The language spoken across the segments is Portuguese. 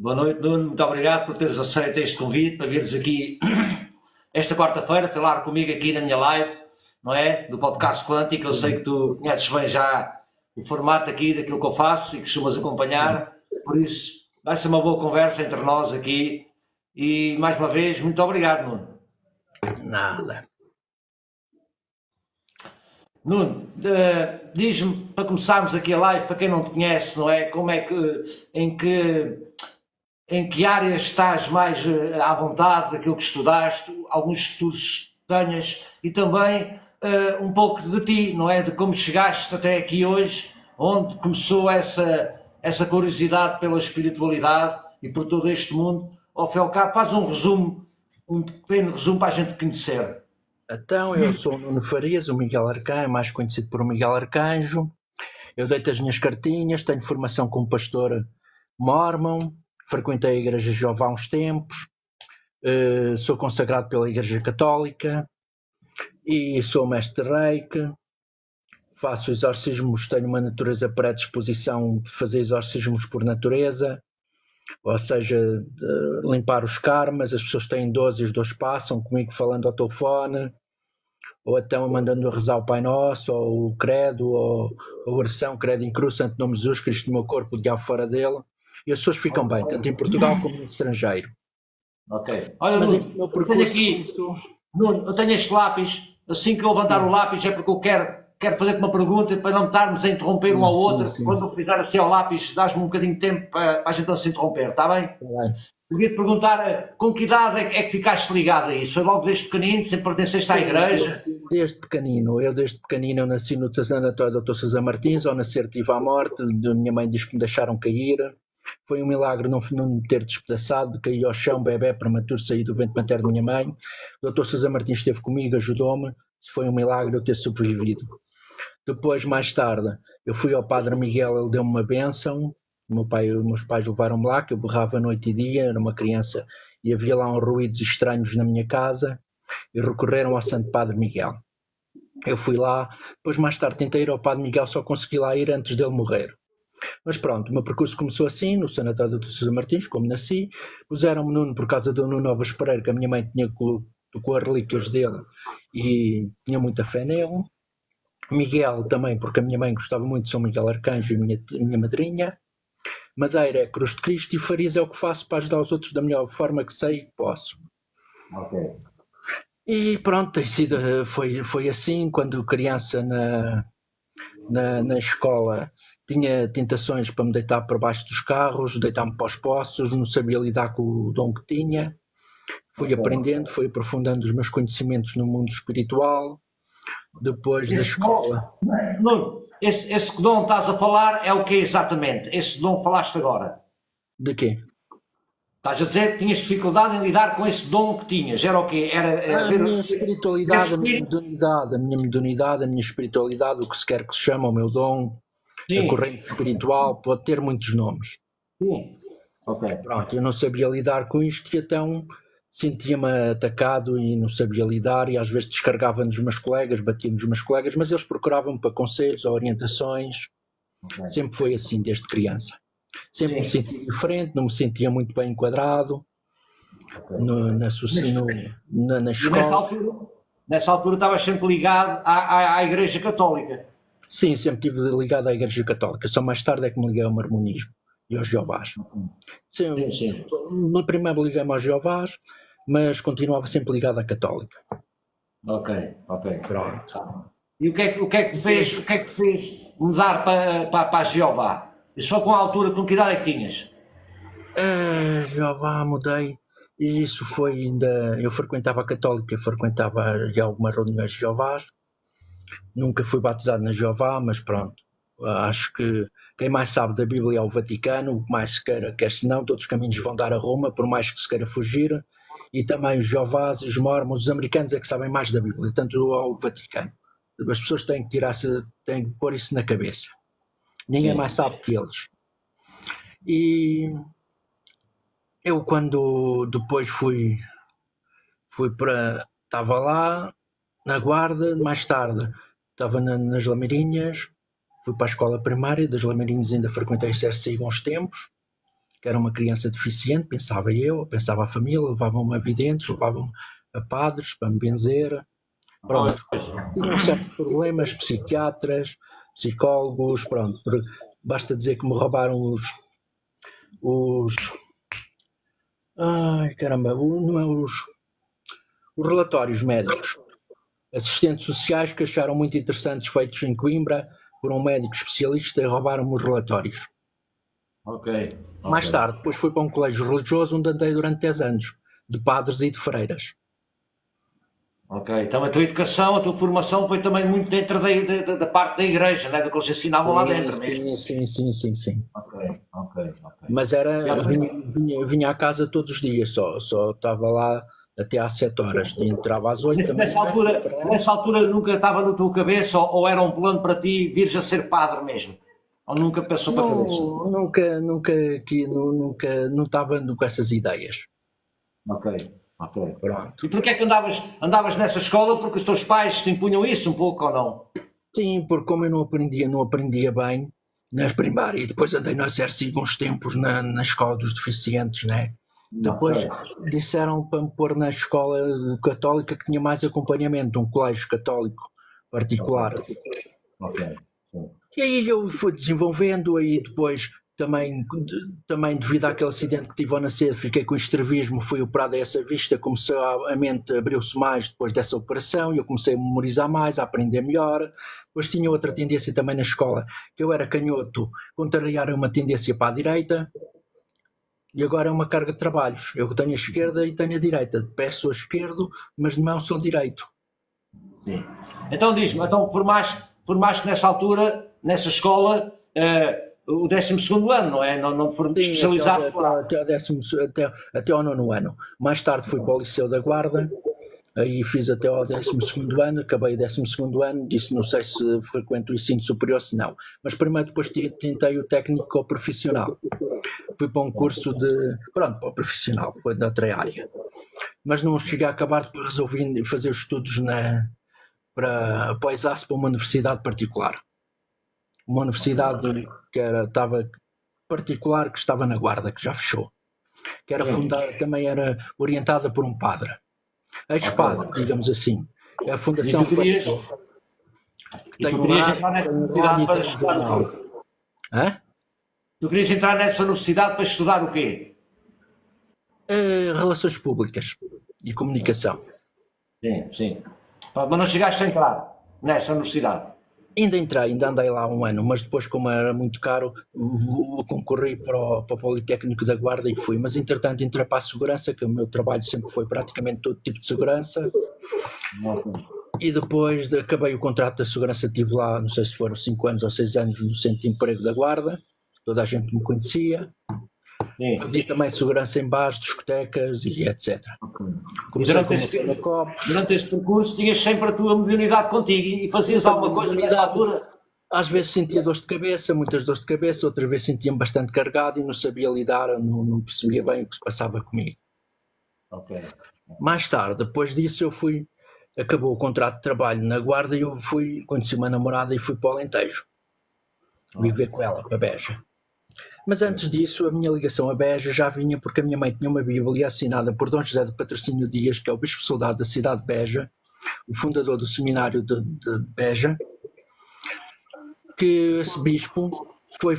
Boa noite, Nuno. Muito obrigado por teres aceito este convite para vires aqui esta quarta-feira falar comigo aqui na minha live, não é? Do podcast Quântico. Eu sei que tu conheces bem já o formato aqui daquilo que eu faço e que costumas acompanhar, por isso vai ser uma boa conversa entre nós aqui. E mais uma vez, muito obrigado, Nuno. Nada. Nuno, diz-me, para começarmos aqui a live, para quem não te conhece, não é? Como é que, em que áreas estás mais à vontade daquilo que estudaste, alguns estudos que tenhas e também um pouco de ti, não é? De como chegaste até aqui hoje, onde começou essa curiosidade pela espiritualidade e por todo este mundo. Ao fim e ao cabo, faz um resumo, um pequeno resumo para a gente conhecer. Então, eu sou o Nuno Farias, o Miguel Arcanjo, mais conhecido por Miguel Arcanjo. Eu deito as minhas cartinhas, tenho formação como pastor mórmon, frequentei a Igreja de Jeová há uns tempos, sou consagrado pela Igreja Católica e sou mestre de Reiki, faço exorcismos, tenho uma natureza predisposição de fazer exorcismos por natureza, ou seja, limpar os karmas. As pessoas têm 12 e os 12 passam comigo falando ao telefone, ou então mandando a rezar o Pai Nosso, ou o Credo, ou a oração Credo in Cruz, Santo Nome de Jesus, Cristo no meu corpo, o diabo fora dele, e as pessoas ficam bem, tanto em Portugal como no estrangeiro. Ok. Olha, mas Nuno, eu tenho aqui, Nuno, eu tenho este lápis, assim que eu levantar o lápis é porque eu quero fazer-te uma pergunta para não estarmos a interromper um ao outro. Sim. Quando eu fizer assim ao lápis, dás-me um bocadinho de tempo para a gente não se interromper, está bem? Está bem. Queria-te perguntar, com que idade é que ficaste ligado a isso? Foi logo desde pequenino, sempre pertenceste à igreja? Desde pequenino, eu nasci no sanatório Dr. Sousa Martins, ao nascer tive à morte, a minha mãe diz que me deixaram cair, foi um milagre não me ter despedaçado, caí ao chão, bebê prematuro, saí do ventre materno da minha mãe, o Dr. Sousa Martins esteve comigo, ajudou-me, foi um milagre eu ter sobrevivido. Depois, mais tarde, eu fui ao Padre Miguel, ele deu-me uma bênção. Meus pais levaram-me lá, que eu berrava noite e dia, era uma criança, e havia lá uns ruídos estranhos na minha casa, e recorreram ao Santo Padre Miguel. Eu fui lá, depois mais tarde tentei ir ao Padre Miguel, só consegui lá ir antes dele morrer. Mas pronto, o meu percurso começou assim, no sanatório do Sousa Martins, como nasci, puseram-me Nuno por causa do Nuno Novas Pereira, que a minha mãe tinha com as relíquias dele, e tinha muita fé nele. Miguel também, porque a minha mãe gostava muito de São Miguel Arcanjo e minha madrinha. Madeira é Cruz de Cristo e Farias é o que faço para ajudar os outros da melhor forma que sei e que posso. Ok. E pronto, foi assim. Quando criança na escola tinha tentações para me deitar para baixo dos carros, deitar-me para os poços, não sabia lidar com o dom que tinha. Fui aprendendo, fui aprofundando os meus conhecimentos no mundo espiritual. Depois da escola. Nuno, esse dom que estás a falar é o que exatamente? Esse dom que falaste agora? De quê? Estás a dizer que tinhas dificuldade em lidar com esse dom que tinhas. Era o quê? Era a minha espiritualidade, a minha mediunidade, a minha espiritualidade, o que se quer que se chama, o meu dom, sim. A corrente espiritual, pode ter muitos nomes. Sim. Ok. Pronto, eu não sabia lidar com isto e então sentia-me atacado e não sabia lidar e às vezes descargava nos meus colegas, batia nos meus colegas, mas eles procuravam-me para conselhos ou orientações. Okay. Sempre foi assim desde criança. Sempre me sentia diferente, não me sentia muito bem enquadrado. Okay. Na escola. Nessa altura estavas sempre ligado à Igreja Católica? Sim, sempre estive ligado à Igreja Católica. Só mais tarde é que me liguei ao mormonismo e aos Jeovás. Sim. Primeiro liguei-me aos Jeovás, mas continuava sempre ligado à Católica. Ok. Pronto. E o que é que te fez mudar para a Jeová? Isso foi com a altura, com que idade é que tinhas? Jeová, mudei. E isso foi ainda... Eu frequentava a Católica, frequentava já algumas reuniões de Jeovás. Nunca fui batizado na Jeová, mas pronto. Acho que quem mais sabe da Bíblia é o Vaticano, o que mais se quer senão, todos os caminhos vão dar a Roma, por mais que se queira fugir, e também os Jeovás, os Mormons, os americanos é que sabem mais da Bíblia, tanto ao Vaticano. As pessoas têm que têm que pôr isso na cabeça. Ninguém mais sabe que eles. E eu quando depois fui para... Estava lá, na Guarda, mais tarde estava nas Lameirinhas. Fui para a escola primária, das Lameirinhas ainda frequentei CRCI uns tempos, que era uma criança deficiente, pensava eu, pensava a família, levavam-me a videntes, levavam-me a padres para me benzer. Pronto, tinham certos problemas, psiquiatras, psicólogos, pronto. Basta dizer que me roubaram os ai caramba, não é os relatórios médicos. Assistentes sociais que acharam muito interessantes, feitos em Coimbra por um médico especialista, e roubaram-me os relatórios. Ok. Mais tarde, depois fui para um colégio religioso onde andei durante 10 anos, de padres e de freiras. Ok, então a tua educação, a tua formação foi também muito dentro da parte da igreja, né? Do que eles ensinavam lá dentro mesmo. Sim. Ok. Mas vinha à casa todos os dias, só estava lá até às 7 horas, entrava às 8 Nessa altura nunca estava na tua cabeça ou era um plano para ti vires a ser padre mesmo? Ou nunca pensou para a cabeça? Não estava com essas ideias. Ok. Pronto. E porquê é que andavas nessa escola? Porque os teus pais te impunham isso um pouco ou não? Sim, porque como eu não aprendia bem na primária e depois andei no exército uns tempos na escola dos deficientes, né? Depois disseram para me pôr na escola católica que tinha mais acompanhamento, um colégio católico particular. Ok. E aí eu fui desenvolvendo, aí depois também devido àquele acidente que tive ao nascer, fiquei com extrevismo, fui operado a essa vista, a mente abriu-se mais depois dessa operação e eu comecei a memorizar mais, a aprender melhor. Depois tinha outra tendência também na escola, que eu era canhoto, contrariar uma tendência para a direita, e agora é uma carga de trabalhos. Eu tenho a esquerda e tenho a direita. De pé sou esquerdo, mas de mão sou direito. Sim. Então diz-me, formaste nessa altura, nessa escola, o 12º ano, não é? Não foram especializados lá? Até ao 9º ano. Mais tarde fui para o Liceu da Guarda, aí fiz até ao 12º ano, acabei o 12º ano, disse não sei se frequento o ensino superior, se não. Mas primeiro depois tentei o técnico profissional. Fui para um curso para o profissional, foi da outra área. Mas não cheguei a acabar, depois resolvi fazer os estudos para o ESAS, para uma universidade particular. Uma universidade que estava particular, que estava na Guarda, que já fechou. Que era também era orientada por um padre. Ex-padre, digamos assim. É a fundação que querias entrar nessa universidade para estudar o quê? Tu querias entrar nessa universidade para estudar o quê? Relações públicas e comunicação. Sim. Mas não chegaste a entrar nessa universidade? Ainda andei lá um ano, mas depois, como era muito caro, concorri para o Politécnico da Guarda e fui. Mas, entretanto, entrei para a segurança, que o meu trabalho sempre foi praticamente todo tipo de segurança. E depois acabei o contrato da segurança, estive lá, não sei se foram 5 anos ou 6 anos no Centro de Emprego da Guarda. Toda a gente me conhecia. Fazia também segurança em bares, discotecas e etc. E durante esse percurso tinhas sempre a tua mediunidade contigo e fazias alguma coisa nessa altura? Às vezes sentia dores de cabeça, muitas dores de cabeça, outras vezes sentia-me bastante carregado e não sabia lidar, não percebia bem o que se passava comigo. Mais tarde, depois disso, acabou o contrato de trabalho na Guarda e eu conheci uma namorada e fui para o Alentejo. Viver com ela, para Beja. Mas antes disso, a minha ligação a Beja já vinha porque a minha mãe tinha uma bíblia assinada por Dom José de Patrocínio Dias, que é o bispo soldado da cidade de Beja, o fundador do seminário de Beja, que esse bispo foi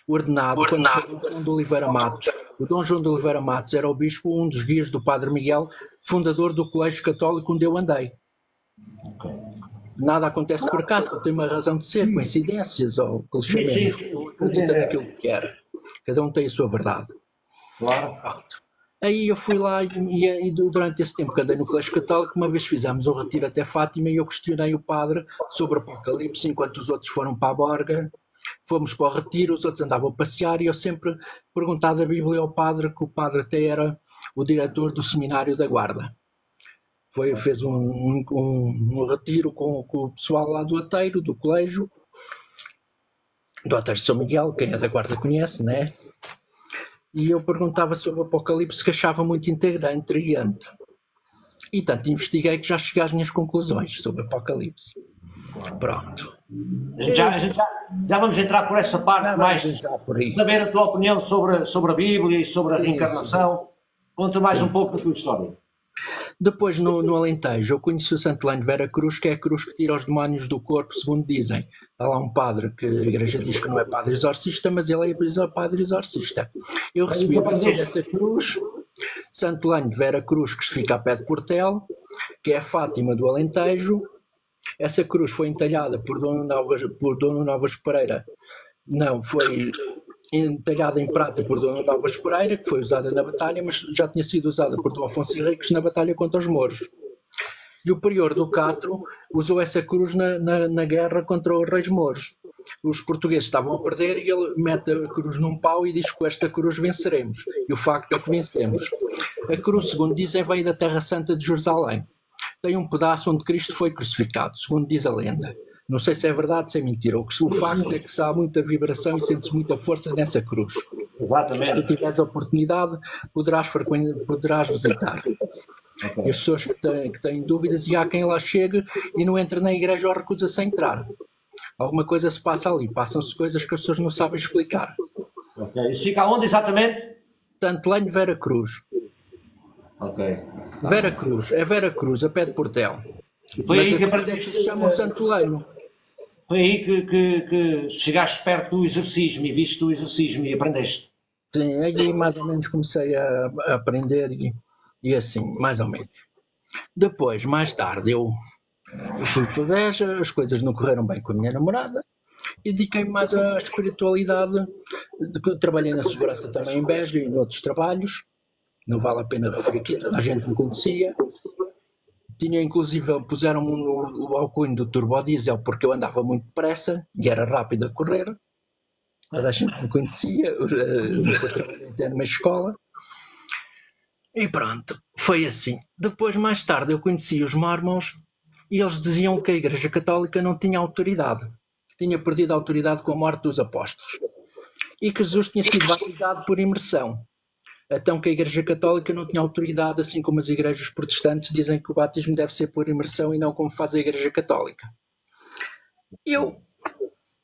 ordenado quando foi o Dom João de Oliveira Matos. O Dom João de Oliveira Matos era o bispo, um dos guias do Padre Miguel, fundador do Colégio Católico onde eu andei. Nada acontece por acaso, tem uma razão de ser, coincidências ou que eles acredita naquilo que era. Cada um tem a sua verdade. Claro. Aí eu fui lá e durante esse tempo que andei no Colégio Católico, uma vez fizemos um retiro até Fátima e eu questionei o padre sobre o Apocalipse, enquanto os outros foram para a Borga. Fomos para o retiro, os outros andavam a passear e eu sempre perguntava a Bíblia ao padre, que o padre até era o diretor do seminário da Guarda. Fez um retiro com o pessoal lá do Ateiro, do colégio, do Ateiro de São Miguel, quem é da Guarda conhece, né? E eu perguntava sobre o Apocalipse, que achava muito intrigante. E tanto investiguei que já cheguei às minhas conclusões sobre Apocalipse. Pronto. Já vamos entrar por essa parte mais, saber a tua opinião sobre a Bíblia e sobre a reencarnação. Conta mais um pouco da tua história. Depois, no Alentejo, eu conheci o Santo Lânio de Vera Cruz, que é a cruz que tira os demónios do corpo, segundo dizem. Está lá um padre que a igreja diz que não é padre exorcista, mas ele é padre exorcista. Eu recebi essa cruz, Santo Lânio de Vera Cruz, que fica a pé de Portel, que é a Fátima do Alentejo. Essa cruz foi entalhada por Dono Novas Pereira. Não, foi entalhada em prata por Dona Novas Pereira, que foi usada na batalha, mas já tinha sido usada por Dom Afonso Henriques na batalha contra os mouros. E o prior do Catro usou essa cruz na guerra contra os reis mouros. Os portugueses estavam a perder e ele mete a cruz num pau e diz que com esta cruz venceremos. E o facto é que vencemos. A cruz, segundo dizem, veio da Terra Santa de Jerusalém. Tem um pedaço onde Cristo foi crucificado, segundo diz a lenda. Não sei se é verdade, se é mentira. O facto é que há muita vibração e sentes muita força nessa cruz. Exatamente. Se tu tiveres a oportunidade, poderás visitar. Okay. E as pessoas que têm dúvidas, e há quem lá chegue e não entra na igreja ou recusa-se a entrar. Alguma coisa se passa ali. Passam-se coisas que as pessoas não sabem explicar. Okay. Isso fica onde exatamente? Santo Lânio de Vera Cruz. Ok. Vera Cruz. É Vera Cruz, a pé de Portel. E foi aí que aprendeste... se chama Santo Lânio. Foi aí que chegaste perto do exorcismo e viste o exorcismo e aprendeste? Sim, aí mais ou menos comecei a aprender e assim, mais ou menos. Depois, mais tarde, eu fui para o Beja, as coisas não correram bem com a minha namorada e dediquei-me mais à espiritualidade. Trabalhei na segurança também em Beja e em outros trabalhos. Não vale a pena referir aqui, toda a gente me conhecia. Tinha, inclusive, puseram-me o alcunho do turbodiesel porque eu andava muito depressa e era rápido a correr. Toda a gente me conhecia, eu trabalhei numa escola. E pronto, foi assim. Depois, mais tarde, eu conheci os mormons e eles diziam que a Igreja Católica não tinha autoridade, que tinha perdido a autoridade com a morte dos apóstolos e que Jesus tinha sido batizado por imersão. Então que a Igreja Católica não tinha autoridade, assim como as igrejas protestantes dizem que o batismo deve ser por imersão e não como faz a Igreja Católica. Eu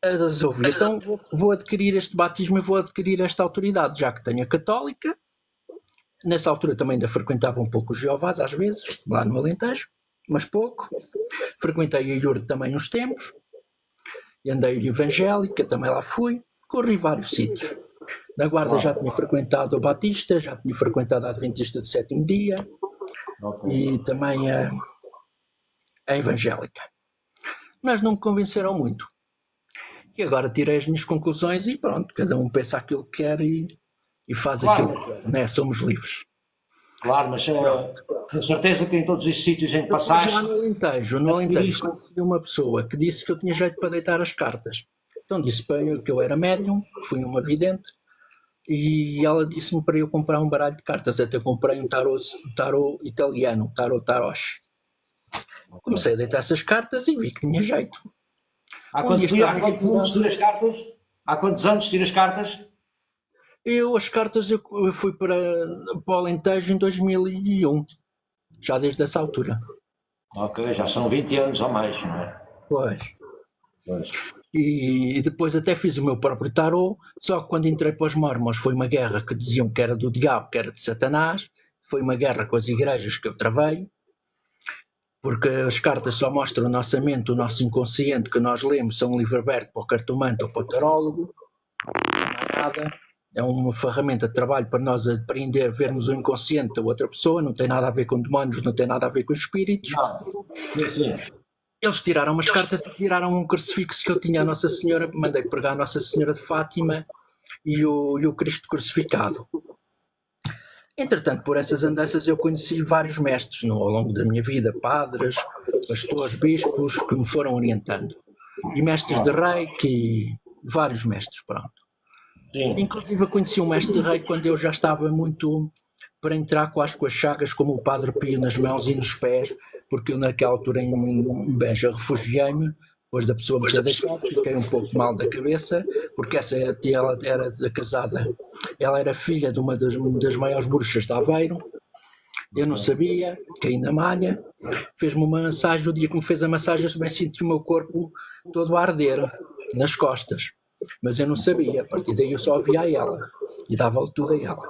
resolvi, então vou adquirir este batismo e vou adquirir esta autoridade, já que tenho a Católica. Nessa altura também ainda frequentava um pouco os Jeovás, às vezes, lá no Alentejo, mas pouco. Frequentei a IUR também uns tempos, e andei a Evangélica, também lá fui, corri vários sítios. Na Guarda já tinha frequentado o Batista, já tinha frequentado a Adventista do Sétimo Dia e também a Evangélica. Mas não me convenceram muito. E agora tirei as minhas conclusões e pronto, cada um pensa aquilo que quer e faz aquilo que quer, né? Somos livres. Claro, mas com certeza que em todos estes sítios em que passaste... Já no Alentejo conheci uma pessoa que disse que eu tinha jeito para deitar as cartas. Então disse para eu que eu era médium, que fui uma vidente, e ela disse-me para eu comprar um baralho de cartas. Até comprei um tarô italiano, Taroche. Comecei a deitar essas cartas e vi que tinha jeito. Há quantos anos tiras cartas? Há quantos anos tiras cartas? As cartas eu fui para o Alentejo em 2001. Já desde essa altura. Ok, já são 20 anos ou mais, não é? Pois. E depois até fiz o meu próprio tarô, só que quando entrei para os mormons foi uma guerra que diziam que era do diabo, que era de Satanás. Foi uma guerra com as igrejas que eu travei, porque as cartas só mostram o nossa mente, o nosso inconsciente que nós lemos, são um livro aberto para o cartomante ou para o tarólogo. Não há nada. É uma ferramenta de trabalho para nós aprender, vermos o inconsciente da outra pessoa, não tem nada a ver com demónios, não tem nada a ver com espíritos. Não, sim. Eles tiraram umas cartas e tiraram um crucifixo que eu tinha a Nossa Senhora, mandei pregar a Nossa Senhora de Fátima e o Cristo crucificado. Entretanto, por essas andanças eu conheci vários mestres ao longo da minha vida, padres, pastores, bispos, que me foram orientando. E mestres de Reiki, vários mestres, pronto. Sim. Inclusive eu conheci um mestre de Reiki quando eu já estava muito para entrar com as chagas, como o Padre Pio, nas mãos e nos pés, porque eu naquela altura em Beja refugiei-me, depois da pessoa me ter deixado, fiquei um pouco mal da cabeça, porque essa tia ela era casada, ela era filha de uma das maiores bruxas de Aveiro, Eu não sabia, caí na malha, fez-me uma massagem, o dia que me fez a massagem eu também senti o meu corpo todo a arder, nas costas. Mas eu não sabia, a partir daí eu só via a ela e dava-lhe tudo a ela.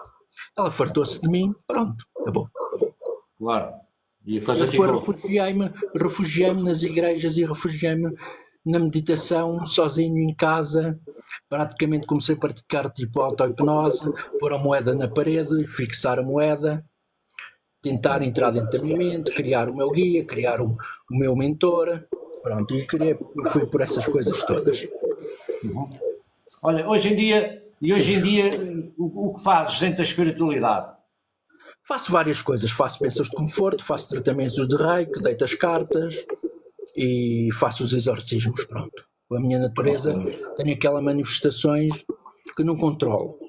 Ela fartou-se de mim, pronto, acabou. Claro. E a coisa Depois ficou. refugiei-me nas igrejas e refugiei-me na meditação, sozinho em casa. Praticamente comecei a praticar tipo auto-hipnose, pôr a moeda na parede, fixar a moeda, tentar entrar dentro da minha mente, criar o meu guia, criar o meu mentor. Pronto, e fui por essas coisas todas. Olha, hoje em dia, o que fazes dentro da espiritualidade? Faço várias coisas, faço bênçãos de conforto, faço tratamentos de reiki, deito as cartas e faço os exorcismos, pronto. A minha natureza tem aquelas manifestações que não controlo.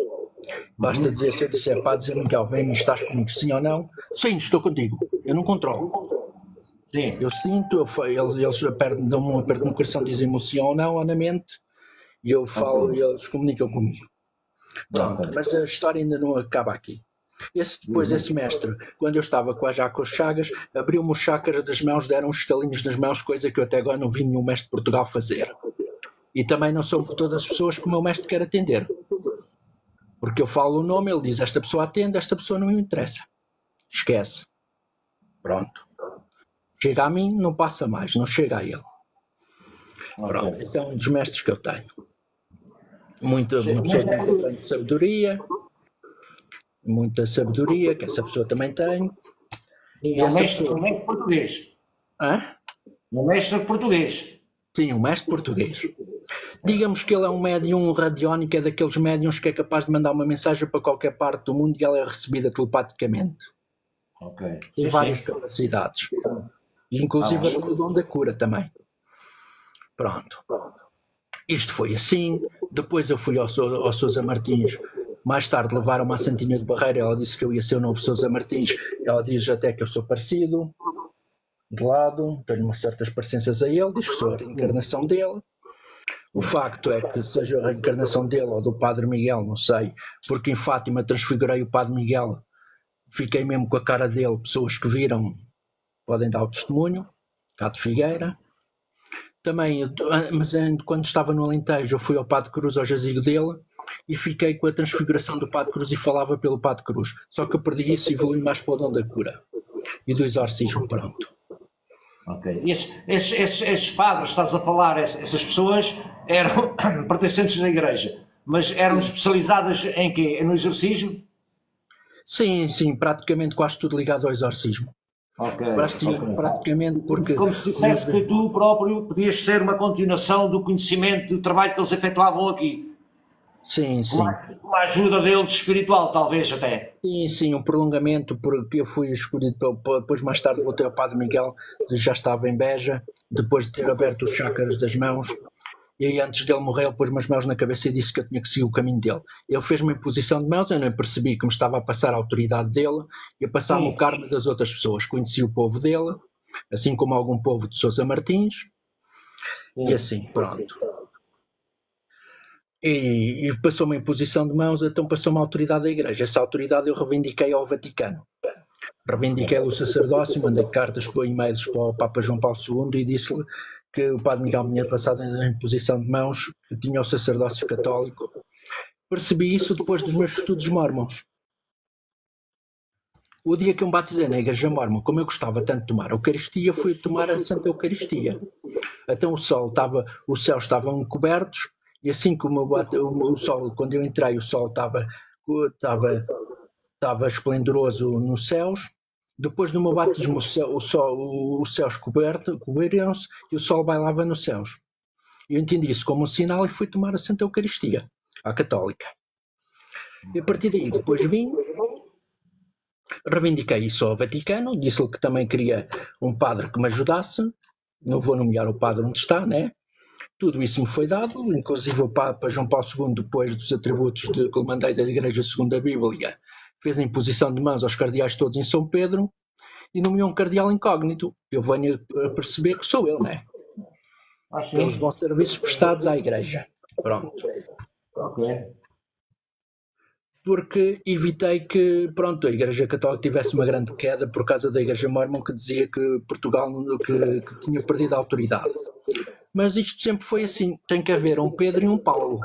Basta dizer, se eu disser, pá, dizer Miguel, vem, estás comigo, sim ou não? Sim, estou contigo. Eu não controlo. Sim. Eu sinto, eles dão-me um aperto no coração, dizem-me sim ou não, na mente, e eu falo e eles comunicam comigo. Pronto, mas a história ainda não acaba aqui. Depois esse mestre, quando eu estava já com as chagas, abriu-me os chakras das mãos, deram uns estalinhos nas mãos, coisa que eu até agora não vi nenhum mestre de Portugal fazer. E também não são todas as pessoas que o meu mestre quer atender. Porque eu falo o nome, ele diz, esta pessoa atende, esta pessoa não me interessa. Esquece. Pronto. Chega a mim, não passa mais, não chega a ele. Pronto, esse é um dos mestres que eu tenho. Muita sabedoria, que essa pessoa também tem. E é um mestre português. Hã? Um mestre português. Sim, um mestre português. Digamos que ele é um médium radiónico, é daqueles médiums que é capaz de mandar uma mensagem para qualquer parte do mundo e ela é recebida telepaticamente. Ok. Tem várias capacidades. Inclusive tem o dom da cura também. Pronto. Isto foi assim. Depois eu fui ao Sousa Martins. Mais tarde levaram-me à Santinha de Barreira. Ela disse que eu ia ser o novo Sousa Martins. Ela diz até que eu sou parecido. De lado. Tenho umas certas parecenças a ele. Diz que sou a reencarnação dele. O facto é que seja a reencarnação dele ou do Padre Miguel, não sei. Porque em Fátima transfigurei o Padre Miguel. Fiquei mesmo com a cara dele. Pessoas que viram podem dar o testemunho. Cá de Figueira. Também, mas quando estava no Alentejo, eu fui ao Padre Cruz, ao jazigo dele, e fiquei com a transfiguração do Padre Cruz e falava pelo Padre Cruz. Só que eu perdi isso e evolui mais para o dom da cura e do exorcismo, pronto. Ok. Esses padres, estás a falar, essas pessoas eram pertencentes da igreja, mas eram especializadas em quê? No exorcismo? Sim, praticamente quase tudo ligado ao exorcismo. Okay. Praticamente porque... Como se dissesse que tu próprio podias ser uma continuação do conhecimento, do trabalho que eles efetuavam aqui. Sim. Com a ajuda deles espiritual, talvez até. Sim, um prolongamento, porque eu fui escolhido, depois mais tarde voltei ao Padre Miguel, já estava em Beja, depois de ter aberto os chakras das mãos, e aí antes dele morrer ele pôs-me as mãos na cabeça e disse que eu tinha que seguir o caminho dele. Ele fez-me em posição de mãos, eu nem percebi que me estava a passar a autoridade dele e a passar-me o karma das outras pessoas. Conheci o povo dele, assim como algum povo de Sousa Martins, e assim, pronto. E passou-me em posição de mãos, então passou-me a autoridade da igreja. Essa autoridade eu reivindiquei ao Vaticano. Reivindiquei o sacerdócio, mandei cartas por e-mails para o Papa João Paulo II e disse-lhe que o Padre Miguel me tinha passado em posição de mãos, que tinha o sacerdócio católico. Percebi isso depois dos meus estudos mormons. O dia que eu me batizei na igreja mormon, como eu gostava tanto de tomar a Eucaristia, fui tomar a Santa Eucaristia. Então os céus estavam cobertos, e assim como o sol, quando eu entrei, o sol estava esplendoroso nos céus. Depois do meu batismo, os céus cobriram-se e o sol bailava nos céus. Eu entendi isso como um sinal e fui tomar a Santa Eucaristia, à católica. E a partir daí, depois vim, reivindiquei isso ao Vaticano, disse-lhe que também queria um padre que me ajudasse. Não vou nomear o padre onde está, né? Tudo isso me foi dado, inclusive o Papa João Paulo II, depois dos atributos que lhe mandei da Igreja segundo a Bíblia, fez a imposição de mãos aos cardeais todos em São Pedro e nomeou um cardeal incógnito. Eu venho a perceber que sou eu, não é? Eles vão serviços prestados à Igreja. Pronto. Ok. porque evitei que, pronto, a Igreja Católica tivesse uma grande queda por causa da Igreja Mórmon, que dizia que Portugal que tinha perdido a autoridade. Mas isto sempre foi assim, tem que haver um Pedro e um Paulo.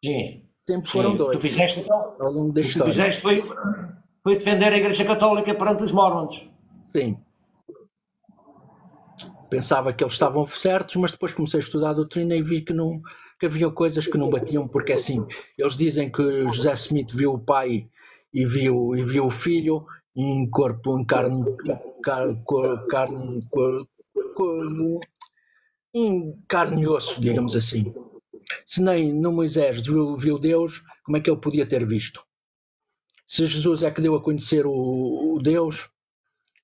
Sim. Sempre foram dois. Tu fizeste, então, ao longo da o que tu história. fizeste foi defender a Igreja Católica perante os Mormons. Sim. Pensava que eles estavam certos, mas depois comecei a estudar a doutrina e vi que havia coisas que não batiam, porque assim, eles dizem que José Smith viu o pai e viu o filho em corpo, em carne e osso, digamos assim. Se nem no Moisés viu Deus, como é que ele podia ter visto? Se Jesus é que deu a conhecer o Deus,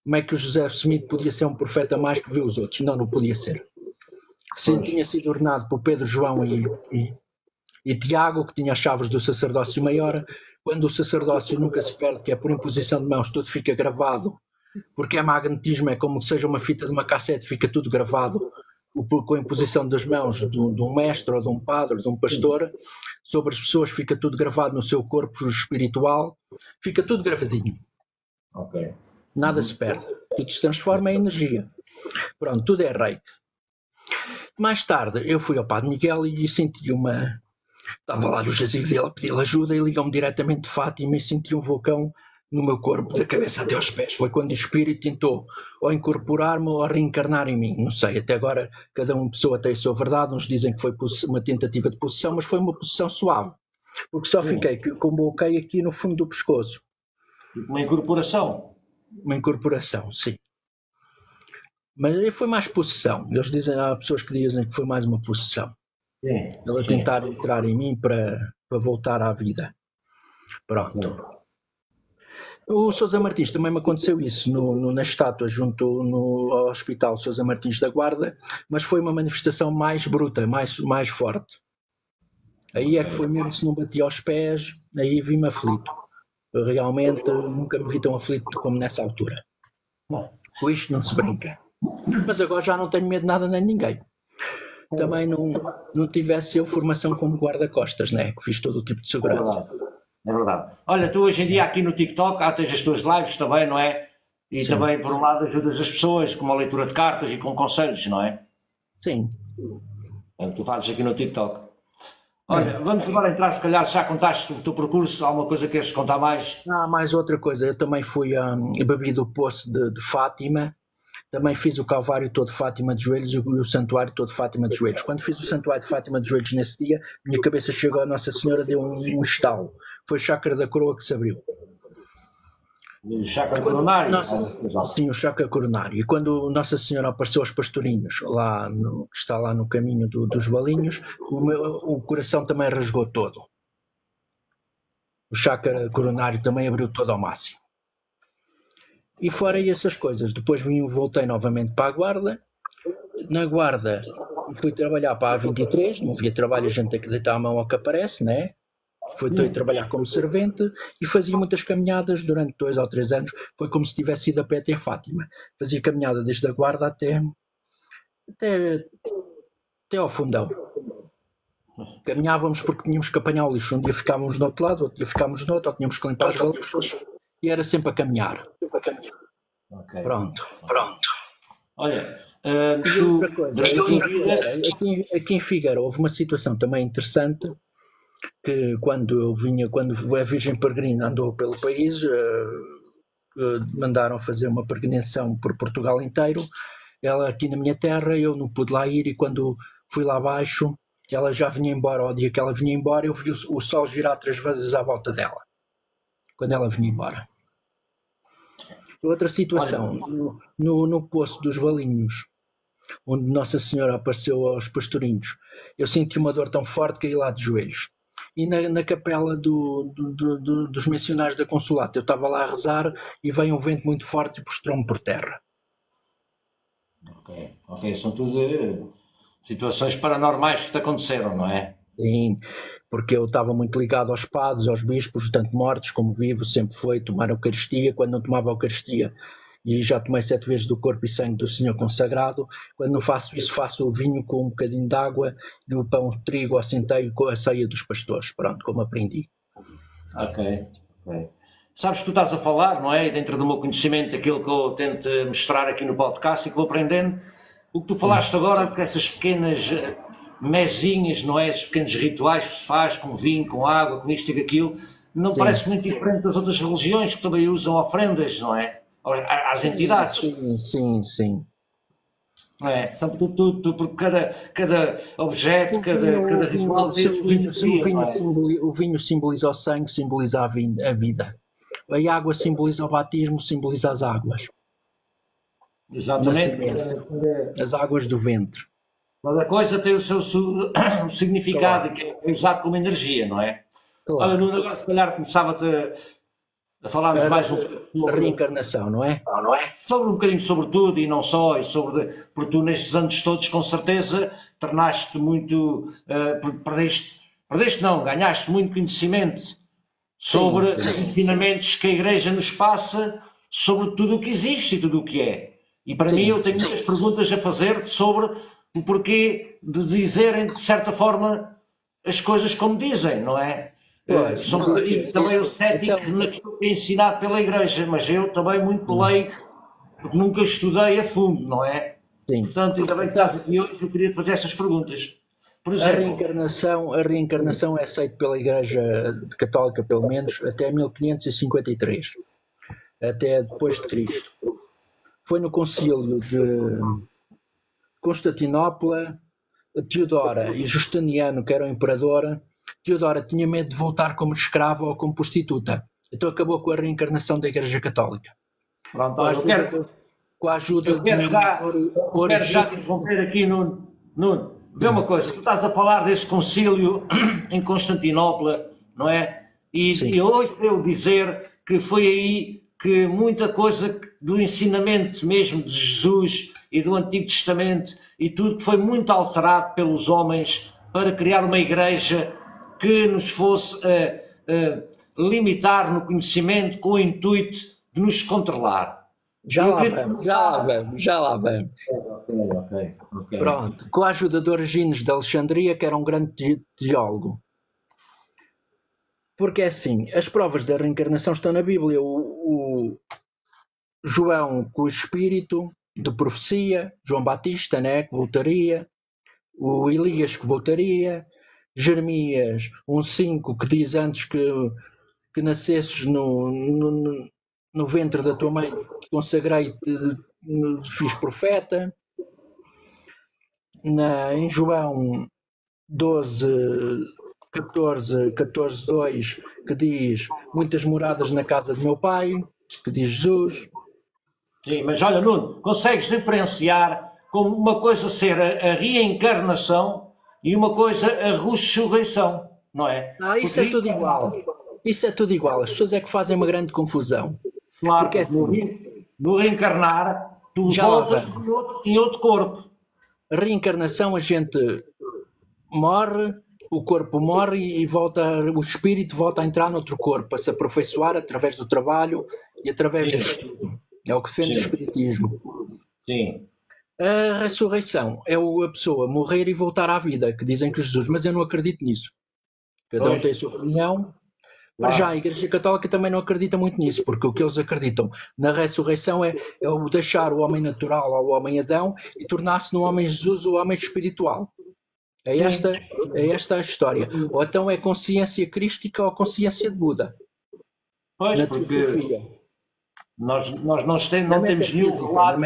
como é que o José Smith podia ser um profeta mais que viu os outros? Não podia ser. Se tinha sido ordenado por Pedro, João e Tiago, que tinha as chaves do sacerdócio maior, quando o sacerdócio nunca se perde, que é por imposição de mãos, tudo fica gravado, porque é magnetismo, é como se seja uma fita de uma cassete, fica tudo gravado, com a imposição das mãos de um mestre ou de um padre, de um pastor, sobre as pessoas fica tudo gravado no seu corpo espiritual, fica tudo gravadinho. Ok. Nada se perde, tudo se transforma em energia. Pronto, tudo é reiki. Mais tarde eu fui ao Padre Miguel e senti uma... Estava lá no jazigo dele a pedir ajuda e ligou-me diretamente de Fátima e senti um vulcão no meu corpo, da cabeça até aos pés. Foi quando o espírito tentou ou incorporar-me ou reencarnar em mim. Não sei, até agora cada uma pessoa tem a sua verdade. Uns dizem que foi uma tentativa de possessão, mas foi uma possessão suave. Porque só fiquei com um bloqueio aqui no fundo do pescoço. Uma incorporação? Uma incorporação, sim. Mas foi mais possessão. Eles dizem, há pessoas que dizem que foi mais uma possessão. Sim. Ela tentar entrar em mim para voltar à vida. Pronto. O Sousa Martins também me aconteceu isso na estátua junto ao Hospital Sousa Martins da Guarda, mas foi uma manifestação mais bruta, mais forte. Aí é que foi mesmo, se não bati aos pés, aí vi-me aflito. Eu realmente nunca me vi tão aflito como nessa altura. Com isto não se brinca. Mas agora já não tenho medo de nada nem de ninguém. Também não tivesse eu formação como guarda-costas, né? Que fiz todo o tipo de segurança. É verdade. Olha, tu hoje em dia aqui no TikTok tens as tuas lives também, não é? E sim, também, por um lado, ajudas as pessoas com a leitura de cartas e com conselhos, não é? Sim. Tu fazes aqui no TikTok. Olha, vamos agora entrar, se calhar, já contaste o teu percurso, alguma coisa que queres contar mais? Mais outra coisa, eu também fui bebi do poço de Fátima, também fiz o Calvário todo de Fátima de joelhos e o Santuário todo de Fátima de joelhos. Quando fiz o Santuário de Fátima de joelhos nesse dia, minha cabeça chegou a Nossa Senhora, deu um estalo. Foi o chakra da coroa que se abriu. O chakra coronário? Sim, o chakra coronário. E quando Nossa Senhora apareceu aos pastorinhos, que está lá no caminho dos Valinhos, o coração também rasgou todo. O chakra coronário também abriu todo ao máximo. E fora essas coisas, depois voltei novamente para a Guarda. Na Guarda fui trabalhar para a A23, não havia trabalho, a gente tem que deitar a mão ao que aparece, né? Fui trabalhar como servente e fazia muitas caminhadas durante 2 ou 3 anos. Foi como se tivesse ido a pé até Fátima. Fazia caminhada desde a Guarda até ao fundão. Caminhávamos porque tínhamos que apanhar o lixo. Um dia ficávamos do outro lado, outro dia ficávamos no outro, ou tínhamos que limpar os galinhos. E era sempre a caminhar. Okay. Pronto. Olha, outra coisa, aqui em Figueira houve uma situação também interessante, que quando a Virgem Peregrina andou pelo país, mandaram fazer uma peregrinação por Portugal inteiro, ela aqui na minha terra, eu não pude lá ir, e quando fui lá abaixo, ela já vinha embora. Ao dia que ela vinha embora, eu vi o sol girar 3 vezes à volta dela, quando ela vinha embora. Outra situação, no Poço dos Valinhos, onde Nossa Senhora apareceu aos pastorinhos, eu senti uma dor tão forte que caí lá de joelhos. E na capela dos missionários da Consolata, eu estava lá a rezar e veio um vento muito forte e prostrou-me por terra. Ok, são tudo situações paranormais que te aconteceram, não é? Sim, porque eu estava muito ligado aos padres, aos bispos, tanto mortos como vivos, sempre foi tomar a Eucaristia. Quando não tomava a Eucaristia, e já tomei 7 vezes do corpo e sangue do Senhor consagrado, quando não faço isso, faço o vinho com um bocadinho de água e o pão de trigo ao centeio com a ceia dos pastores, pronto, como aprendi. Ok, ok. Sabes que tu estás a falar, não é? Dentro do meu conhecimento, aquilo que eu tento mostrar aqui no podcast e que vou aprendendo, o que tu Sim, falaste agora, que essas pequenas mesinhas, não é? Esses pequenos rituais que se faz com vinho, com água, com isto e com aquilo, não sim. parece muito diferente das outras religiões que também usam ofrendas, não é? Às Sim, entidades. sim, sim, sim. Não é? São tudo, porque cada objeto, O vinho, cada o vinho, ritual tem a sua energia, não é? o vinho simboliza o sangue, simboliza a vida. A água simboliza o batismo, simboliza as águas. O Exatamente. nascimento. As águas do ventre. Cada coisa tem o seu o significado Claro, que é usado como energia, não é? Olha, claro. Nuno, agora se calhar começava-te a falarmos A, mais um a pouco reencarnação, não é? sobre um bocadinho sobre tudo e não só, e sobre, porque tu nestes anos todos com certeza tornaste muito, perdeste não, ganhaste muito conhecimento Sim, sobre os sim. ensinamentos que a Igreja nos passa, sobre tudo o que existe e tudo o que é. E para mim Sim, eu tenho muitas perguntas a fazer sobre o porquê de dizerem de certa forma as coisas como dizem, não é? pois, Sou um mas bocadinho também o cético então, naquilo que é ensinado pela Igreja, mas eu também muito leigo, porque nunca estudei a fundo, não é? sim. Portanto, ainda bem que Então, estás aqui hoje, eu queria te fazer estas perguntas. Por a exemplo, reencarnação é aceita pela Igreja Católica, pelo menos, até 1553, até depois de Cristo. Foi no concílio de Constantinopla, Teodora e Justiniano, que eram imperador, Teodora tinha medo de voltar como escrava ou como prostituta. Então acabou com a reencarnação da Igreja Católica. pronto, Com a olha, ajuda de, com a ajuda eu quero de já, eu quero já te interromper aqui, Nuno. Nuno, vê uma coisa, tu estás a falar desse concílio em Constantinopla, não é? E Sim, eu ouço eu dizer que foi aí que muita coisa do ensinamento mesmo de Jesus e do Antigo Testamento e tudo foi muito alterado pelos homens para criar uma igreja que nos fosse limitar no conhecimento com o intuito de nos controlar. já Eu lá queria te vamos, já lá perguntar. vamos, já lá vamos. Ok. Pronto, com a ajuda de Origines de Alexandria, que era um grande teólogo. Porque é assim, as provas da reencarnação estão na Bíblia. O João com o espírito de profecia, João Batista, né, que voltaria, o Elias que voltaria, Jeremias 1,5 que diz antes que nascesses no ventre da tua mãe, te consagrei, fiz profeta. Em João 12, 14, 2, que diz muitas moradas na casa do meu pai, que diz Jesus. Sim, mas olha, Nuno, consegues diferenciar como uma coisa ser a reencarnação e uma coisa a ressurreição, não é? Isso é tudo igual. Isso é tudo igual. As pessoas é que fazem uma grande confusão. Claro, Porque é no reencarnar, tu já voltas em outro corpo. a reencarnação, a gente morre, o corpo morre e volta, o espírito volta a entrar noutro corpo, a se aperfeiçoar através do trabalho e através do estudo. É o que defende o espiritismo. Sim. A ressurreição é a pessoa morrer e voltar à vida, que dizem que Jesus, mas eu não acredito nisso. Cada um tem a sua opinião. Mas já a Igreja Católica também não acredita muito nisso, porque o que eles acreditam na ressurreição é o deixar o homem natural ao homem Adão e tornar-se no homem Jesus o homem espiritual. É esta a história. Ou então é consciência crística ou consciência de Buda. Pois, Na porque teosofia. nós não temos nenhum relato,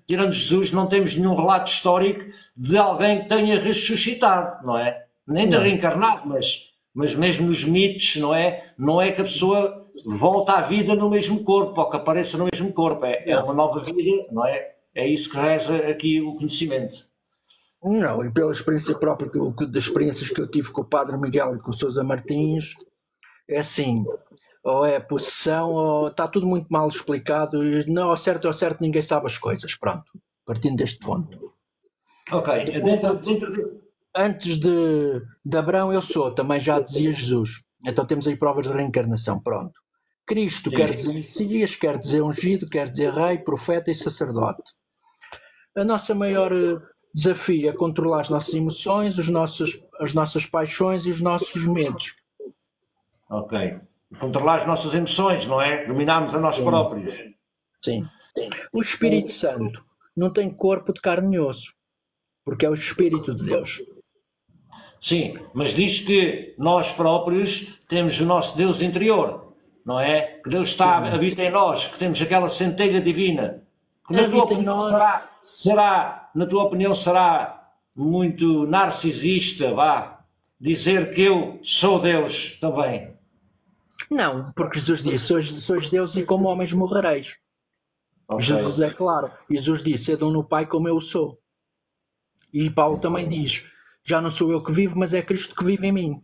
tirando Jesus, não temos nenhum relato histórico de alguém que tenha ressuscitado, não é? Nem de reencarnado, mas mesmo nos mitos, não é? Não é que a pessoa volta à vida no mesmo corpo, ou que apareça no mesmo corpo, é uma nova vida, não é? É isso que reza aqui o conhecimento. Não, e pela experiência própria, das experiências que eu tive com o Padre Miguel e com o Sousa Martins, é assim, ou é possessão, ou está tudo muito mal explicado, e não, ao certo, ninguém sabe as coisas, pronto, partindo deste ponto. Ok, Depois, antes de Abraão eu sou, também já dizia Jesus, então temos aí provas de reencarnação, pronto. Cristo quer dizer Messias, quer dizer ungido, quer dizer rei, profeta e sacerdote. A nossa maior desafio é controlar as nossas emoções, as nossas paixões e os nossos medos. Ok. Controlar as nossas emoções, não é? Dominarmos a nós próprios. Sim. O Espírito Santo não tem corpo de carne e osso, porque é o Espírito de Deus. Sim, mas diz que nós próprios temos o nosso Deus interior, não é? Que Deus habita em nós, que temos aquela centelha divina. Que na tua opinião na tua opinião, será muito narcisista, vá, dizer que eu sou Deus também? Não, porque Jesus disse, sois Deus e como homens morrereis. Okay. Jesus é claro. Jesus disse, sedam no Pai como eu sou. E Paulo também diz, já não sou eu que vivo, mas é Cristo que vive em mim.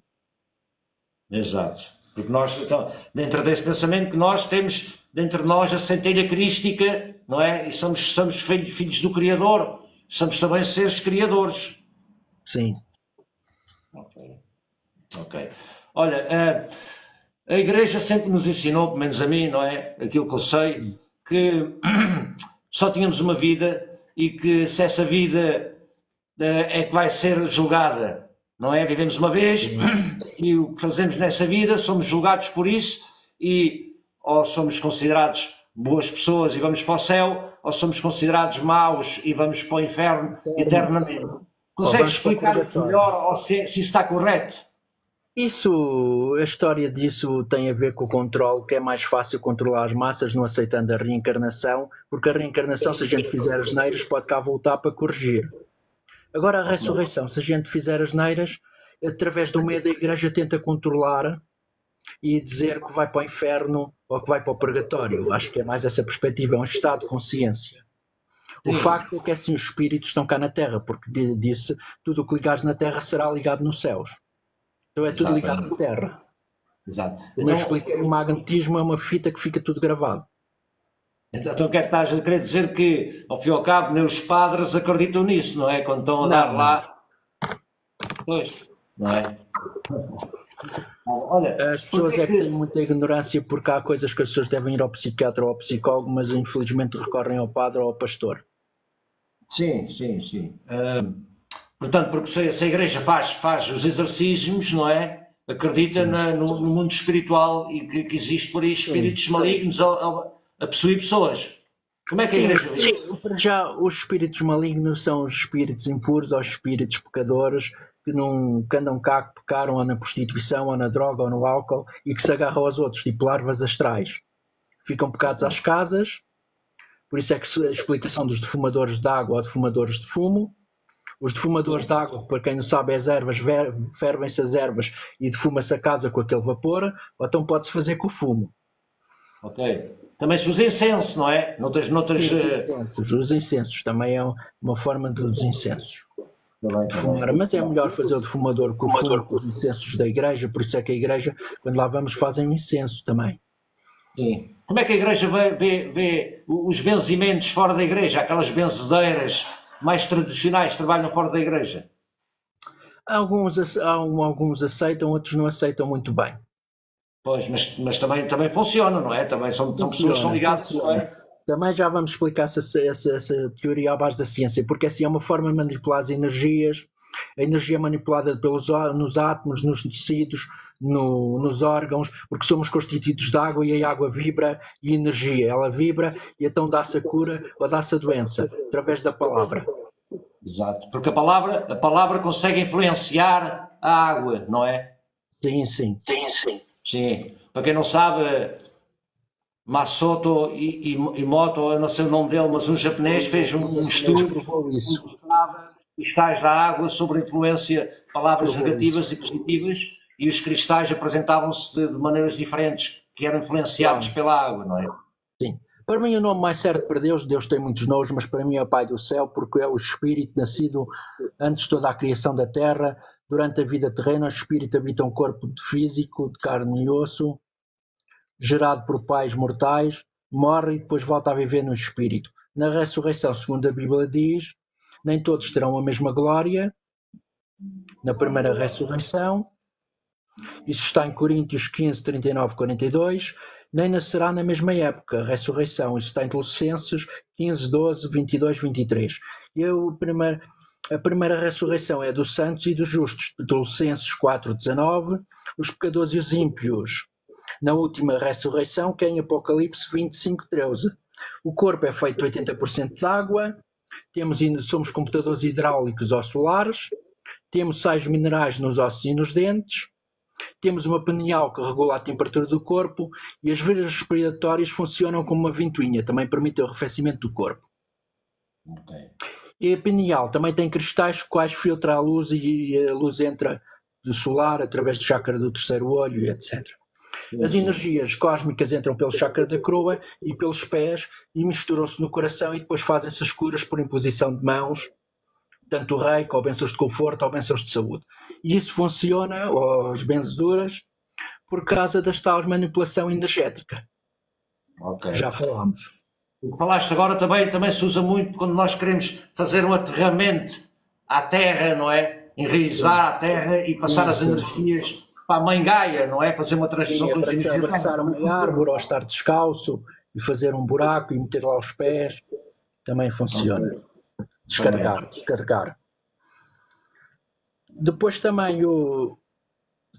Exato. Porque nós, então, dentro desse pensamento que nós temos, dentro de nós, a centelha crística, não é? E somos filhos do Criador, somos também seres criadores. Sim. Ok. Olha, a Igreja sempre nos ensinou, pelo menos a mim, não é? Aquilo que eu sei, que só tínhamos uma vida e que se essa vida é que vai ser julgada, não é? Vivemos uma vez e o que fazemos nessa vida somos julgados por isso e ou somos considerados boas pessoas e vamos para o céu, ou somos considerados maus e vamos para o inferno eternamente. Consegues explicar isso melhor ou se isso está correto? A história disso tem a ver com o controle, que é mais fácil controlar as massas não aceitando a reencarnação, porque a reencarnação, se a gente fizer asneiras, pode cá voltar para corrigir. Agora a ressurreição, se a gente fizer asneiras, através do meio da Igreja tenta controlar e dizer que vai para o inferno ou que vai para o purgatório. Acho que é mais essa perspectiva, é um estado de consciência. Sim. O facto é que assim os espíritos estão cá na Terra, porque disse tudo o que ligares na Terra será ligado nos céus. Então é tudo ligado na Terra. Exato. Como eu expliquei, o magnetismo é uma fita que fica tudo gravado. Então estás a querer dizer que, ao fim e ao cabo, nem os padres acreditam nisso, não é? Quando estão a dar lá... Pois, não é? Olha, as pessoas é que têm muita ignorância porque há coisas que as pessoas devem ir ao psiquiatra ou ao psicólogo, mas infelizmente recorrem ao padre ou ao pastor. Sim. Portanto, porque se a Igreja faz os exorcismos, não é? Acredita no mundo espiritual e que existe por aí espíritos malignos a possuir pessoas. Como é que a Igreja diz? Sim, para já os espíritos malignos são os espíritos impuros ou os espíritos pecadores que andam cá, que pecaram ou na prostituição, ou na droga, ou no álcool e que se agarram aos outros, tipo larvas astrais. Ficam pecados às casas, por isso é que a explicação dos defumadores de água ou defumadores de fumo. Os defumadores de água, para quem não sabe, as ervas, fervem-se as ervas e defuma-se a casa com aquele vapor, ou então pode-se fazer com o fumo. Ok. Também se usa incenso, não é? Os incensos também é uma forma dos incensos. Defumar, mas é melhor fazer o defumador com o fumo, com os incensos da Igreja, por isso é que a Igreja, quando lá vamos, fazem um incenso também. Sim. Como é que a Igreja vê os benzimentos fora da Igreja, aquelas benzedeiras mais tradicionais que trabalham fora da Igreja? Alguns aceitam, outros não aceitam muito bem. Pois, mas também funciona, não é? Também são pessoas que são ligadas. Também já vamos explicar essa teoria à base da ciência, porque assim é uma forma de manipular as energias. A energia é manipulada nos átomos, nos tecidos, nos órgãos, porque somos constituídos de água e a água vibra e energia. Ela vibra e então dá-se a cura ou dá-se a doença, através da palavra. Exato, porque a palavra consegue influenciar a água, não é? Sim. Para quem não sabe, Masato Emoto, eu não sei o nome dele, mas um japonês fez um estudo que mostrava cristais da água sobre a influência de palavras negativas e positivas, e os cristais apresentavam-se de maneiras diferentes, que eram influenciados pela água, não é? Sim. Para mim o nome mais certo para Deus tem muitos nomes, mas para mim é o Pai do Céu, porque é o Espírito nascido antes de toda a criação da Terra. Durante a vida terrena, o Espírito habita um corpo físico, de carne e osso, gerado por pais mortais, morre e depois volta a viver no Espírito. Na ressurreição, segundo a Bíblia diz, nem todos terão a mesma glória na primeira ressurreição. Isso está em Coríntios 15, 39, 42. Nem nascerá na mesma época, a ressurreição. Isso está em Colossenses 15, 12, 22, 23. A primeira ressurreição é dos santos e dos justos. Colossenses 4, 19. Os pecadores e os ímpios na última ressurreição, que é em Apocalipse 25:13. O corpo é feito de 80% de água, somos computadores hidráulicos ou solares, temos sais minerais nos ossos e nos dentes, temos uma pineal que regula a temperatura do corpo e as vias respiratórias funcionam como uma ventoinha, também permite o arrefecimento do corpo. Okay. E a pineal também tem cristais quais filtra a luz e a luz entra do solar através do chakra do terceiro olho, etc. As energias cósmicas entram pelo chakra da coroa e pelos pés e misturam-se no coração e depois fazem-se as curas por imposição de mãos, tanto o reiki, ou bênçãos de conforto, ou bênçãos de saúde. E isso funciona, ou as benzeduras, por causa das tais manipulação energética. Okay. Já falámos. O que falaste agora também se usa muito quando nós queremos fazer um aterramento à terra, não é? Enraizar a terra e passar as energias para a mãe Gaia, não é? Fazer uma transição com as energias. Abraçar uma árvore ou estar descalço e fazer um buraco e meter lá os pés, também funciona. Okay. Descarregar. Depois também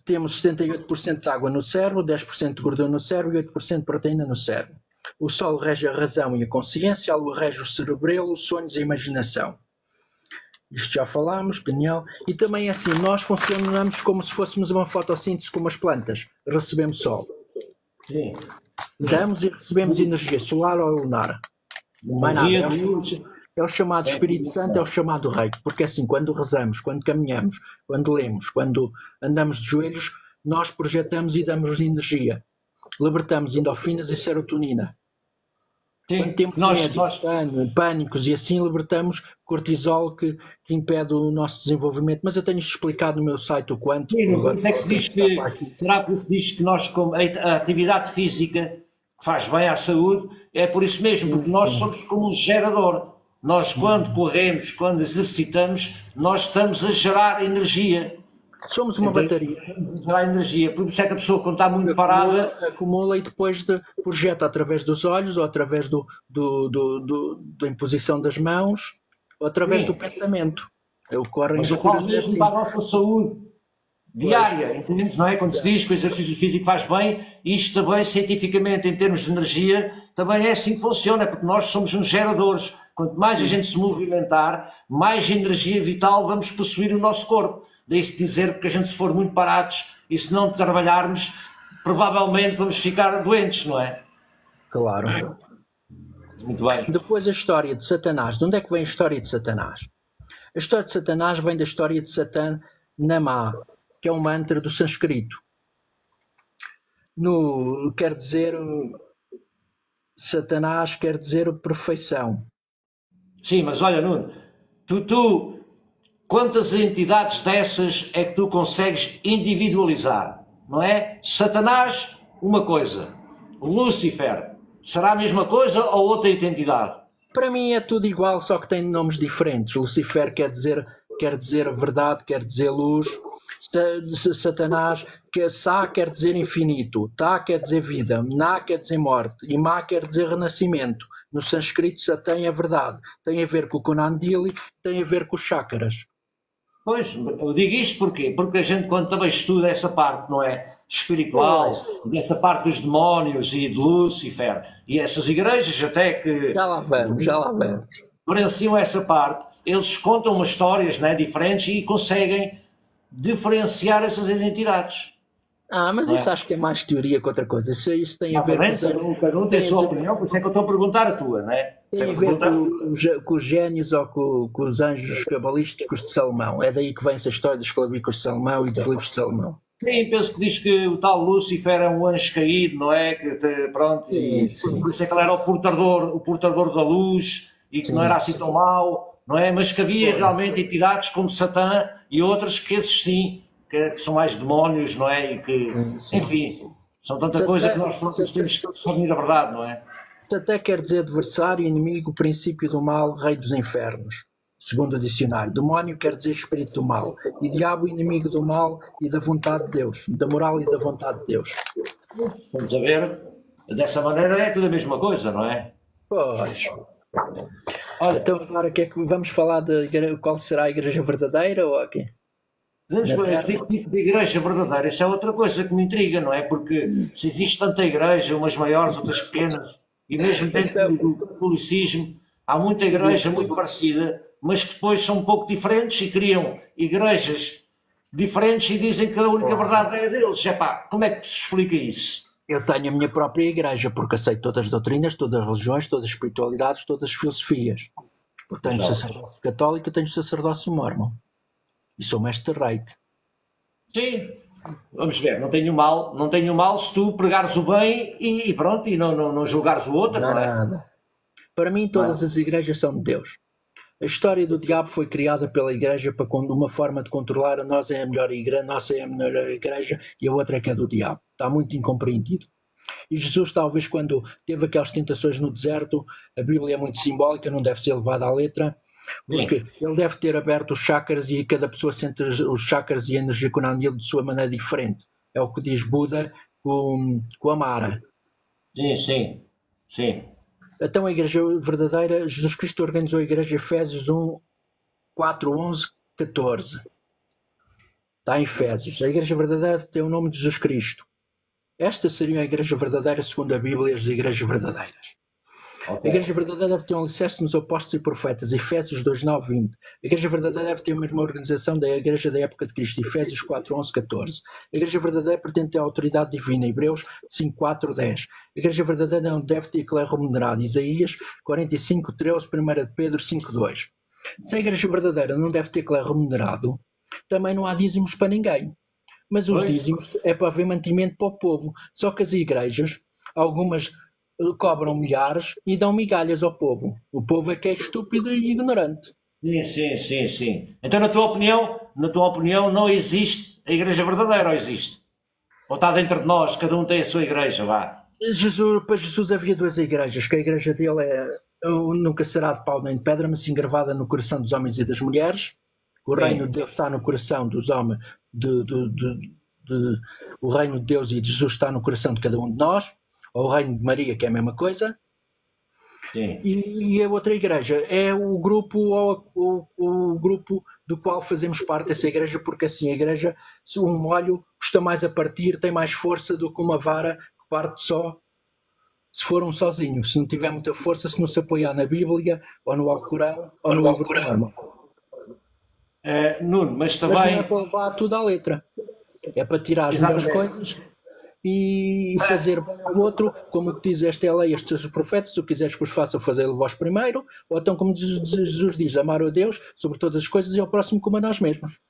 temos 78% de água no cérebro, 10% de gordura no cérebro e 8% de proteína no cérebro. O Sol rege a razão e a consciência, a Lua rege o cerebelo, os sonhos e a imaginação. Isto já falámos, pineal. E também assim, nós funcionamos como se fôssemos uma fotossíntese como as plantas. Recebemos Sol. Sim. Damos e recebemos energia solar ou lunar. Mais nada. É o chamado Espírito Santo, é o chamado Reiki, porque assim, quando rezamos, quando caminhamos, quando lemos, quando andamos de joelhos, nós projetamos e damos energia. Libertamos endorfinas e serotonina. Sim, quando temos pânicos e assim, libertamos cortisol que impede o nosso desenvolvimento. Mas eu tenho isto explicado no meu site, o quanto. Sim, por isso é que se diz que, será que se diz que nós, como a atividade física faz bem à saúde, é por isso mesmo, porque nós somos como um gerador. Nós, quando corremos, quando exercitamos, nós estamos a gerar energia. Somos uma bateria. Estamos a gerar energia. Por isso é que a pessoa, quando está muito parada... Acumula e depois projeta através dos olhos, ou através da imposição das mãos, ou através do pensamento. Mas eu falo mesmo para a nossa saúde diária, entendes, não é? Quando se diz que o exercício físico faz bem, isto também, cientificamente, em termos de energia, também é assim que funciona, porque nós somos uns geradores. Quanto mais a gente se movimentar, mais energia vital vamos possuir no nosso corpo. Daí-se dizer que a gente, se for muito parados e se não trabalharmos, provavelmente vamos ficar doentes, não é? Claro. Muito bem. Depois a história de Satanás. De onde é que vem a história de Satanás? A história de Satanás vem da história de Satã Namá, que é um mantra do sânscrito. Quer dizer, Satanás quer dizer perfeição. Sim, mas olha, Nuno, tu quantas entidades dessas é que tu consegues individualizar, não é? Satanás, uma coisa. Lúcifer, será a mesma coisa ou outra entidade? Para mim é tudo igual, só que tem nomes diferentes. Lucifer quer dizer verdade, quer dizer luz. Satanás, Sá quer dizer infinito, Tá quer dizer vida, Na quer dizer morte e Ma quer dizer renascimento. No sânscrito, Satã é verdade. Tem a ver com o Kunandili, tem a ver com os chakras. Pois, eu digo isto porquê? Porque a gente, quando também estuda essa parte, não é? Espiritual, dessa parte dos demónios e de Lúcifer, e essas igrejas até que... Já lá vamos. Diferenciam essa parte, eles contam umas histórias, né, diferentes e conseguem diferenciar essas identidades. Mas isso acho que é mais teoria que outra coisa. Isso tem a ver Cada um tem a sua opinião, por isso é que eu estou a perguntar a tua, não é? Tem a ver com os génios ou com os anjos cabalísticos de Salomão. É daí que vem essa história dos clavículos de Salomão e dos livros de Salomão. Sim, penso que diz que o tal Lúcifer é um anjo caído, não é? Que, pronto, sim. Por isso é que ele era o portador da luz e que não era assim tão mau, não é? Mas que havia realmente entidades como Satã e outras que esses sim, que são mais demónios, não é? E que, enfim, são tanta coisa que nós próprios temos que discernir a verdade, não é? Satã quer dizer adversário, inimigo, princípio do mal, rei dos infernos. Segundo o dicionário, demónio quer dizer espírito do mal, e diabo inimigo do mal e da vontade de Deus, da moral e da vontade de Deus. Vamos a ver, dessa maneira é tudo a mesma coisa, não é? Pois. Olha, então agora vamos falar de qual será a igreja verdadeira ou aqui? na terra. Tipo de igreja verdadeira, isso é outra coisa que me intriga, não é? Porque se existe tanta igreja, umas maiores, outras pequenas, e mesmo dentro Então, do catolicismo, há muita igreja muito parecida, mas que depois são um pouco diferentes e criam igrejas diferentes e dizem que a única verdade é a deles. Epá, como é que se explica isso? eu tenho a minha própria igreja, porque aceito todas as doutrinas, todas as religiões, todas as espiritualidades, todas as filosofias. Porque tenho Exato. sacerdócio católico e tenho sacerdócio mórmon. E sou mestre reiki. Sim, vamos ver, não tenho mal se tu pregares o bem e pronto, e não julgares o outro, não é? Nada. Para mim, todas as igrejas são de Deus. A história do diabo foi criada pela igreja para uma forma de controlar a nós é a melhor igreja, nossa é a melhor igreja e a outra é que é do diabo. Está muito incompreendido. E Jesus, talvez, quando teve aquelas tentações no deserto, a Bíblia é muito simbólica, não deve ser levada à letra, porque Sim. ele deve ter aberto os chakras e cada pessoa sente os chakras e a energia Kunandil de sua maneira diferente. É o que diz Buda com a Mara. Sim, sim, sim. Então a igreja verdadeira, Jesus Cristo organizou a igreja Efésios 1, 4, 11, 14. Está em Efésios. A igreja verdadeira tem o nome de Jesus Cristo. Esta seria a igreja verdadeira segundo a Bíblia e as igrejas verdadeiras. A igreja verdadeira deve ter um alicerce nos apóstolos e profetas, Efésios 2, 9, 20. A igreja verdadeira deve ter a mesma organização da igreja da época de Cristo, Efésios 4, 11, 14. A igreja verdadeira pretende ter a autoridade divina, Hebreus 5, 4, 10. A igreja verdadeira não deve ter clero remunerado, Isaías 45, 13, 1 de Pedro 5, 2. Se a igreja verdadeira não deve ter clero remunerado, também não há dízimos para ninguém. Mas os dízimos é para haver mantimento para o povo. Só que as igrejas, algumas cobram milhares e dão migalhas ao povo. O povo é que é estúpido e ignorante. Sim, sim, sim, sim. Então, na tua opinião, não existe a igreja verdadeira, ou existe? Ou está dentro de nós, cada um tem a sua igreja, vá. Para Jesus havia duas igrejas, que a igreja dele nunca será de pau nem de pedra, mas sim gravada no coração dos homens e das mulheres. O reino de Deus está no coração dos homens, o reino de Deus e de Jesus está no coração de cada um de nós, ou o reino de Maria, que é a mesma coisa. Sim. E a outra igreja é o grupo do qual fazemos parte dessa igreja, porque assim a igreja, se um molho custa mais a partir, tem mais força do que uma vara que parte só se for um sozinho, se não tiver muita força, se não se apoiar na Bíblia, ou no Alcorão, ou no Alcorão. Nuno, mas também... Mas não é para levar tudo à letra. É para tirar as melhores coisas e fazer bem ao outro, como diz esta é a lei, estes são os profetas, o que quiseres que vos façam, fazê-lo vós primeiro, ou então como Jesus diz, amar a Deus sobre todas as coisas e ao próximo como a nós mesmos.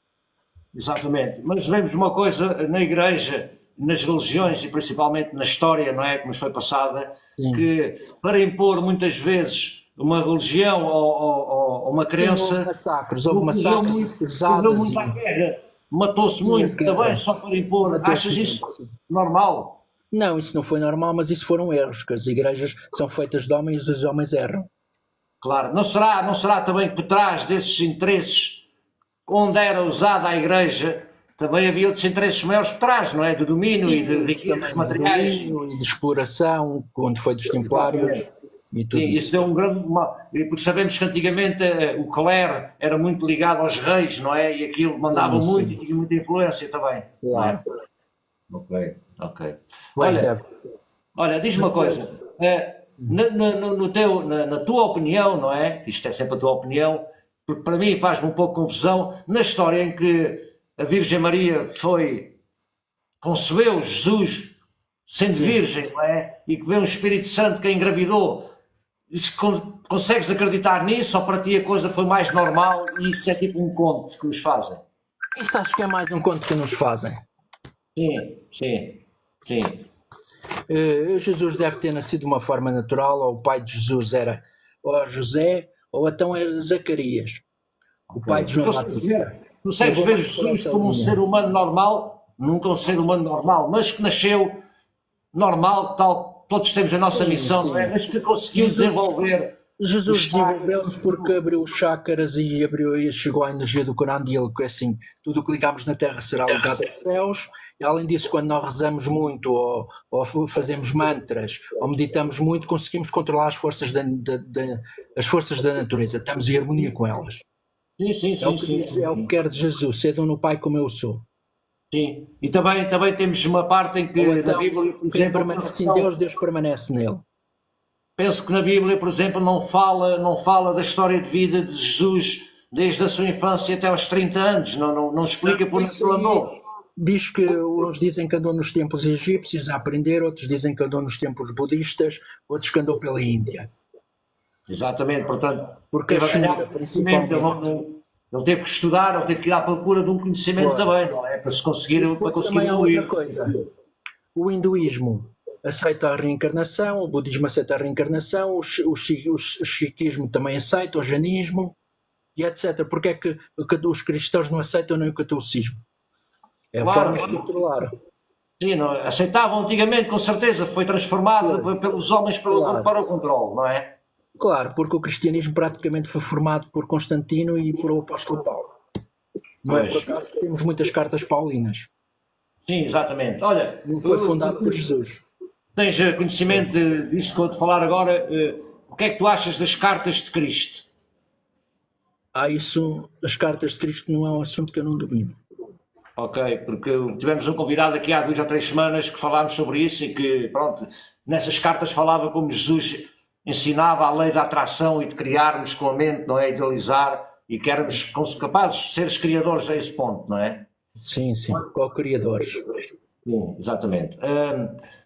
Exatamente, mas vemos uma coisa na igreja, nas religiões e principalmente na história, não é, que nos foi passada, sim, que para impor muitas vezes uma religião ou uma crença, houve massacres cruzadas, muita guerra, matou-se muito também só para impor. Achas isso normal? Não, isso não foi normal, mas isso foram erros, que as igrejas são feitas de homens e os homens erram. Claro, não será também que por trás desses interesses, onde era usada a igreja, também havia outros interesses maiores por trás, não é? De domínio e de riquezas materiais. De domínio e de exploração, onde foi dos templários. E tudo. Sim, isso deu um grande mal, porque sabemos que antigamente o clero era muito ligado aos reis, não é? E aquilo mandava muito e tinha muita influência também. Claro. Ok. Olha, diz-me uma coisa, na tua opinião, não é? Isto é sempre a tua opinião, porque para mim faz-me um pouco confusão, na história em que a Virgem Maria concebeu Jesus sendo virgem, não é? E que veio um Espírito Santo que a engravidou. Consegues acreditar nisso ou para ti a coisa foi mais normal e isso é tipo um conto que nos fazem? Isso acho que é mais um conto que nos fazem. Sim. Jesus deve ter nascido de uma forma natural, ou o pai de Jesus era ou José ou então era Zacarias. O pai de João Batista. Consegues ver Jesus como um ser humano normal, nunca um ser humano normal, mas que nasceu normal, tal. Todos temos a nossa missão, não é? Mas que conseguiu desenvolver. Jesus desenvolveu-se porque abriu os chakras e chegou à energia do Kunandil, que assim, tudo o que ligamos na Terra será ligado aos céus. E além disso, quando nós rezamos muito, ou fazemos mantras, ou meditamos muito, conseguimos controlar as forças da natureza. Estamos em harmonia com elas. Sim, sim, É o sim, que sim, diz, é o que sim. quer de Jesus, sejam no Pai como eu sou. Sim. E também temos uma parte em Ou que na então, Bíblia, por quem exemplo, penso permanece que em não. Deus, Deus permanece nele. Penso que na Bíblia, por exemplo, não fala da história de vida de Jesus desde a sua infância até aos 30 anos. Não explica por onde Isso ele aí andou. diz que uns dizem que andou nos templos egípcios a aprender, outros dizem que andou nos templos budistas, outros que andou pela Índia. Exatamente, portanto, Porque a teve a China, ganhar conhecimento, principalmente. ele teve que estudar, ele teve que ir à procura de um conhecimento Foi. também, não é? E Para depois conseguir também há outra evoluir. coisa. O hinduísmo aceita a reencarnação, o budismo aceita a reencarnação, o sikhismo também aceita, o jainismo e etc. Porque é que os cristãos não aceitam nem o catolicismo? É a Claro, forma de controlar. sim, não, aceitavam antigamente, com certeza, foi transformado Foi, pelos homens claro. para o controle, não é? Claro, porque o cristianismo praticamente foi formado por Constantino e por o apóstolo Paulo. Não é Pois, por acaso que temos muitas cartas paulinas. sim, exatamente. Olha, Não foi fundado por Jesus. tens conhecimento disto que vou te falar agora. O que é que tu achas das cartas de Cristo? Isso, as cartas de Cristo não é um assunto que eu não domino. Ok, porque tivemos um convidado aqui há 2 ou 3 semanas que falámos sobre isso e que, pronto, nessas cartas falava como Jesus ensinava a lei da atração e de criarmos com a mente, não é? Idealizar e que éramos capazes de seres criadores a esse ponto, não é? Sim, sim, co-criadores. Sim, exatamente.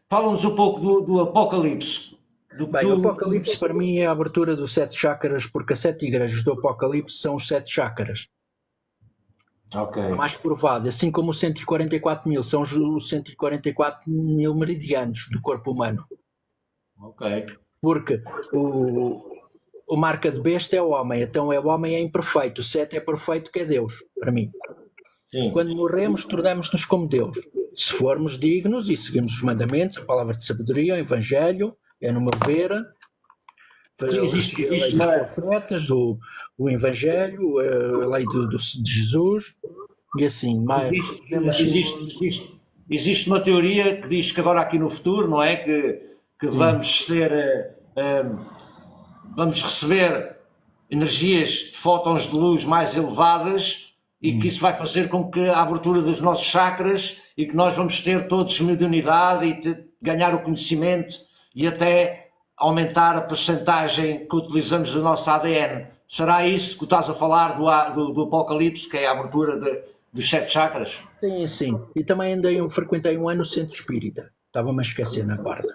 Fala-nos um pouco do Apocalipse. Do que Bem, o tu... Apocalipse para mim é a abertura dos 7 chakras, porque as 7 igrejas do Apocalipse são os 7 chakras. Ok. Mais provado, assim como os 144 mil são os 144 mil meridianos do corpo humano. Ok. Porque o marca de besta é o homem, então o homem é imperfeito, o 7 é perfeito, que é Deus, para mim. Sim. Quando morremos, tornamos-nos como Deus. Se formos dignos e seguimos os mandamentos, a palavra de sabedoria, o Evangelho, é no meu ver, Existe a lei dos profetas, o Evangelho, a lei de Jesus, e assim, mais. Existe uma teoria que diz que agora aqui no futuro, não é? Que vamos receber energias de fótons de luz mais elevadas e que isso vai fazer com que a abertura dos nossos chakras e que nós vamos ter todos mediunidade e ganhar o conhecimento e até aumentar a percentagem que utilizamos do nosso ADN. Será isso que estás a falar do Apocalipse, que é a abertura dos 7 chakras? Sim, sim. E também frequentei um ano no centro espírita. Estava-me a esquecer na parte.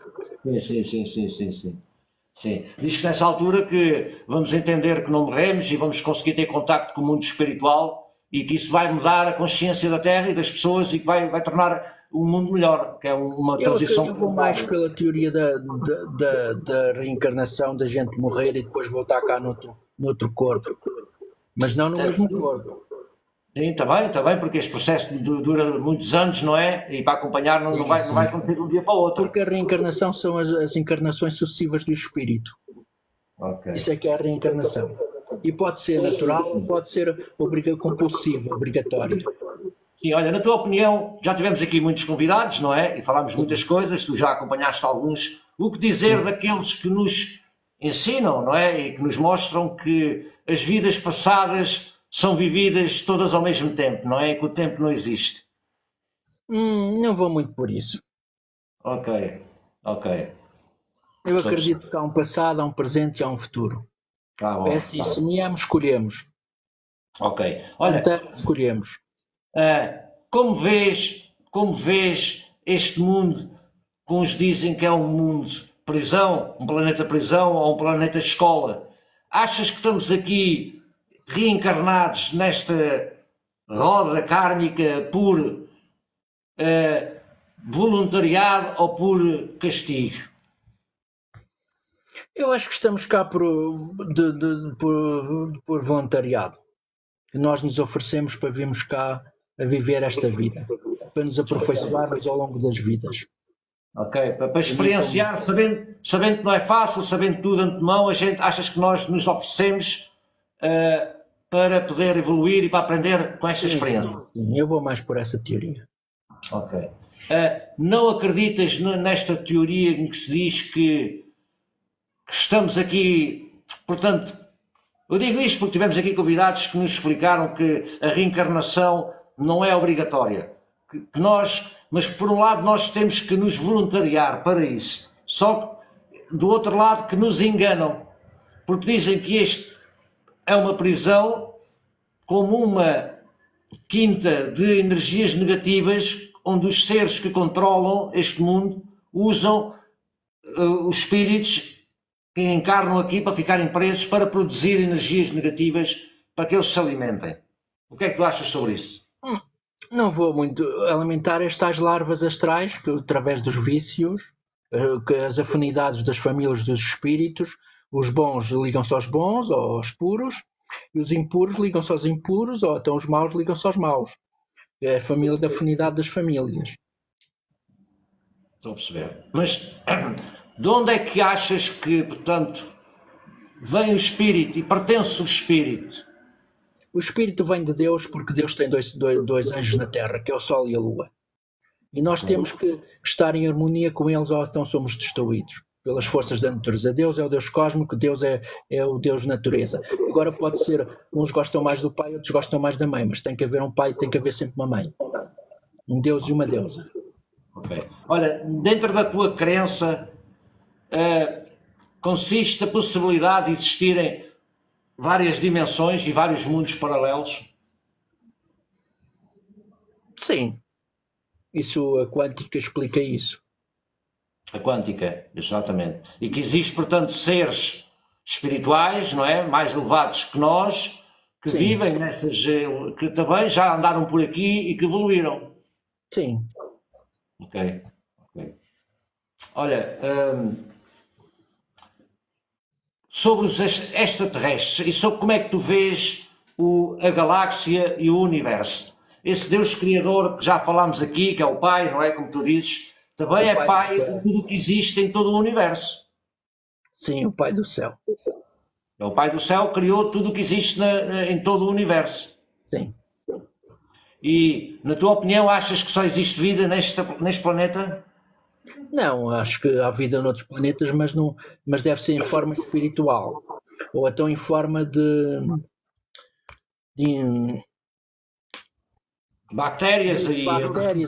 Sim. Diz que nessa altura que vamos entender que não morremos e vamos conseguir ter contacto com o mundo espiritual e que isso vai mudar a consciência da Terra e das pessoas e que vai tornar o mundo melhor, que é uma transição. Eu vou mais pela teoria da reencarnação, da gente morrer e depois voltar cá noutro corpo. Mas não no mesmo corpo. Sim, está bem, porque este processo dura muitos anos, não é? E para acompanhar não vai acontecer de um dia para o outro. Porque a reencarnação são as encarnações sucessivas do espírito. Okay. Isso é que é a reencarnação. E pode ser natural, pode ser compulsiva, obrigatória. Sim, olha, na tua opinião, já tivemos aqui muitos convidados, não é? E falámos muitas coisas, tu já acompanhaste alguns. O que dizer daqueles que nos ensinam, não é? E que nos mostram que as vidas passadas são vividas todas ao mesmo tempo, não é? E que o tempo não existe. Não vou muito por isso. Ok. Eu acredito que há um passado, há um presente e há um futuro. É assim, semeamos, escolhemos. Ok. Olha, então, escolhemos. Como vês este mundo que uns dizem que é um mundo prisão, um planeta prisão ou um planeta escola? Achas que estamos aqui reencarnados nesta roda kármica por voluntariado ou por castigo? Eu acho que estamos cá por voluntariado. Nós nos oferecemos para virmos cá a viver esta vida, para nos aperfeiçoarmos ao longo das vidas. Ok, para experienciar, sabendo que não é fácil, sabendo tudo de antemão, achas que nós nos oferecemos para poder evoluir e para aprender com esta experiência? Sim, eu vou mais por essa teoria. Ok. Não acreditas nesta teoria em que se diz que estamos aqui, portanto, Eu digo isto porque tivemos aqui convidados que nos explicaram que a reencarnação não é obrigatória. Mas por um lado nós temos que nos voluntariar para isso. Só que do outro lado que nos enganam. Porque dizem que este é uma prisão como uma quinta de energias negativas, onde os seres que controlam este mundo usam os espíritos que encarnam aqui para ficarem presos, para produzir energias negativas para que eles se alimentem. O que é que tu achas sobre isso? Não vou muito alimentar estas larvas astrais, que através dos vícios, que as afinidades das famílias dos espíritos, os bons ligam-se aos bons, ou aos puros, e os impuros ligam-se aos impuros, ou então os maus ligam-se aos maus. É a família da afinidade das famílias. Estou a perceber. Mas de onde é que achas que, portanto, vem o espírito e pertence o espírito? O espírito vem de Deus porque Deus tem dois anjos na Terra, que é o Sol e a Lua. E nós temos que estar em harmonia com eles, ou então somos destruídos pelas forças da natureza. Deus é o Deus cósmico, Deus é o Deus natureza. Agora pode ser, uns gostam mais do pai, outros gostam mais da mãe, mas tem que haver um pai, tem que haver sempre uma mãe. Um Deus e uma deusa. Okay. Olha, dentro da tua crença, consiste a possibilidade de existirem várias dimensões e vários mundos paralelos? Sim. Isso, a quântica explica isso. A quântica, exatamente. E que existe, portanto, seres espirituais, não é? Mais elevados que nós, que Sim. vivem nessas, que também já andaram por aqui e que evoluíram. Sim. Ok. Olha, sobre os extraterrestres e sobre como é que tu vês a galáxia e o universo. Esse Deus Criador que já falámos aqui, que é o Pai, não é? Como tu dizes, também é Pai de tudo o que existe em todo o universo. Sim, o Pai do Céu. É o Pai do Céu, criou tudo o que existe em todo o universo. Sim. E, na tua opinião, achas que só existe vida neste planeta? Não, acho que há vida noutros planetas, mas deve ser em forma espiritual. Ou então em forma de bactérias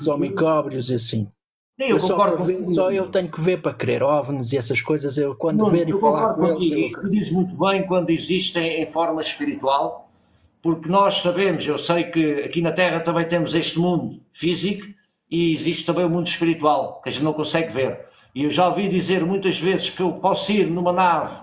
ou micróbios e assim. Sim, eu concordo só eu tenho que ver para querer OVNIs e essas coisas, eu quando ver e falar com eles... Tu dizes muito bem quando existem em forma espiritual, porque nós sabemos, eu sei que aqui na Terra também temos este mundo físico e existe também o mundo espiritual, que a gente não consegue ver. E eu já ouvi dizer muitas vezes que eu posso ir numa nave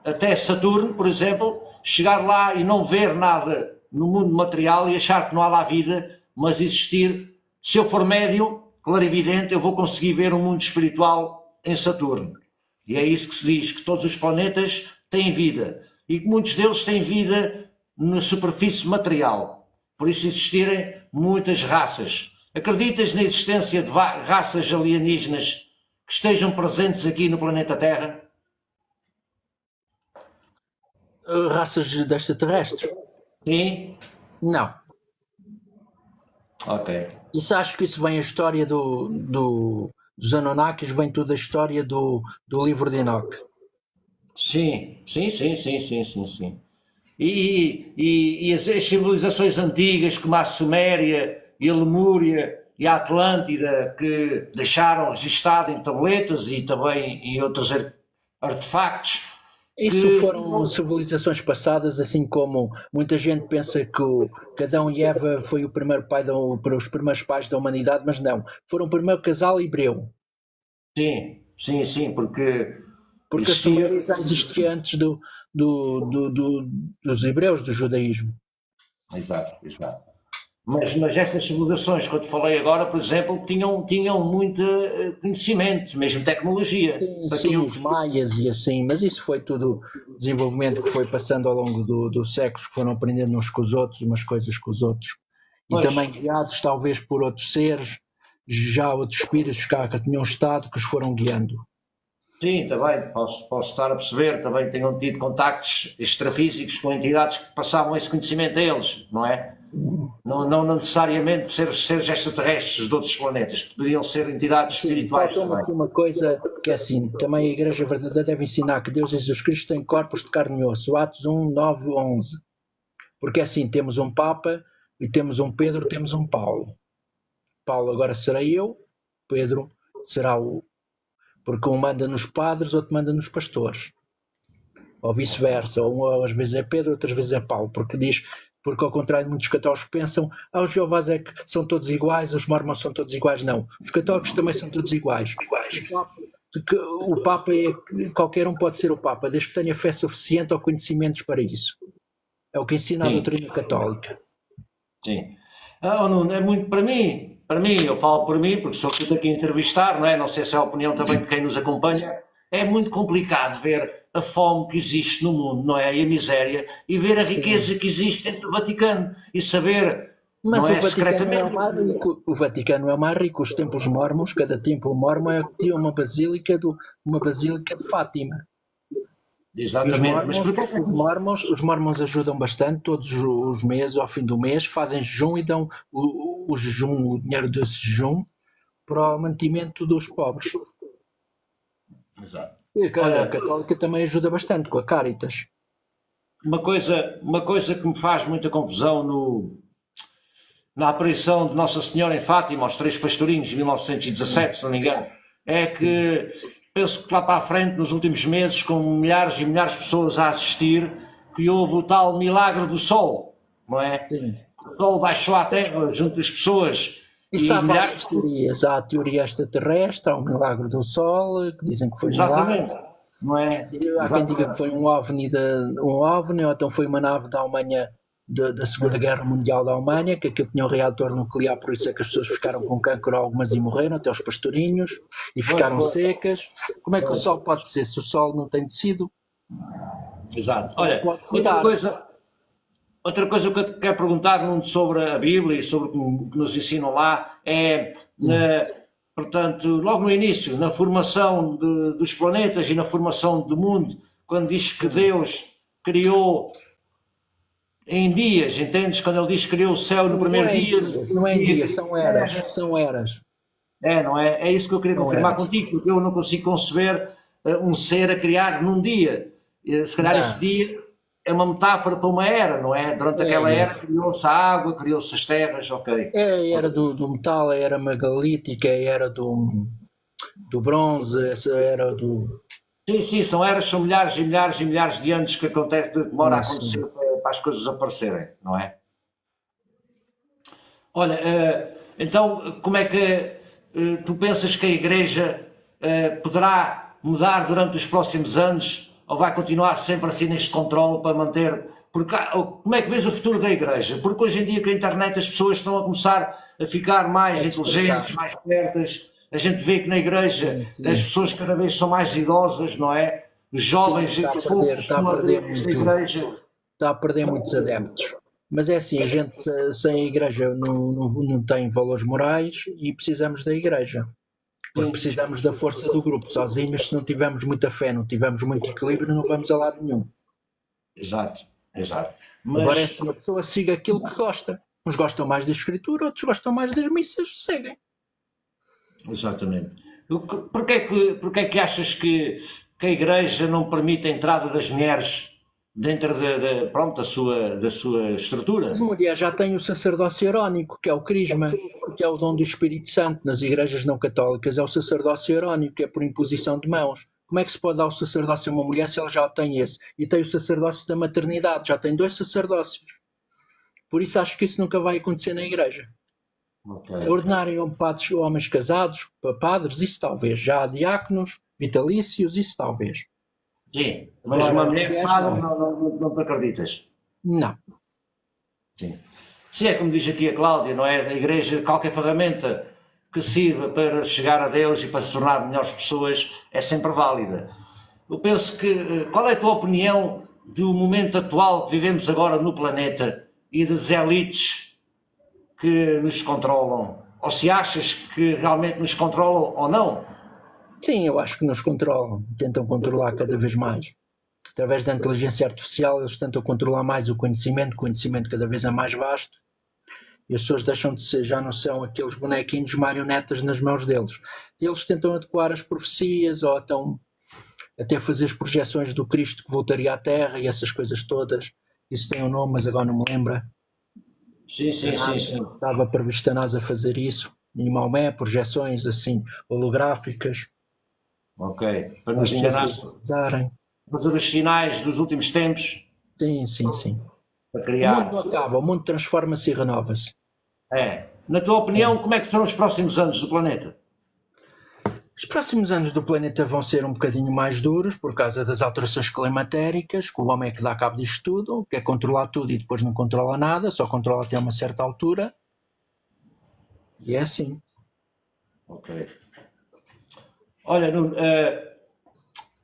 até Saturno, por exemplo, chegar lá e não ver nada no mundo material e achar que não há lá vida, mas existir, se eu for médium, clarividente, eu vou conseguir ver um mundo espiritual em Saturno. E é isso que se diz, que todos os planetas têm vida. E que muitos deles têm vida na superfície material. Por isso existirem muitas raças. Acreditas na existência de raças alienígenas que estejam presentes aqui no planeta Terra? Raças de extraterrestres? Sim? Não. Ok. Isso acho que isso vem a história dos Anunnakis, vem tudo a história do livro de Enoch. Sim. E as civilizações antigas como a Suméria e a Lemúria e a Atlântida, que deixaram registado em tabletas e também em outros artefactos. Isso foram civilizações passadas, assim como muita gente pensa que Adão e Eva foi o primeiro pai os primeiros pais da humanidade, mas não. Foram o primeiro casal hebreu. Sim, porque a Suméria já existia antes dos hebreus, do judaísmo. Exato. Mas essas civilizações que eu te falei agora, por exemplo, tinham muito conhecimento, mesmo tecnologia. Sim, os maias e assim, mas isso foi tudo desenvolvimento que foi passando ao longo dos séculos, que foram aprendendo uns com os outros, umas coisas com os outros. E também guiados talvez por outros seres, já outros espíritos que tinham estado, que os foram guiando. Sim, também, posso estar a perceber, também tenham tido contactos extrafísicos com entidades que passavam esse conhecimento a eles, não é? Não necessariamente seres extraterrestres de outros planetas, poderiam ser entidades espirituais também. Aqui uma coisa que é assim, também a Igreja Verdadeira deve ensinar que Deus e Jesus Cristo têm corpos de carne e osso, Atos 1, 9, 11. Porque assim, temos um Papa, e temos um Pedro, temos um Paulo. Paulo agora serei eu, Pedro será o... Porque um manda nos padres, outro manda nos pastores. Ou vice-versa, ou às vezes é Pedro, outras vezes é Paulo, porque ao contrário de muitos católicos pensam, os Jeovás é que são todos iguais, os mormons são todos iguais. Não, os católicos também são todos iguais. O Papa qualquer um pode ser o Papa, desde que tenha fé suficiente ou conhecimentos para isso. É o que ensina a doutrina católica. Sim. É muito para mim, eu falo por mim, porque sou tudo aqui a entrevistar, não é? Não sei se é a opinião também de quem nos acompanha. É muito complicado ver a fome que existe no mundo, não é? E a miséria, e ver a riqueza que existe dentro do Vaticano, e saber, mas não o é, Vaticano secretamente... é o mais rico. O Vaticano é o mais rico. Os templos mormons, cada templo mormon tinha uma basílica de Fátima. Exatamente. Os mormons ajudam bastante, todos os meses, ao fim do mês, fazem jejum e dão o dinheiro desse jejum para o mantimento dos pobres. Exato. E a Católica também ajuda bastante com a Caritas. Uma coisa que me faz muita confusão na aparição de Nossa Senhora em Fátima, aos Três Pastorinhos, de 1917, se não me engano, é que penso que lá para a frente, nos últimos meses, com milhares e milhares de pessoas a assistir, que houve o tal milagre do Sol, não é? Sim. O Sol baixou à Terra junto das pessoas. E há várias teorias. Há a teoria extraterrestre, há o milagre do Sol, que dizem que foi um milagre. Não é? Há quem diga que foi um OVNI, ou então foi uma nave da Alemanha, da Segunda Guerra Mundial da Alemanha, que aquilo tinha um reator nuclear, por isso é que as pessoas ficaram com cancro algumas e morreram, até os pastorinhos, e ficaram secas. Como é que o Sol pode ser, se o Sol não tem tecido? Exato. Olha, outra coisa que eu quero perguntar sobre a Bíblia e sobre o que nos ensinam lá é, portanto, logo no início, na formação dos planetas e na formação do mundo, quando diz que Deus criou em dias, entendes? Quando ele diz que criou o céu no primeiro dia... Não é em dias, são eras. É, não é? É isso que eu queria confirmar contigo, porque eu não consigo conceber um ser a criar num dia. Se calhar esse dia é uma metáfora para uma era, não é? Durante aquela era criou-se a água, criou-se as terras, ok. É a era do metal, a era megalítica, a era do bronze, essa era do... Sim, são milhares e milhares e milhares de anos que demora a acontecer para as coisas aparecerem, não é? Olha, então como é que tu pensas que a Igreja poderá mudar durante os próximos anos ou vai continuar sempre assim neste controle para manter... Porque, como é que vês o futuro da Igreja? Porque hoje em dia com a internet as pessoas estão a começar a ficar mais inteligentes, mais espertas. A gente vê que na Igreja as pessoas cada vez são mais idosas, não é? Os jovens estão a perder muito. Igreja. Está a perder muitos adeptos. Mas é assim, a gente sem a Igreja não tem valores morais e precisamos da Igreja. Porque precisamos da força do grupo. Sozinhos, se não tivermos muita fé, não tivermos muito equilíbrio, não vamos a lado nenhum. Exato. Mas... Agora é se uma pessoa siga aquilo que gosta. Uns gostam mais da Escritura, outros gostam mais das missas, seguem. Exatamente. Porquê é que achas que a Igreja não permite a entrada das mulheres dentro da sua estrutura? As mulheres já têm o sacerdócio arónico, que é o crisma, que é o dom do Espírito Santo. Nas igrejas não católicas é o sacerdócio arónico, que é por imposição de mãos. Como é que se pode dar o sacerdócio a uma mulher se ela já tem esse? E tem o sacerdócio da maternidade, já tem 2 sacerdócios. Por isso acho que isso nunca vai acontecer na igreja. Okay. Ordenarem homens casados, padres, isso talvez. Já há diáconos, vitalícios, isso talvez. Sim, mas agora, uma mulher padre não te acreditas? Não. Sim, é como diz aqui a Cláudia, não é? A igreja, qualquer ferramenta que sirva para chegar a Deus e para se tornar melhores pessoas é sempre válida. Eu penso que, qual é a tua opinião do momento atual que vivemos agora no planeta e das elites que nos controlam? Ou se achas que realmente nos controlam ou não? Sim, eu acho que nos controlam, tentam controlar cada vez mais. Através da inteligência artificial eles tentam controlar mais o conhecimento cada vez é mais vasto. E as pessoas deixam de ser, já não são aqueles bonequinhos marionetas nas mãos deles. E eles tentam adequar as profecias ou então até fazer as projeções do Cristo que voltaria à Terra e essas coisas todas. Isso tem um nome, mas agora não me lembro. Sim. Estava previsto a NASA fazer isso. Em Maomé, projeções assim, holográficas. Ok. Para nos enganar. Fazer os sinais dos últimos tempos. Sim. Para criar. O mundo não acaba, o mundo transforma-se e renova-se. Na tua opinião, como é que serão os próximos anos do planeta? Os próximos anos do planeta vão ser um bocadinho mais duros por causa das alterações climatéricas, que o homem é que dá cabo disto tudo, quer controlar tudo e depois não controla nada, só controla até uma certa altura. E é assim. Ok. Olha, Nuno,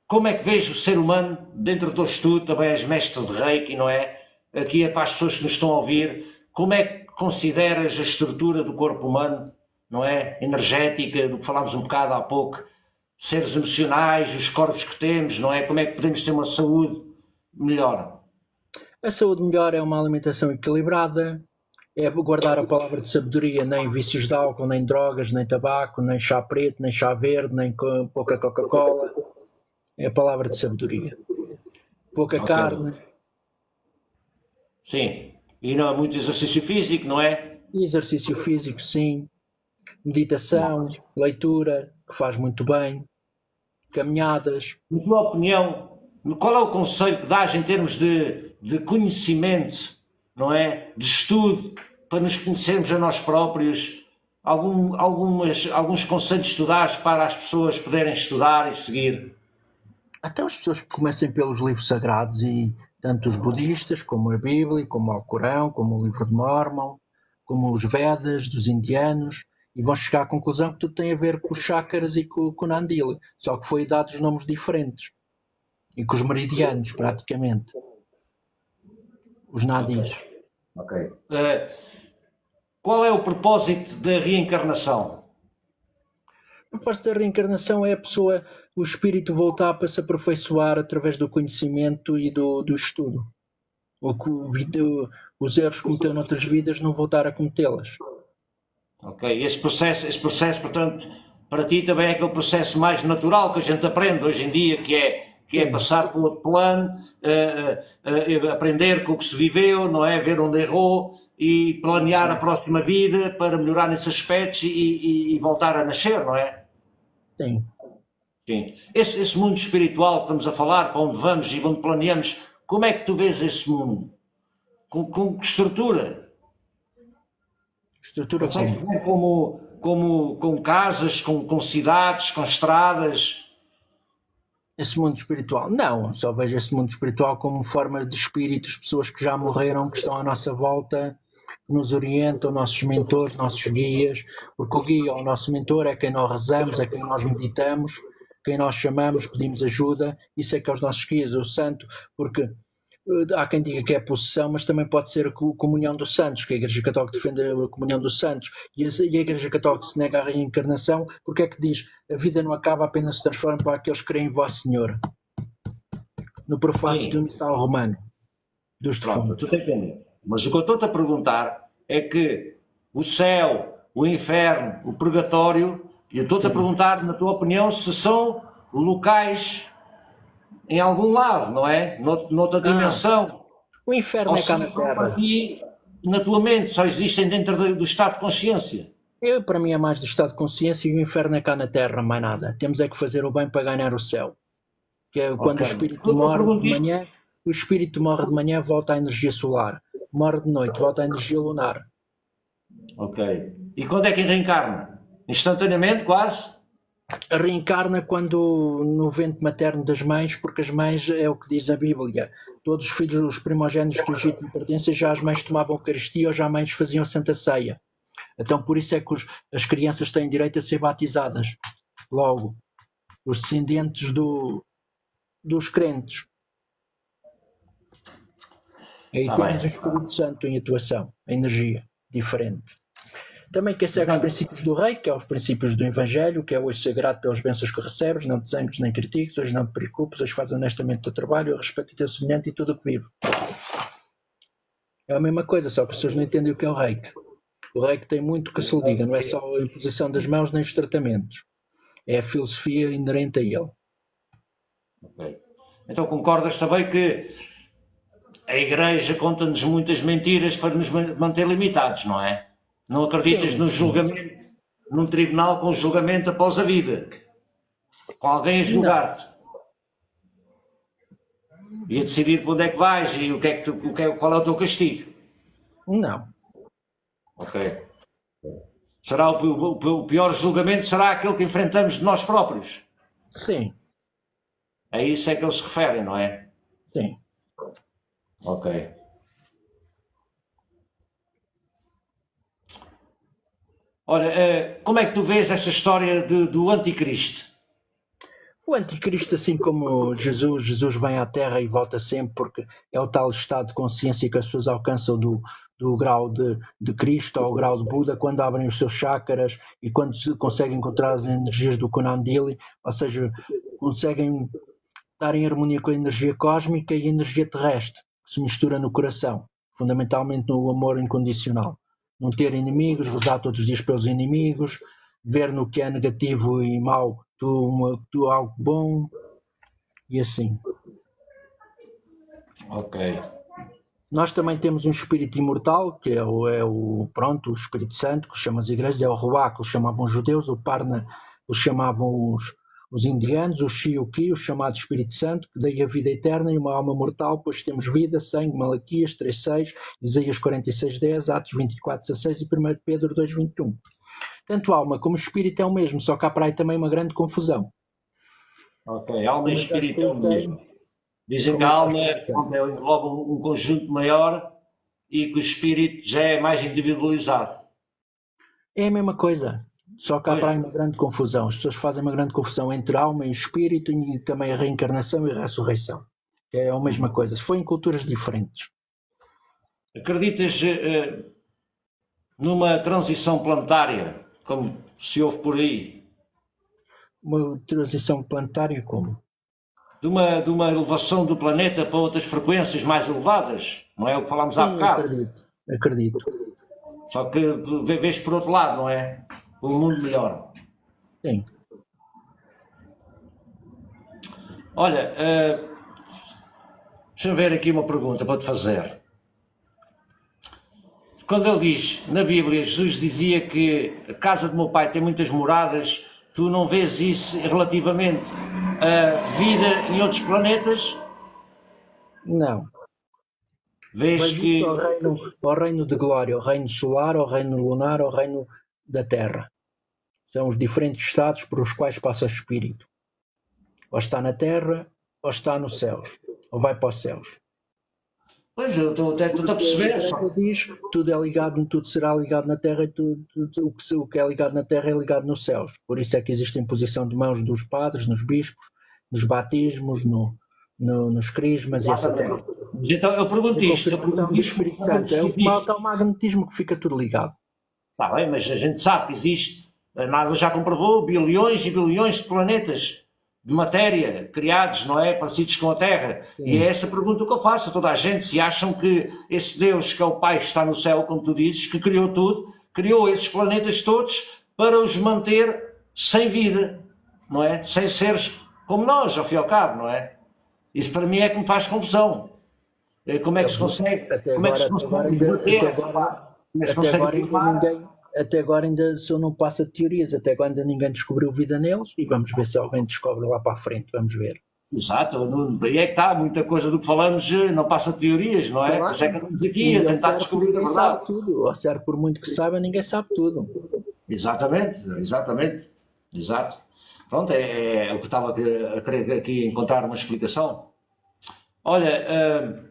como é que vês o ser humano dentro do teu estudo? Também és mestre de Reiki, não é? Aqui é para as pessoas que nos estão a ouvir. Como é que consideras a estrutura do corpo humano, não é? Energética, do que falámos um bocado há pouco, seres emocionais, os corpos que temos, não é? Como é que podemos ter uma saúde melhor? A saúde melhor é uma alimentação equilibrada, é guardar a palavra de sabedoria, nem vícios de álcool, nem drogas, nem tabaco, nem chá preto, nem chá verde, nem pouca Coca-Cola. É a palavra de sabedoria. Pouca carne. Sim. E não há muito exercício físico, não é? Exercício físico, sim. Meditação, leitura, que faz muito bem. Caminhadas. Na tua opinião, qual é o conselho que dás em termos de conhecimento, não é? De estudo, para nos conhecermos a nós próprios? Alguns conselhos que tu dás para as pessoas poderem estudar e seguir? Até as pessoas que comecem pelos livros sagrados, e tanto os budistas, como a Bíblia, como o Corão, como o livro de Mormon, como os Vedas dos indianos, e vão chegar à conclusão que tudo tem a ver com os chakras e com o Nandila, só que foi dados nomes diferentes. E com os meridianos, praticamente. Os nadis. Ok. Qual é o propósito da reencarnação? O propósito da reencarnação é a pessoa, o espírito voltar para se aperfeiçoar através do conhecimento e do estudo. Os erros que cometeu noutras vidas não voltar a cometê-las. Ok. Esse processo, portanto, para ti também é aquele processo mais natural que a gente aprende hoje em dia, que é passar para o outro plano, aprender com o que se viveu, não é? Ver onde errou e planear a próxima vida para melhorar nesses aspectos e voltar a nascer, não é? Sim. Esse mundo espiritual que estamos a falar, para onde vamos e onde planeamos, como é que tu vês esse mundo? Com que estrutura? Estrutura como com casas, com cidades, com estradas? Esse mundo espiritual? Não, só vejo esse mundo espiritual como forma de espíritos, pessoas que já morreram, que estão à nossa volta, que nos orientam, nossos mentores, nossos guias, porque o guia ou o nosso mentor é quem nós rezamos, é quem nós meditamos, quem nós chamamos, pedimos ajuda, isso é que é os nossos guias, o santo, porque há quem diga que é possessão, mas também pode ser a comunhão dos santos, que a Igreja Católica defende a comunhão dos santos, e a Igreja Católica se nega à reencarnação, porque é que diz, a vida não acaba, apenas se transforma para aqueles que creem em Vosso Senhor. No prefácio do Missal Romano, dos defuntos. Tu tens que entender. Mas o que eu estou-te a perguntar é que o céu, o inferno, o purgatório, e eu estou-te a perguntar, na tua opinião, se são locais em algum lado, não é? Noutra dimensão. O inferno é cá na Terra. Para ti, na tua mente, só existem dentro do estado de consciência. Para mim é mais do estado de consciência, e o inferno é cá na Terra, mais nada. Temos é que fazer o bem para ganhar o céu. Que é quando o espírito morre de manhã, o espírito morre de manhã, volta à energia solar. Morre de noite, volta à energia lunar. Ok. E quando é que reencarna? Instantaneamente, quase? Reencarna quando no ventre materno das mães, porque as mães, é o que diz a Bíblia, todos os filhos, os primogénitos do Egito lhe pertencem, já as mães tomavam Eucaristia ou já as mães faziam Santa Ceia. Então por isso é que as crianças têm direito a ser batizadas. Logo, os descendentes dos crentes. Aí temos o Espírito Santo em atuação, a energia diferente. Também quem segue os princípios do rei, que é os princípios do Evangelho, que é hoje ser grato pelas bênçãos que recebes, não te zangues nem critiques, hoje não te preocupes, hoje faz honestamente o teu trabalho, respeita o teu semelhante e tudo o que vive. É a mesma coisa, só que as pessoas não entendem o que é o reiki. O rei que tem muito que se lhe diga, não é só a imposição das mãos nem os tratamentos. É a filosofia inerente a ele. Okay. Então concordas também que a Igreja conta-nos muitas mentiras para nos manter limitados, não é? Não acreditas no julgamento, num tribunal com julgamento após a vida, com alguém a julgar-te e a decidir para onde é que vais e qual é o teu castigo? Não. Ok. Será o pior julgamento será aquele que enfrentamos de nós próprios? Sim. A isso é que eles se referem, não é? Sim. Ok. Olha, como é que tu vês esta história do anticristo? O anticristo, assim como Jesus vem à Terra e volta sempre, porque é o tal estado de consciência que as pessoas alcançam do grau de Cristo ao grau de Buda, quando abrem os seus chakras e quando conseguem encontrar as energias do Kunandili, ou seja, conseguem estar em harmonia com a energia cósmica e a energia terrestre, que se mistura no coração, fundamentalmente no amor incondicional. Não ter inimigos, rezar todos os dias pelos inimigos, ver no que é negativo e mau tu algo bom, e assim. Ok. Nós também temos um espírito imortal, que é o Espírito Santo, que chama as igrejas, é o Ruach, que os chamavam os judeus, o Parna, os chamavam os indianos, o Shi, o Ki, o chamado Espírito Santo, que daí a vida eterna e uma alma mortal, pois temos vida, sangue, Malaquias 3.6, Isaías 46.10, Atos 24.16 e 1 Pedro 2.21. Tanto alma como espírito é o mesmo, só que há para aí também uma grande confusão. Ok, alma e espírito é o mesmo. Dizem que a alma engloba um conjunto maior e que o espírito já é mais individualizado. É a mesma coisa, só que há para aí uma grande confusão. As pessoas fazem uma grande confusão entre alma e espírito e também a reencarnação e a ressurreição. É a mesma coisa, se foi em culturas diferentes. Acreditas numa transição planetária, como se houve por aí? Uma transição planetária como? De uma elevação do planeta para outras frequências mais elevadas, não é o que falámos há bocado? Acredito. Só que vês por outro lado, não é? Um mundo melhor. Sim. Olha, deixa-me ver aqui uma pergunta para te fazer. Quando ele diz, na Bíblia, Jesus dizia que a casa do meu pai tem muitas moradas, tu não vês isso relativamente à vida em outros planetas? Não. Vês que... Ao reino de glória, ao reino solar, ao reino lunar, ao reino da terra. São os diferentes estados por os quais passa o espírito. Ou está na terra, ou está nos céus. Ou vai para os céus. Pois, eu estou a perceber. Diz, tudo é ligado, tudo será ligado na terra e o que é ligado na terra é ligado nos céus. Por isso é que existe a imposição de mãos dos padres, nos bispos, nos batismos, nos crismas e essa terra. Então eu pergunto isto. O Espírito Santo é o magnetismo que fica tudo ligado. Está bem, mas a gente sabe que existe, a NASA já comprovou, bilhões e bilhões de planetas de matéria criados, não é? Parecidos com a Terra. Sim. E é essa pergunta que eu faço a toda a gente, se acham que esse Deus, que é o Pai que está no céu, como tu dizes, que criou tudo, criou esses planetas todos para os manter sem vida, não é? Sem seres como nós, ao fim e ao cabo, não é? Isso para mim é que me faz confusão. Como é que se consegue, como é que se consegue debater essa... Até agora ainda só não passa de teorias, até agora ainda ninguém descobriu vida neles e vamos ver se alguém descobre lá para a frente, vamos ver. Exato, aí é que está, muita coisa do que falamos não passa de teorias, não é? Claro. Mas é que estamos aqui a tentar descobrir a verdade. Ninguém sabe tudo, ou certo, por muito que saiba, ninguém sabe tudo. Exatamente. Pronto, é o que estava a querer aqui encontrar uma explicação. Olha...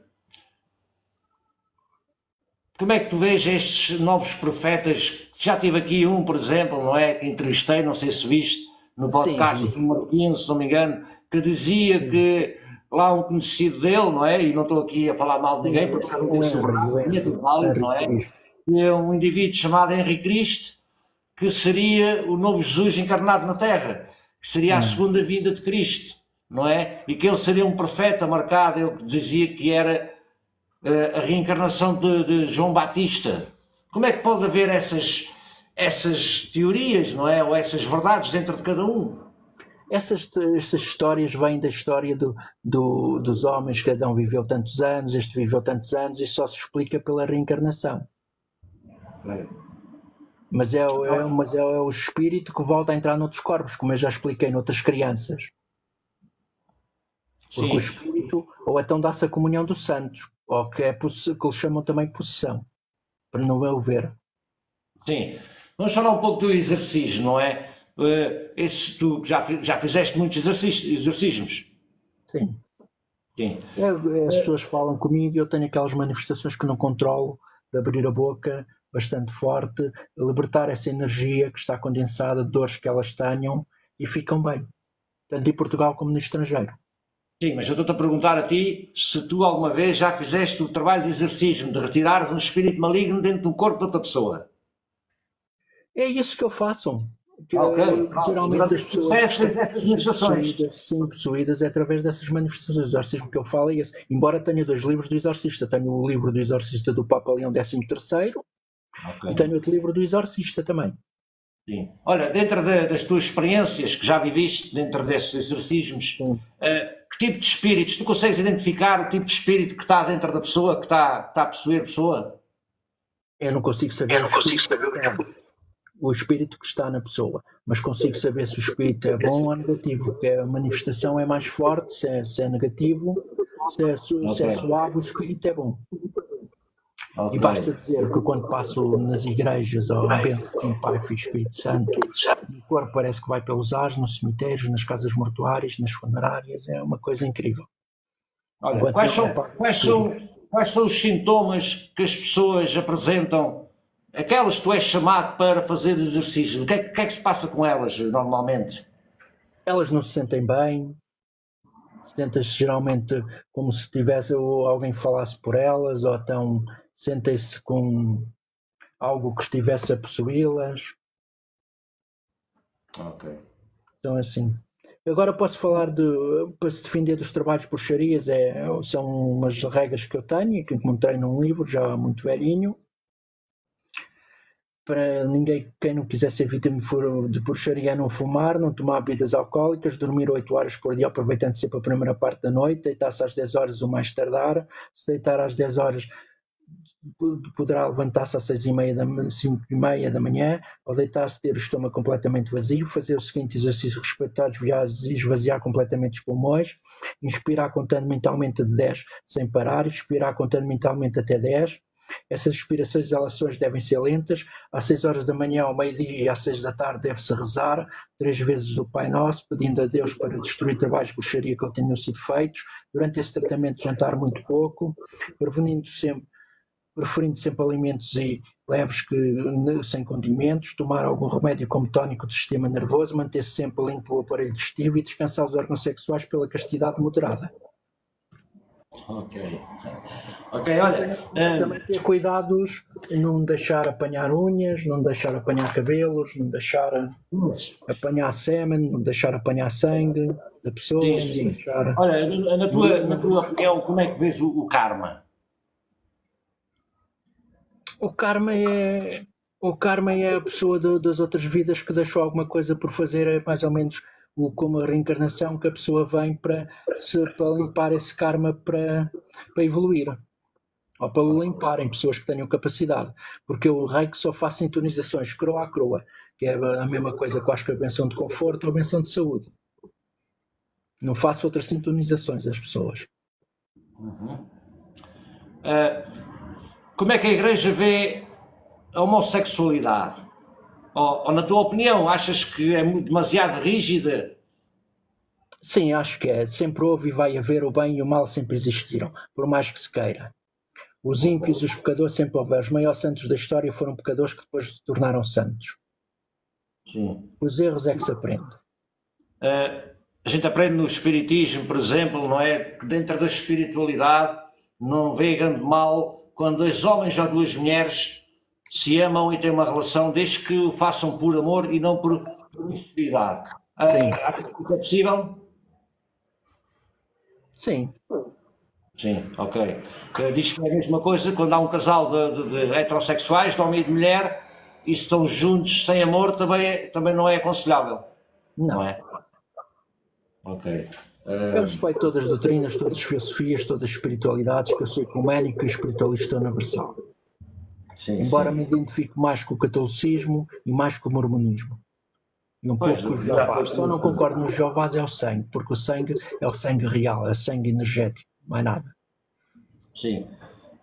Como é que tu vês estes novos profetas? Já tive aqui um, por exemplo, não é? Que entrevistei, não sei se viste, no podcast do Marquinhos, se não me engano, que dizia que lá um conhecido dele, não é? E não estou aqui a falar mal de ninguém, porque não tem sobrado, é tudo válido, não é? É um indivíduo chamado Henrique Cristo, que seria o novo Jesus encarnado na Terra, que seria a segunda vinda de Cristo, não é? E que ele seria um profeta marcado, ele que dizia que era... a reencarnação de João Batista, Como é que pode haver essas teorias, não é? Ou essas verdades dentro de cada um? Essas histórias vêm da história dos homens, cada um viveu tantos anos, este viveu tantos anos, e só se explica pela reencarnação. Mas é o espírito que volta a entrar noutros corpos, como eu já expliquei noutras crianças. Porque o espírito, ou então dá-se a comunhão dos santos, ou que eles chamam também possessão, para não eu ver. Sim. Vamos falar um pouco do exercício, não é? Tu já fizeste muitos exercícios? Sim. Sim. As pessoas falam comigo e eu tenho aquelas manifestações que não controlo, de abrir a boca bastante forte, libertar essa energia que está condensada, de dores que elas tenham, e ficam bem, tanto em Portugal como no estrangeiro. Sim, mas eu estou-te a perguntar a ti se tu alguma vez já fizeste o trabalho de exorcismo, de retirares um espírito maligno dentro do corpo de outra pessoa. É isso que eu faço. Geralmente as pessoas possuídas é através dessas manifestações. O exorcismo que eu falo é esse. Embora tenha 2 livros do exorcista. Tenho o livro do exorcista do Papa Leão XIII e tenho outro livro do exorcista também. Sim. Olha, dentro das tuas experiências que já viviste, dentro desses exorcismos, que tipo de espíritos, tu consegues identificar o tipo de espírito que está dentro da pessoa, que está a possuir a pessoa? Eu não consigo saber o espírito que está na pessoa, mas consigo saber se o espírito é bom ou negativo, porque a manifestação é mais forte, se é negativo, se é suave, o espírito é bom. E basta dizer que quando passo nas igrejas ou ambiente assim, Pai, Filho, Espírito Santo, o corpo parece que vai pelos ares, nos cemitérios, nas casas mortuárias, nas funerárias, é uma coisa incrível. Olha, quais são os sintomas que as pessoas apresentam, aquelas que tu és chamado para fazer exercício? O que é que se passa com elas normalmente? Elas não se sentem bem, sentem-se geralmente como se tivesse alguém que falasse por elas, ou então sentem-se com algo que estivesse a possuí-las. Ok. Então assim. Agora posso falar para se defender dos trabalhos por bruxarias, são umas regras que eu tenho, que encontrei num livro já muito velhinho. Para ninguém, quem não quiser ser vítima de bruxaria, não fumar, não tomar bebidas alcoólicas, dormir 8 horas por dia, aproveitando sempre a primeira parte da noite, deitar-se às 10 horas o mais tardar, se deitar às 10 horas poderá levantar-se às 5h30 da manhã, ou deitar-se, ter o estômago completamente vazio, fazer o seguinte exercício respeitados, esvaziar completamente os pulmões, inspirar contando mentalmente de 10 sem parar, expirar contando mentalmente até 10. Essas expirações e exalações devem ser lentas. Às 6 horas da manhã, ao meio-dia e às 6 da tarde deve-se rezar 3 vezes o Pai Nosso, pedindo a Deus para destruir trabalhos de bruxaria que tenham sido feitos. Durante esse tratamento, jantar muito pouco, preferindo sempre alimentos leves sem condimentos, tomar algum remédio como tónico do sistema nervoso, manter-se sempre limpo o aparelho digestivo e descansar os órgãos sexuais pela castidade moderada. Ok, olha... Também ter cuidados em não deixar apanhar unhas, não deixar apanhar cabelos, não deixar apanhar sêmen, não deixar apanhar sangue da pessoa. Sim. Olha, na tua opinião, como é que vês o karma? O karma é a pessoa das outras vidas que deixou alguma coisa por fazer, é mais ou menos como a reencarnação, que a pessoa vem para limpar esse karma para evoluir. Ou para o limpar em pessoas que tenham capacidade. Porque o reiki só faz sintonizações croa a croa, que é a mesma coisa que eu acho que a benção de conforto ou a benção de saúde. Não faço outras sintonizações às pessoas. Como é que a Igreja vê a homossexualidade? Ou na tua opinião, achas que é demasiado rígida? Sim, acho que é. Sempre houve e vai haver, o bem e o mal sempre existiram, por mais que se queira. Os ímpios e os pecadores sempre houveram. Os maiores santos da história foram pecadores que depois se tornaram santos. Sim. Os erros é que se aprende. A gente aprende no Espiritismo, por exemplo, não é? Que dentro da espiritualidade não vê grande mal quando 2 homens ou 2 mulheres se amam e têm uma relação, desde que o façam por amor e não por necessidade. Acho que isso é possível? Sim. Sim, ok. Diz que é a mesma coisa quando há um casal de heterossexuais, de homem e de mulher, e se estão juntos sem amor, também não é aconselhável, não Não. é? Ok. Eu respeito todas as doutrinas, todas as filosofias, todas as espiritualidades, que eu sou ecuménico e espiritualista universal. Sim, Embora sim. me identifique mais com o catolicismo e mais com o mormonismo. E um Pois, pouco com os Jeovás. Só não concordo nos Jeovás é o sangue, porque o sangue é o sangue real, é o sangue energético, mais nada. sim.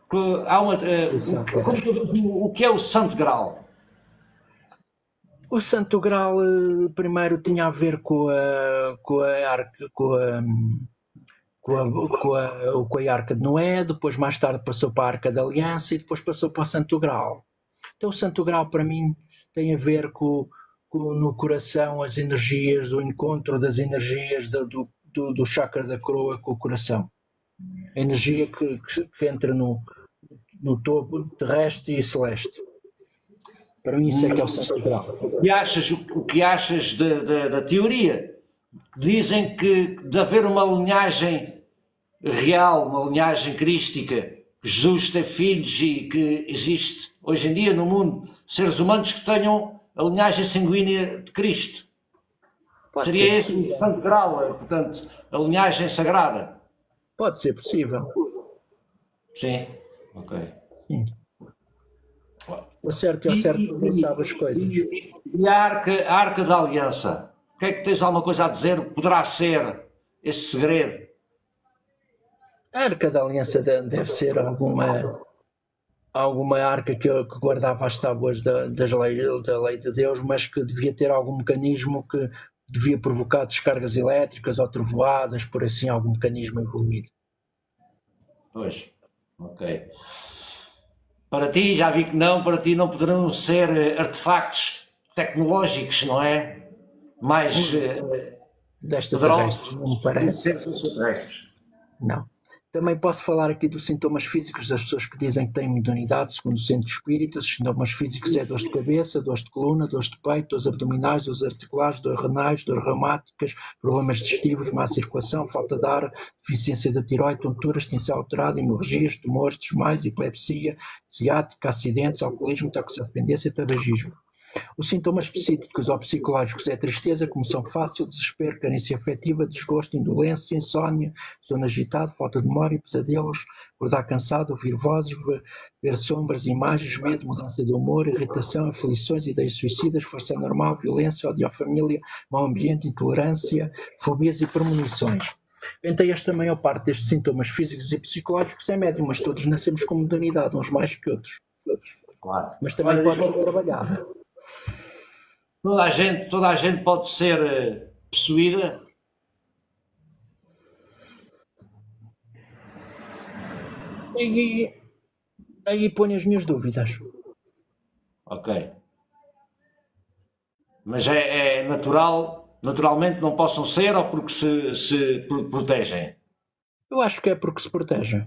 Que há uma, como tu vês, o que é o Santo Graal? O Santo Graal primeiro tinha a ver com a arca, com a Arca de Noé, depois mais tarde passou para a Arca da Aliança e depois passou para o Santo Graal. Então o Santo Graal para mim tem a ver com no coração as energias, o encontro das energias do chakra da coroa com o coração. A energia que entra no topo terrestre e celeste. Para mim isso é que é o Santo Graal. O que achas da teoria? Dizem que de haver uma linhagem real, uma linhagem crística, que Jesus teve filhos e que existe hoje em dia no mundo seres humanos que tenham a linhagem sanguínea de Cristo. Seria esse o Santo Graal, portanto, a linhagem sagrada? Pode ser possível. Sim, ok. Sim. O certo é o certo, ninguém sabe as coisas. E a Arca da Aliança? O que é que tens alguma coisa a dizer? Poderá ser esse segredo? A Arca da Aliança deve ser alguma arca que guardava as tábuas da lei de Deus, mas que devia ter algum mecanismo que devia provocar descargas elétricas ou trovoadas, por assim, algum mecanismo evoluído. Pois, ok. Para ti, já vi que não, para ti não poderão ser artefactos tecnológicos, não é? Mais desta terrestre, não me parece. Não. Também posso falar aqui dos sintomas físicos das pessoas que dizem que têm mediunidade, segundo o centro espírita. Os sintomas físicos é dores de cabeça, dores de coluna, dores de peito, dores abdominais, dores articulares, dores renais, dores reumáticas, problemas digestivos, má circulação, falta de ar, deficiência da tiroide, tonturas, tensão alterada, hemorragias, tumores, desmaios, epilepsia, ciática, acidentes, alcoolismo, toxicodependência e tabagismo. Os sintomas psíquicos ou psicológicos é tristeza, comoção fácil, desespero, carência afetiva, desgosto, indolência, insónia, sono agitado, falta de memória, pesadelos, acordar cansado, ouvir vozes, ver sombras, imagens, medo, mudança de humor, irritação, aflições, ideias suicidas, força anormal, violência, ódio à família, mau ambiente, intolerância, fobias e premonições. Entre esta maior parte destes sintomas físicos e psicológicos é médio, mas todos nascemos com modernidade, uns mais que outros. Claro. Mas também pode ser trabalhada. Toda a gente pode ser possuída? Aí põe as minhas dúvidas. Ok. Mas é natural, naturalmente não possam ser ou porque se protegem? Eu acho que é porque se protegem.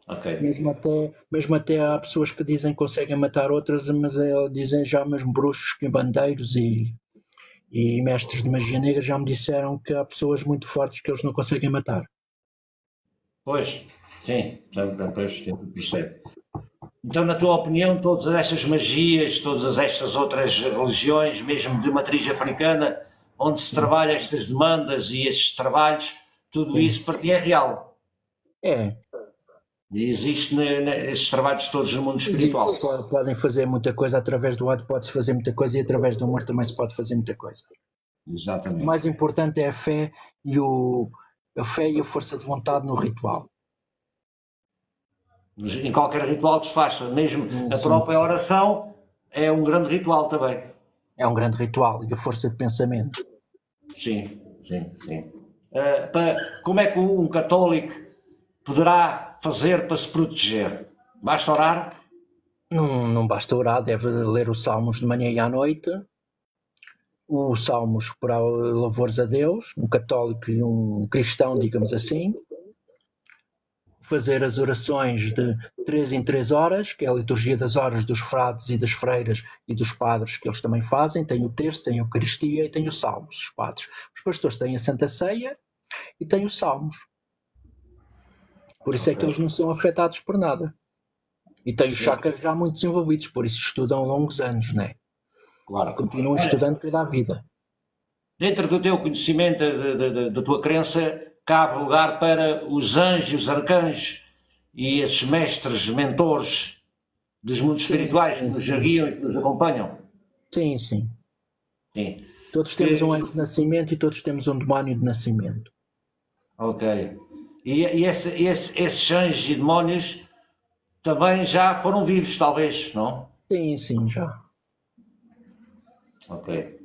Okay. Mesmo até há pessoas que dizem que conseguem matar outras, mas dizem já mesmo bruxos, quimbandeiros e mestres de magia negra já me disseram que há pessoas muito fortes que eles não conseguem matar. Pois, sim, percebe. Então, na tua opinião, todas estas magias, todas estas outras religiões, mesmo de matriz africana, onde se trabalha estas demandas e estes trabalhos, tudo isso para ti é real? É. E existe esses trabalhos todos no mundo espiritual? Podem fazer muita coisa através do ódio, pode-se fazer muita coisa e através do amor também se pode fazer muita coisa. Exatamente. O mais importante é a fé e a força de vontade no ritual. Em qualquer ritual que se faça, mesmo a própria oração é um grande ritual também. É um grande ritual e a força de pensamento. Sim. Como é que um católico poderá fazer para se proteger? Basta orar? Não basta orar, deve ler os salmos de manhã e à noite. Os salmos para louvores a Deus, um católico e um cristão, digamos assim. Fazer as orações de 3 em 3 horas, que é a liturgia das horas dos frades e das freiras e dos padres, que eles também fazem. Tem o terço, tem a Eucaristia e tem os salmos, os padres. Os pastores têm a Santa Ceia e tem os salmos. Por isso é que eles não são afetados por nada. E têm os chakras já muito desenvolvidos, por isso estudam longos anos, não é? Claro. Continuam estudando toda a vida. Dentro do teu conhecimento, da tua crença, cabe lugar para os anjos, os arcanjos e esses mestres, mentores dos mundos espirituais que nos guiam e que nos acompanham? Sim. Sim. Todos temos um anjo de nascimento e todos temos um demónio de nascimento. Ok. E esses anjos e demónios também já foram vivos, talvez, não? Sim, já. Ok.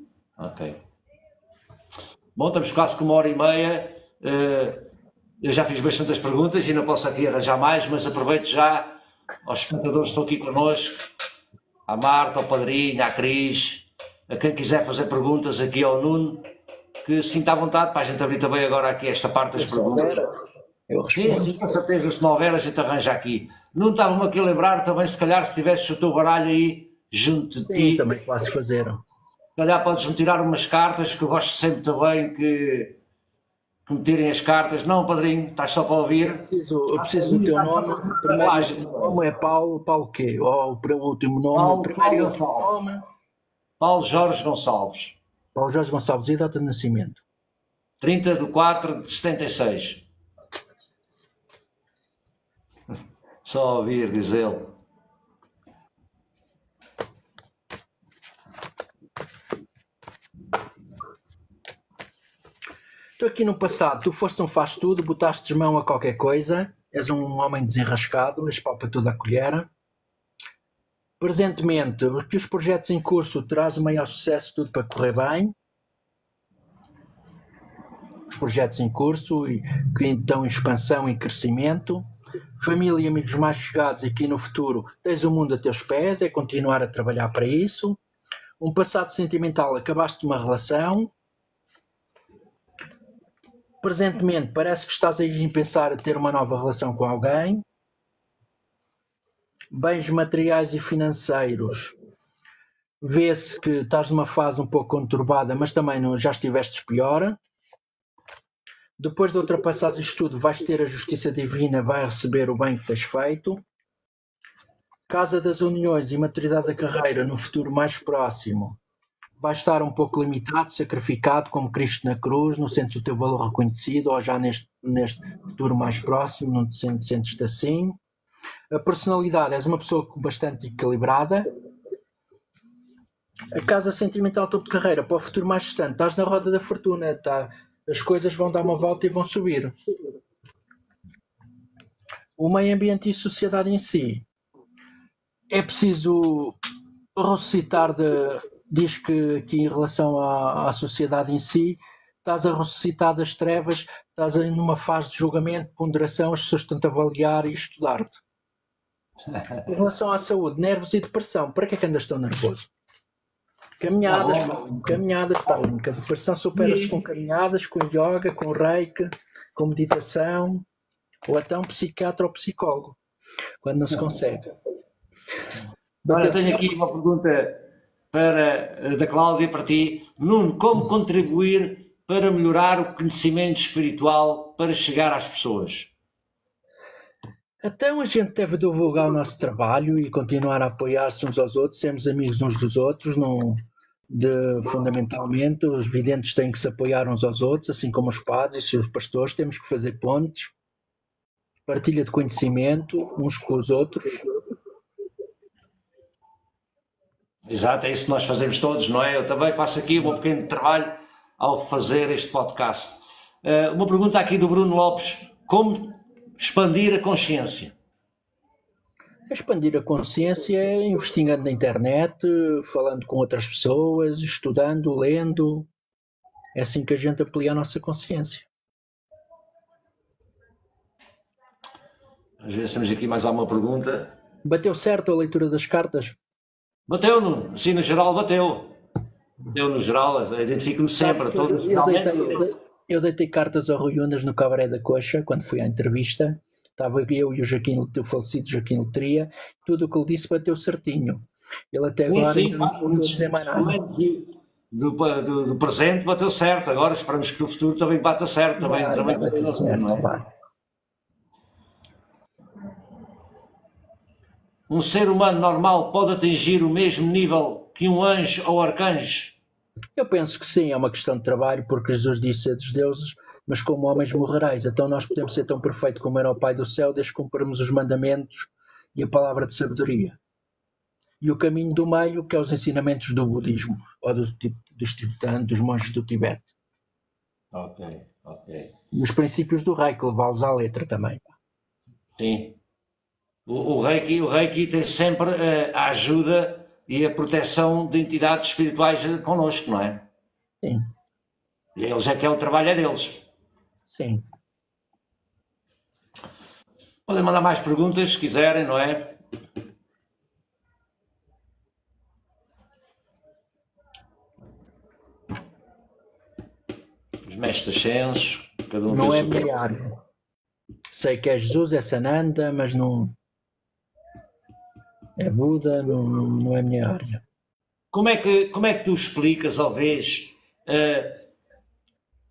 Bom, estamos quase com 1h30. Eu já fiz bastantes perguntas e não posso aqui arranjar mais, mas aproveito já aos espectadores que estão aqui connosco, à Marta, ao Padrinho, à Cris, a quem quiser fazer perguntas aqui ao Nuno, que sinta à vontade para a gente abrir também agora aqui esta parte das perguntas. Eu respondo. Sim, com certeza, se não houver a gente arranja aqui. Não estava-me aqui a lembrar também, se calhar, se tivesses o teu baralho aí junto de ti. Sim, também posso fazer. Se calhar podes-me tirar umas cartas, que eu gosto sempre também que me tirem as cartas. Não, Padrinho, estás só para ouvir. Eu preciso do teu nome. O primeiro nome é Paulo. Paulo quê? Ou o último nome? Paulo Gonçalves. Paulo Jorge Gonçalves. Paulo Jorge Gonçalves. E a data de nascimento? 30/4/76. Só ouvir, diz ele. Tu aqui no passado, tu foste um faz-tudo, botaste mão a qualquer coisa, és um homem desenrascado, és pau para toda a colher. Presentemente, que os projetos em curso terás o maior sucesso, tudo para correr bem. Os projetos em curso e que então expansão e crescimento. Família e amigos mais chegados aqui no futuro, tens o mundo a teus pés, é continuar a trabalhar para isso. Um passado sentimental, acabaste uma relação. Presentemente, parece que estás aí a pensar a ter uma nova relação com alguém. Bens materiais e financeiros. Vê-se que estás numa fase um pouco conturbada, mas também não, já estiveste pior. Depois de ultrapassares isto tudo, vais ter a justiça divina, vai receber o bem que tens feito. Casa das uniões e maturidade da carreira no futuro mais próximo. Vais estar um pouco limitado, sacrificado, como Cristo na cruz, não sentes o teu valor reconhecido, ou já neste futuro mais próximo, não te sentes assim. A personalidade, és uma pessoa bastante equilibrada. A casa sentimental, topo de carreira, para o futuro mais distante, estás na roda da fortuna, as coisas vão dar uma volta e vão subir. O meio ambiente e sociedade em si. É preciso ressuscitar diz que aqui em relação à sociedade em si, estás a ressuscitar das trevas, estás numa fase de julgamento, ponderação, as pessoas tentam avaliar e estudar-te. Em relação à saúde, nervos e depressão, para que é que andas tão nervoso? Caminhadas, Paulinho, que a depressão supera-se com caminhadas, com yoga, com reiki, com meditação, ou até um psiquiatra ou psicólogo, quando não se consegue. Olha, tenho aqui uma pergunta da Cláudia para ti. Nuno, como contribuir para melhorar o conhecimento espiritual para chegar às pessoas? Então a gente deve divulgar o nosso trabalho e continuar a apoiar-se uns aos outros, sermos amigos uns dos outros, fundamentalmente os videntes têm que se apoiar uns aos outros, assim como os padres e os pastores, temos que fazer pontes, partilha de conhecimento uns com os outros. Exato, é isso que nós fazemos todos, não é? Eu também faço aqui um pequeno trabalho ao fazer este podcast. Uma pergunta aqui do Bruno Lopes: como expandir a consciência? Expandir a consciência é investigando na internet, falando com outras pessoas, estudando, lendo. É assim que a gente amplia a nossa consciência. Às vezes temos aqui mais alguma pergunta. Bateu certo a leitura das cartas? Bateu, Nuno. Assim, no geral, bateu. Bateu no geral, identifico-me sempre. Eu deitei cartas ao Rui Unas no Cabaré da Coxa, quando fui à entrevista. Estava eu e o falecido Joaquim Letria. Tudo o que ele disse bateu certinho. Ele até agora não dizer mais nada. do presente bateu certo, agora esperamos que o futuro também bata certo, também bater certo, não é? vai. Um ser humano normal pode atingir o mesmo nível que um anjo ou arcanjo? Eu penso que sim, é uma questão de trabalho, porque Jesus disse a dos deuses, mas como homens morrereis. Então nós podemos ser tão perfeitos como era o Pai do céu, desde que cumprirmos os mandamentos e a palavra de sabedoria. E o caminho do meio, que é os ensinamentos do budismo, ou dos tibetanos, dos monges do Tibete. Ok. E os princípios do Reiki, levá-los à letra também. Sim. O Reiki tem sempre a ajuda e a proteção de entidades espirituais connosco, não é? Sim. E eles é que é o trabalho deles. Sim. Podem mandar mais perguntas se quiserem, não é? Os mestres ascensos, cada um não tem é minha área. Sei que é Jesus, é Sananda, mas não é Buda, não é minha área. Como é que tu explicas ou vês,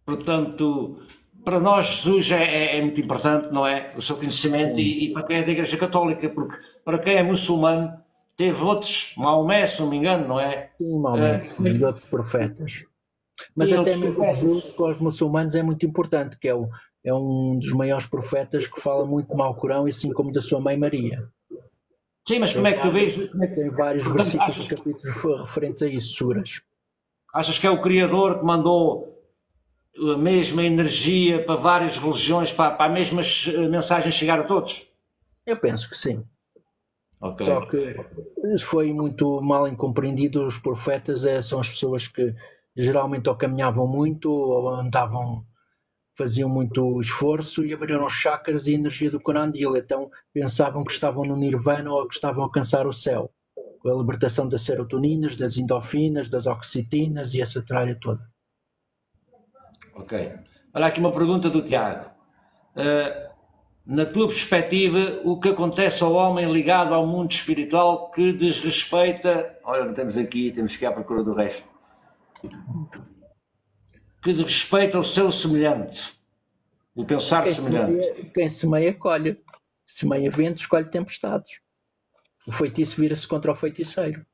portanto, para nós Jesus é muito importante, não é? O seu conhecimento e para quem é da Igreja Católica, porque para quem é muçulmano teve outros, Maomé, se não me engano, não é? Sim, Maomé, e outros profetas. Mas sim, até mesmo Jesus para os muçulmanos é muito importante, que é um dos maiores profetas que fala muito mal Corão, assim como da sua mãe Maria. Sim, mas como é que tu vês? Tem vários versículos e capítulos referentes a isso, suras. Achas que é o Criador que mandou a mesma energia para várias religiões, para a mesma mensagem chegar a todos? Eu penso que sim. Okay. Só que foi muito mal incompreendido. Os profetas são as pessoas que geralmente ou caminhavam muito ou andavam, faziam muito esforço e abriram os chakras e a energia do Corandil. Então pensavam que estavam no Nirvana ou que estavam a alcançar o céu, com a libertação das serotoninas, das endorfinas, das oxitinas e essa tralha toda. Ok. Olha aqui uma pergunta do Tiago. Na tua perspectiva, o que acontece ao homem ligado ao mundo espiritual que desrespeita... Olha, não temos aqui, temos que ir à procura do resto. Que desrespeita o seu semelhante. O pensar semelhante. Quem semeia, colhe. Semeia ventos, colhe tempestades. O feitiço vira-se contra o feiticeiro.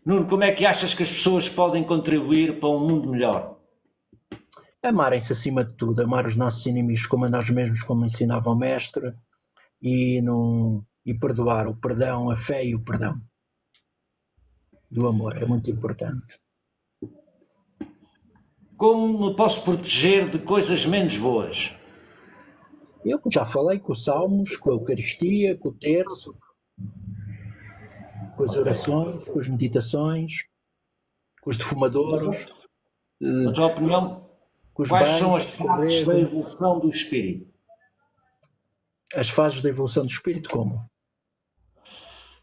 Nuno, como é que achas que as pessoas podem contribuir para um mundo melhor? Amarem-se acima de tudo, amar os nossos inimigos como a nós mesmos, como ensinava o mestre, e perdoar. O perdão, a fé e o perdão do amor é muito importante. Como me posso proteger de coisas menos boas? Eu já falei com os salmos, com a Eucaristia, com o terço, com as orações, com as meditações, com os defumadouros. Na tua opinião, quais são as fases da evolução do espírito? As fases da evolução do espírito como?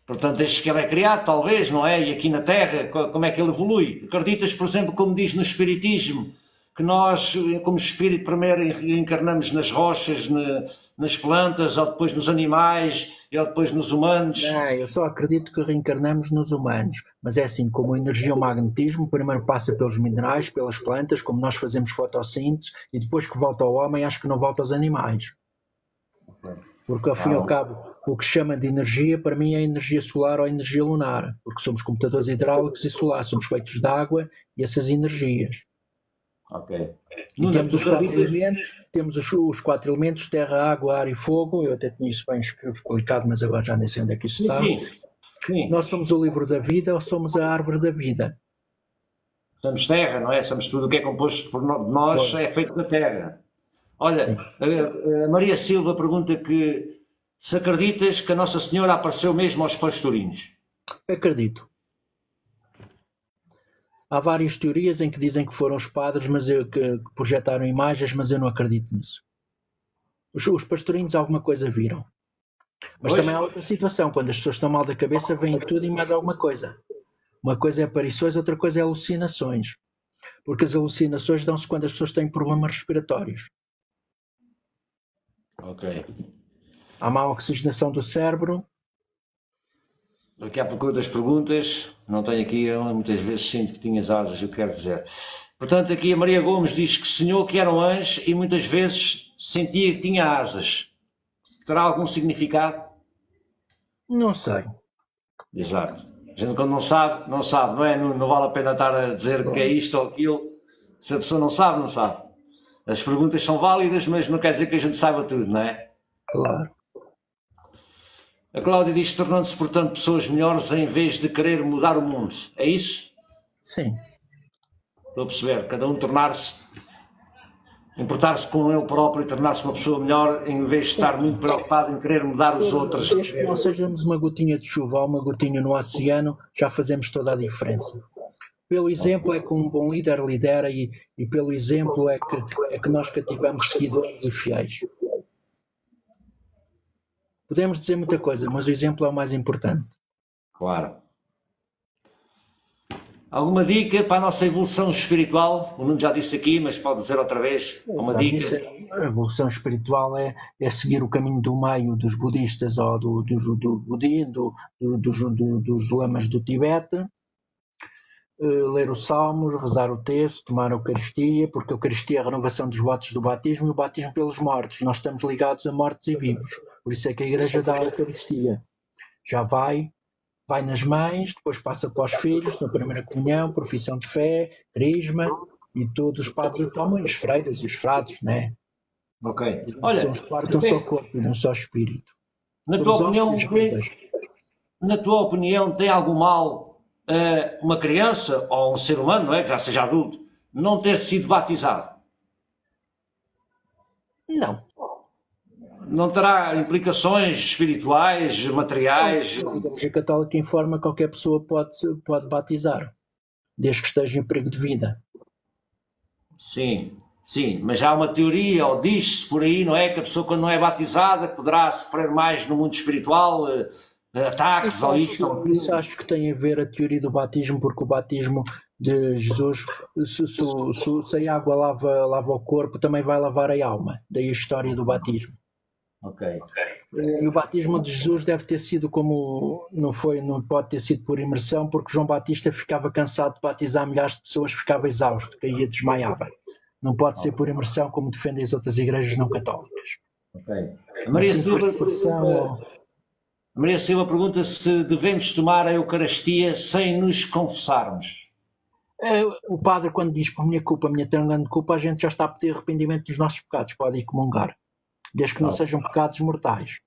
Portanto, desde que ele é criado, talvez, não é? E aqui na Terra, como é que ele evolui? Acreditas, por exemplo, como diz no Espiritismo, que nós, como espírito, primeiro encarnamos nas rochas, nas plantas, ou depois nos animais, ou depois nos humanos? Não, eu só acredito que reencarnamos nos humanos. Mas é assim, como a energia, o magnetismo, primeiro passa pelos minerais, pelas plantas, como nós fazemos fotossíntese, e depois que volta ao homem, acho que não volta aos animais. Porque, ao fim e ao cabo, o que chama de energia, para mim, é energia solar ou energia lunar. Porque somos computadores hidráulicos e solares, somos feitos de água e essas energias. Ok. E temos os quatro elementos, terra, água, ar e fogo. Eu até tinha isso bem explicado, mas agora já nem sei onde é que isso está. Sim. Nós somos o livro da vida ou somos a árvore da vida? Somos terra, não é? Somos tudo o que é composto por nós, é feito da terra. Olha, a Maria Silva pergunta que se acreditas que a Nossa Senhora apareceu mesmo aos pastorinhos. Acredito. Há várias teorias em que dizem que foram os padres que projetaram imagens, mas eu não acredito nisso. Os pastorinhos alguma coisa viram. Mas também há outra situação, quando as pessoas estão mal da cabeça, veem tudo e mais alguma coisa. Uma coisa é aparições, outra coisa é alucinações. Porque as alucinações dão-se quando as pessoas têm problemas respiratórios. Ok. Há má oxigenação do cérebro. Aqui à procura das perguntas, não tenho aqui, eu muitas vezes sinto que tinhas asas, eu quero dizer. Portanto, aqui a Maria Gomes diz que sonhou que era um anjo e muitas vezes sentia que tinha asas. Terá algum significado? Não sei. Exato. A gente quando não sabe, não sabe, não é? Não vale a pena estar a dizer que é isto ou aquilo. Se a pessoa não sabe, não sabe. As perguntas são válidas, mas não quer dizer que a gente saiba tudo, não é? Claro. A Cláudia diz que tornando-se, portanto, pessoas melhores em vez de querer mudar o mundo. É isso? Sim. Estou a perceber. Cada um tornar-se, importar-se com ele próprio e tornar-se uma pessoa melhor em vez de estar muito preocupado em querer mudar os outros. Desde que não sejamos uma gotinha de chuva ou uma gotinha no oceano, já fazemos toda a diferença. Pelo exemplo é que um bom líder lidera e pelo exemplo é que nós cativamos seguidores e fiéis. Podemos dizer muita coisa, mas o exemplo é o mais importante. Claro. Alguma dica para a nossa evolução espiritual? O Nuno já disse aqui, mas pode dizer outra vez. Uma dica. A evolução espiritual é seguir o caminho do meio dos budistas ou do budismo, dos lamas do Tibete, ler os salmos, rezar o texto, tomar a Eucaristia, porque a Eucaristia é a renovação dos votos do batismo e o batismo pelos mortos. Nós estamos ligados a mortos e vivos. Por isso é que a Igreja dá a Eucaristia. Já vai nas mães, depois passa para os filhos, na primeira comunhão, profissão de fé, crisma, e todos os padres o tomam, os freiras e os frades, né? Ok. Olha, são os quartos, não só corpo e não só espírito. Na tua opinião, tem algum mal uma criança ou um ser humano, não é, que já seja adulto, não ter sido batizado? Não. Não terá implicações espirituais, materiais? A Igreja Católica informa que qualquer pessoa pode batizar, desde que esteja em perigo de vida. Sim, sim, mas já há uma teoria, ou diz-se por aí, não é? Que a pessoa, quando não é batizada, poderá sofrer mais no mundo espiritual, ataques ou isto. Isso acho que tem a ver a teoria do batismo, porque o batismo de Jesus, se a água lava o corpo, também vai lavar a alma. Daí a história do batismo. Ok. E o batismo de Jesus deve ter sido como, não pode ter sido por imersão, porque João Batista ficava cansado de batizar milhares de pessoas, ficava exausto, caía, desmaiava. Não pode ser por imersão como defendem as outras igrejas não católicas. Ok. A Maria Silva pergunta se devemos tomar a Eucaristia sem nos confessarmos. O padre, quando diz por minha culpa, minha tão grande culpa, a gente já está a pedir arrependimento dos nossos pecados, pode ir comungar. Desde que não sejam pecados mortais.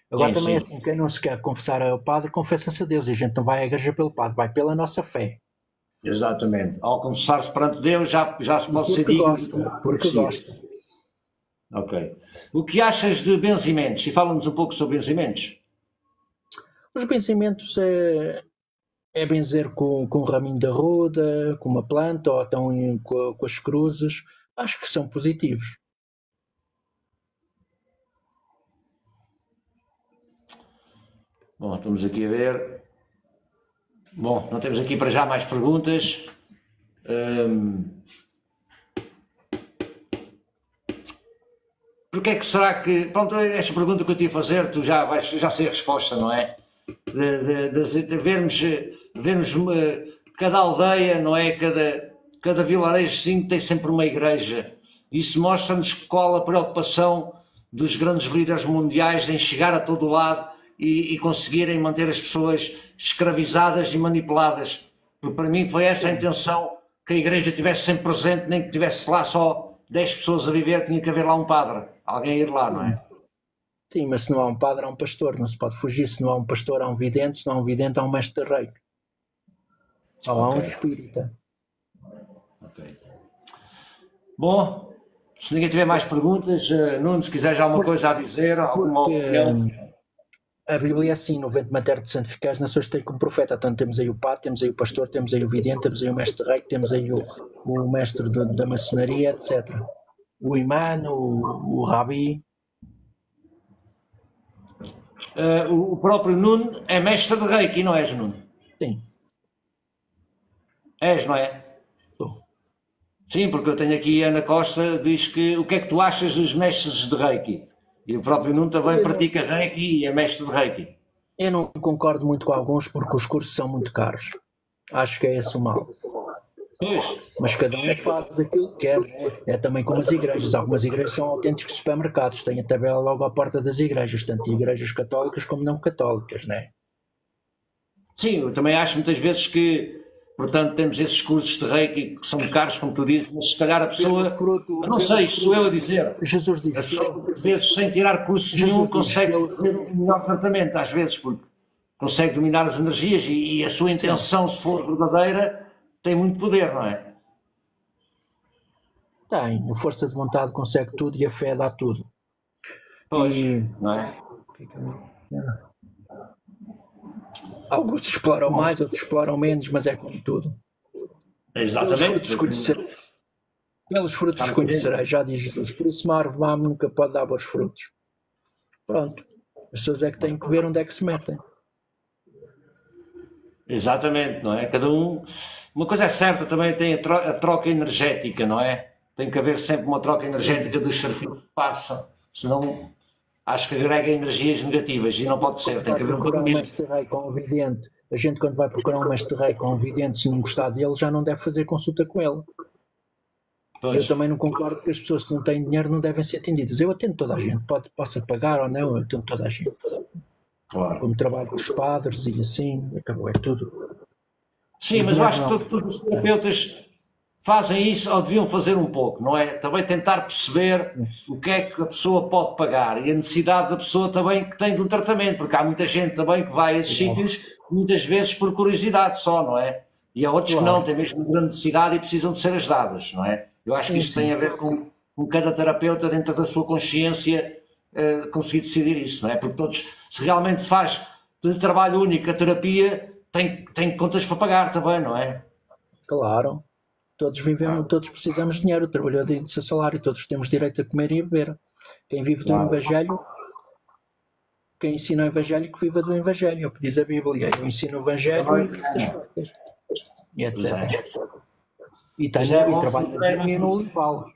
Agora também é assim, quem não se quer confessar ao padre, confessa-se a Deus. E a gente não vai à igreja pelo padre, vai pela nossa fé. Exatamente. Ao confessar-se perante Deus, já se pode ser digno. Porque gosta. Ok. O que achas de benzimentos? E fala-nos um pouco sobre benzimentos. Os benzimentos é benzer com um raminho de arruda, com uma planta, ou então com as cruzes. Acho que são positivos. Bom, estamos aqui a ver. Bom, não temos aqui para já mais perguntas. Porque é que será que... Pronto, esta pergunta que eu te ia fazer, tu já sei a resposta, não é? De vermos cada aldeia, não é? Cada vilarejozinho tem sempre uma igreja. Isso mostra-nos qual a preocupação dos grandes líderes mundiais em chegar a todo lado e conseguirem manter as pessoas escravizadas e manipuladas. Porque para mim foi essa a intenção, que a igreja estivesse sempre presente, nem que tivesse lá só 10 pessoas a viver, tinha que haver lá um padre, alguém ir lá, não é? Sim, mas se não há um padre, há um pastor, não se pode fugir. Se não há um pastor, há um vidente, se não há um vidente, há um mestre de reiki. Ou há um espírita. Ok. Bom, se ninguém tiver mais perguntas, Nuno, se quiseres alguma coisa a dizer, alguma opinião... A Bíblia é assim, no ventre materno de santificados nações tem como profeta. Então temos aí o padre, temos aí o pastor, temos aí o vidente, temos aí o mestre de reiki, temos aí o mestre da maçonaria, etc. O imã, o rabi. O próprio Nuno é mestre de reiki, não és, Nuno? Sim. És, não é? Sou. Sim, porque eu tenho aqui a Ana Costa, diz que o que é que tu achas dos mestres de reiki? E o próprio Nuno também pratica reiki e é mestre de reiki. Eu não concordo muito com alguns porque os cursos são muito caros. Acho que é esse o mal. Pois, Mas cada um faz aquilo que quer, né? É também como as igrejas. Algumas igrejas são autênticos supermercados. Têm a tabela logo à porta das igrejas, tanto igrejas católicas como não católicas, né? sim, eu também acho muitas vezes que, portanto, temos esses cursos de Reiki que são caros, como tu dizes, mas se calhar a pessoa, eu não sei, sou eu a dizer, Jesus a disse, pessoa muitas vezes, sem tirar curso nenhum, consegue fazer um melhor tratamento, às vezes, porque consegue dominar as energias e a sua intenção, se for verdadeira, tem muito poder, não é? tem, a força de vontade consegue tudo e a fé dá tudo. Pois, E não é? alguns exploram mais, outros exploram menos, mas é como tudo. Exatamente. Pelos frutos conhecereis, já diz Jesus. Por isso uma árvore má nunca pode dar bons frutos. Pronto. As pessoas é que têm que ver onde é que se metem. Exatamente, não é? Cada um. Uma coisa é certa, também tem a troca energética, não é? Tem que haver sempre uma troca energética dos serviços que passam, senão acho que agrega energias negativas e não pode ser, tem que haver um Procurar um equilíbrio. mestre rei com um vidente. A gente quando vai procurar um mestre rei com um vidente, se não gostar dele, já não deve fazer consulta com ele. Pois, Eu também não concordo que as pessoas que não têm dinheiro não devem ser atendidas. Eu atendo toda a gente, possa pagar ou não, eu atendo toda a gente. claro. Como trabalho com os padres e assim, acabou, é tudo. Sim, mas eu acho que todos os terapeutas fazem isso ou deviam fazer um pouco, não é? Também tentar perceber o que é que a pessoa pode pagar e a necessidade da pessoa também que tem de um tratamento, porque há muita gente também que vai a esses sítios muitas vezes por curiosidade só, não é? E há outros que não, têm mesmo grande necessidade e precisam de ser ajudados, não é? Eu acho que isso tem a ver com cada terapeuta dentro da sua consciência conseguir decidir isso, não é? Porque todos, se realmente se faz de trabalho único a terapia, tem contas para pagar também, não é? Claro. Todos vivemos, todos precisamos de dinheiro, o trabalhador tem o seu salário, todos temos direito a comer e a beber. Quem vive do Evangelho, quem ensina o Evangelho que viva do Evangelho, é o que diz a Bíblia. Eu ensino o Evangelho e etc. E trabalho no Olival.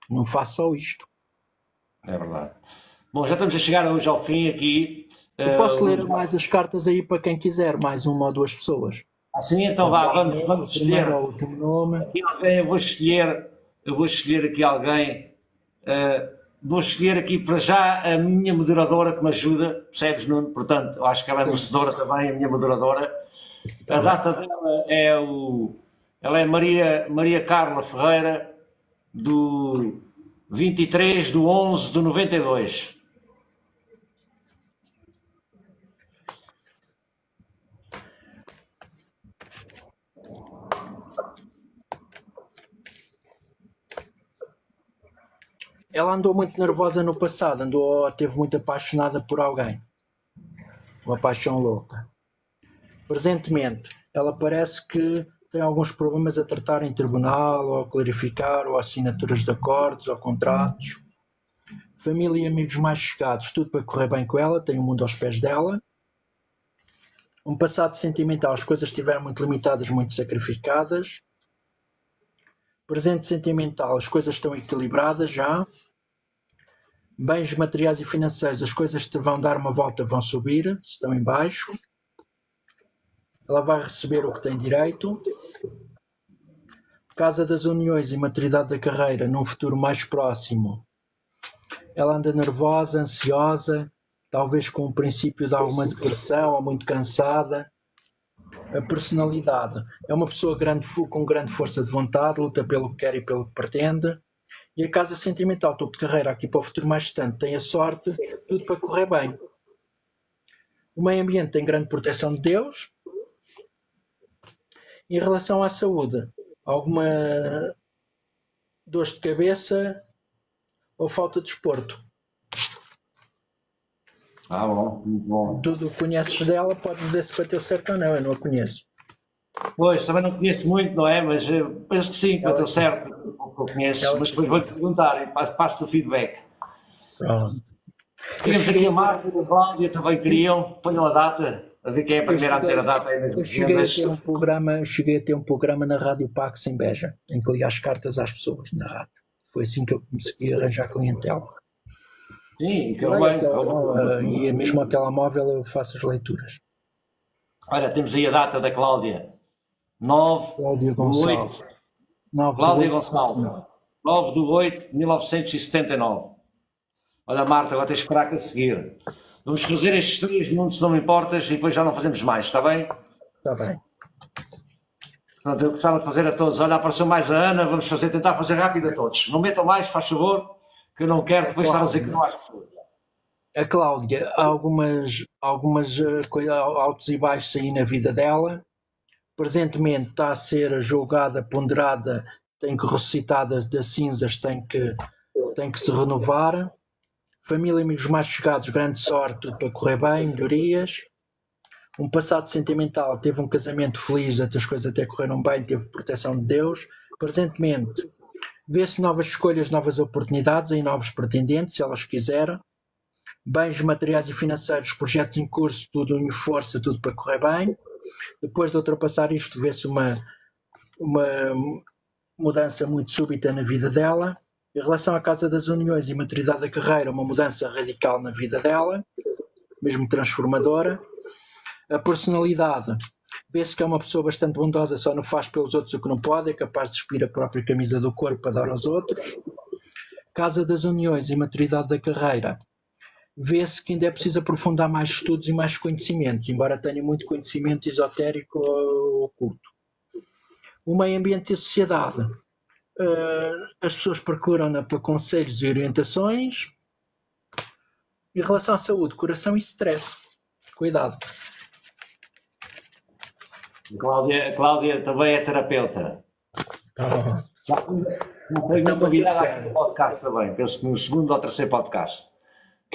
Não faço só isto. É verdade. Bom, já estamos a chegar hoje ao fim aqui. Eu posso ler mais as cartas aí para quem quiser, mais uma ou duas pessoas. Assim, então vá, vamos escolher. Aqui alguém, eu vou escolher aqui alguém. Vou escolher aqui para já a minha moderadora que me ajuda, percebes, Nuno? Portanto, eu acho que ela é merecedora também, a minha moderadora. A data dela ela é Maria Carla Ferreira, do 23/11/92. Ela andou muito nervosa no passado, teve muito apaixonada por alguém. Uma paixão louca. Presentemente, ela parece que tem alguns problemas a tratar em tribunal, ou a clarificar, ou assinaturas de acordos, ou contratos. Família e amigos mais chegados, tudo para correr bem com ela, tem o mundo aos pés dela. Um passado sentimental, as coisas estiveram muito limitadas, muito sacrificadas. Presente sentimental, as coisas estão equilibradas já. Bens materiais e financeiros, as coisas te vão dar uma volta, vão subir, estão em baixo. Ela vai receber o que tem direito. Casa das uniões e maturidade da carreira, num futuro mais próximo. Ela anda nervosa, ansiosa, talvez com o princípio de alguma depressão ou muito cansada. A personalidade é uma pessoa com grande força de vontade, luta pelo que quer e pelo que pretende. E a casa sentimental, topo de carreira, aqui para o futuro mais distante, tem a sorte, tudo para correr bem. O meio ambiente tem grande proteção de Deus. Em relação à saúde, alguma dor de cabeça ou falta de desporto? Bom, muito bom. Tudo o que conheces dela, pode dizer se bateu certo ou não, eu não a conheço. Pois, também não conheço muito, não é? Mas penso que sim, bateu certo, o que eu conheço, mas depois vou-te perguntar e passo-te o feedback. Pronto. Tínhamos aqui a Marta e a Cláudia, também queriam, ponham a data, a ver quem é a primeira a ter a data aí nas agendas. Cheguei a ter um programa na Rádio Pax em Beja, em que lia as cartas às pessoas na rádio. Foi assim que eu consegui arranjar clientela. Sim, que Olha, bem. e mesmo ao telemóvel eu faço as leituras. Olha, temos aí a data da Cláudia. 9 Cláudia de Gonçalves. 8. 9 de Cláudia 8 Gonçalves. 9 de 8 de 1979. Olha, Marta, agora tens de esperar que a seguir. Vamos fazer estes 3 minutos, se não me importas, e depois já não fazemos mais, está bem? Está bem. Portanto, eu gostava de fazer a todos. Olha, apareceu mais a Ana, vamos tentar fazer rápido a todos. Não metam mais, faz favor, que eu não quero depois estar a dizer que não há pessoas. A Cláudia, há algumas altos e baixos aí na vida dela. Presentemente está a ser julgada, ponderada, tem que ressuscitar das cinzas, tem que se renovar. Família e amigos mais chegados, grande sorte, tudo para correr bem, melhorias. Um passado sentimental, teve um casamento feliz, as coisas até correram bem, teve proteção de Deus. Presentemente, vê-se novas escolhas, novas oportunidades e novos pretendentes, se elas quiserem. Bens materiais e financeiros, projetos em curso, tudo em força, tudo para correr bem. Depois de ultrapassar isto, vê-se uma mudança muito súbita na vida dela. Em relação à Casa das Uniões e maturidade da carreira, uma mudança radical na vida dela, mesmo transformadora. A personalidade, vê-se que é uma pessoa bastante bondosa, só não faz pelos outros o que não pode, é capaz de despir a própria camisa do corpo para dar aos outros. Casa das Uniões e maturidade da carreira, vê-se que ainda é preciso aprofundar mais estudos e mais conhecimentos, embora tenha muito conhecimento esotérico ou oculto. O meio ambiente e a sociedade, as pessoas procuram-na para conselhos e orientações. Em relação à saúde, coração e stress, cuidado. A Cláudia também é terapeuta. Já foi muito convidada aqui no podcast também, penso que no segundo ou terceiro podcast.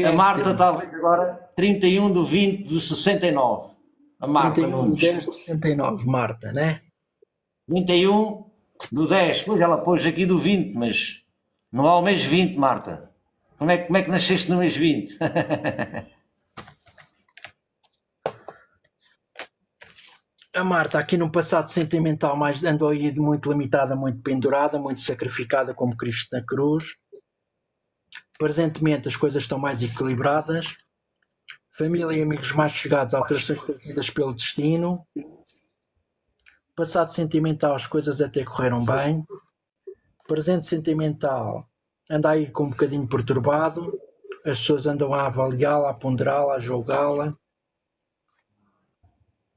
A Marta talvez agora 31 de 20 de 69. A Marta 31 de 10 de 69, Marta, né? 31 do 10, pois ela pôs aqui do 20, mas não há o mês 20, Marta. Como é que nasceste no mês 20? A Marta, aqui num passado sentimental, andou aí muito limitada, muito pendurada, muito sacrificada como Cristo na cruz. Presentemente as coisas estão mais equilibradas. Família e amigos mais chegados, alterações trazidas pelo destino. Passado sentimental, as coisas até correram bem. Presente sentimental, anda aí com um bocadinho perturbado. As pessoas andam a avaliá-la, a ponderá-la, a julgá-la.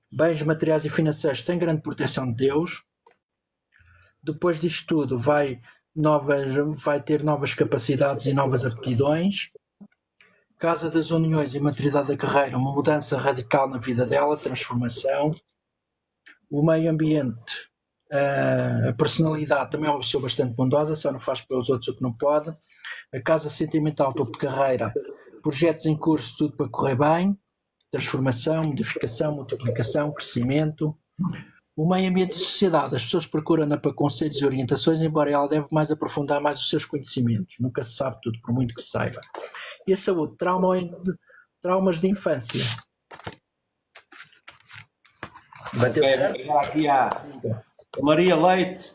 Bens materiais e financeiros têm grande proteção de Deus. Depois disto tudo vai ter novas capacidades e novas aptidões. Casa das Uniões e maturidade da carreira, uma mudança radical na vida dela, transformação. O meio ambiente, a personalidade também é uma pessoa bastante bondosa, só não faz pelos outros o que não pode. A casa sentimental, topo de carreira, projetos em curso, tudo para correr bem. Transformação, modificação, multiplicação, crescimento. O meio ambiente e sociedade, as pessoas procuram-na para conselhos e orientações, embora ela deve mais aprofundar mais os seus conhecimentos. Nunca se sabe tudo, por muito que se saiba. E a saúde, traumas de infância. Vai ter aqui a Maria Leite,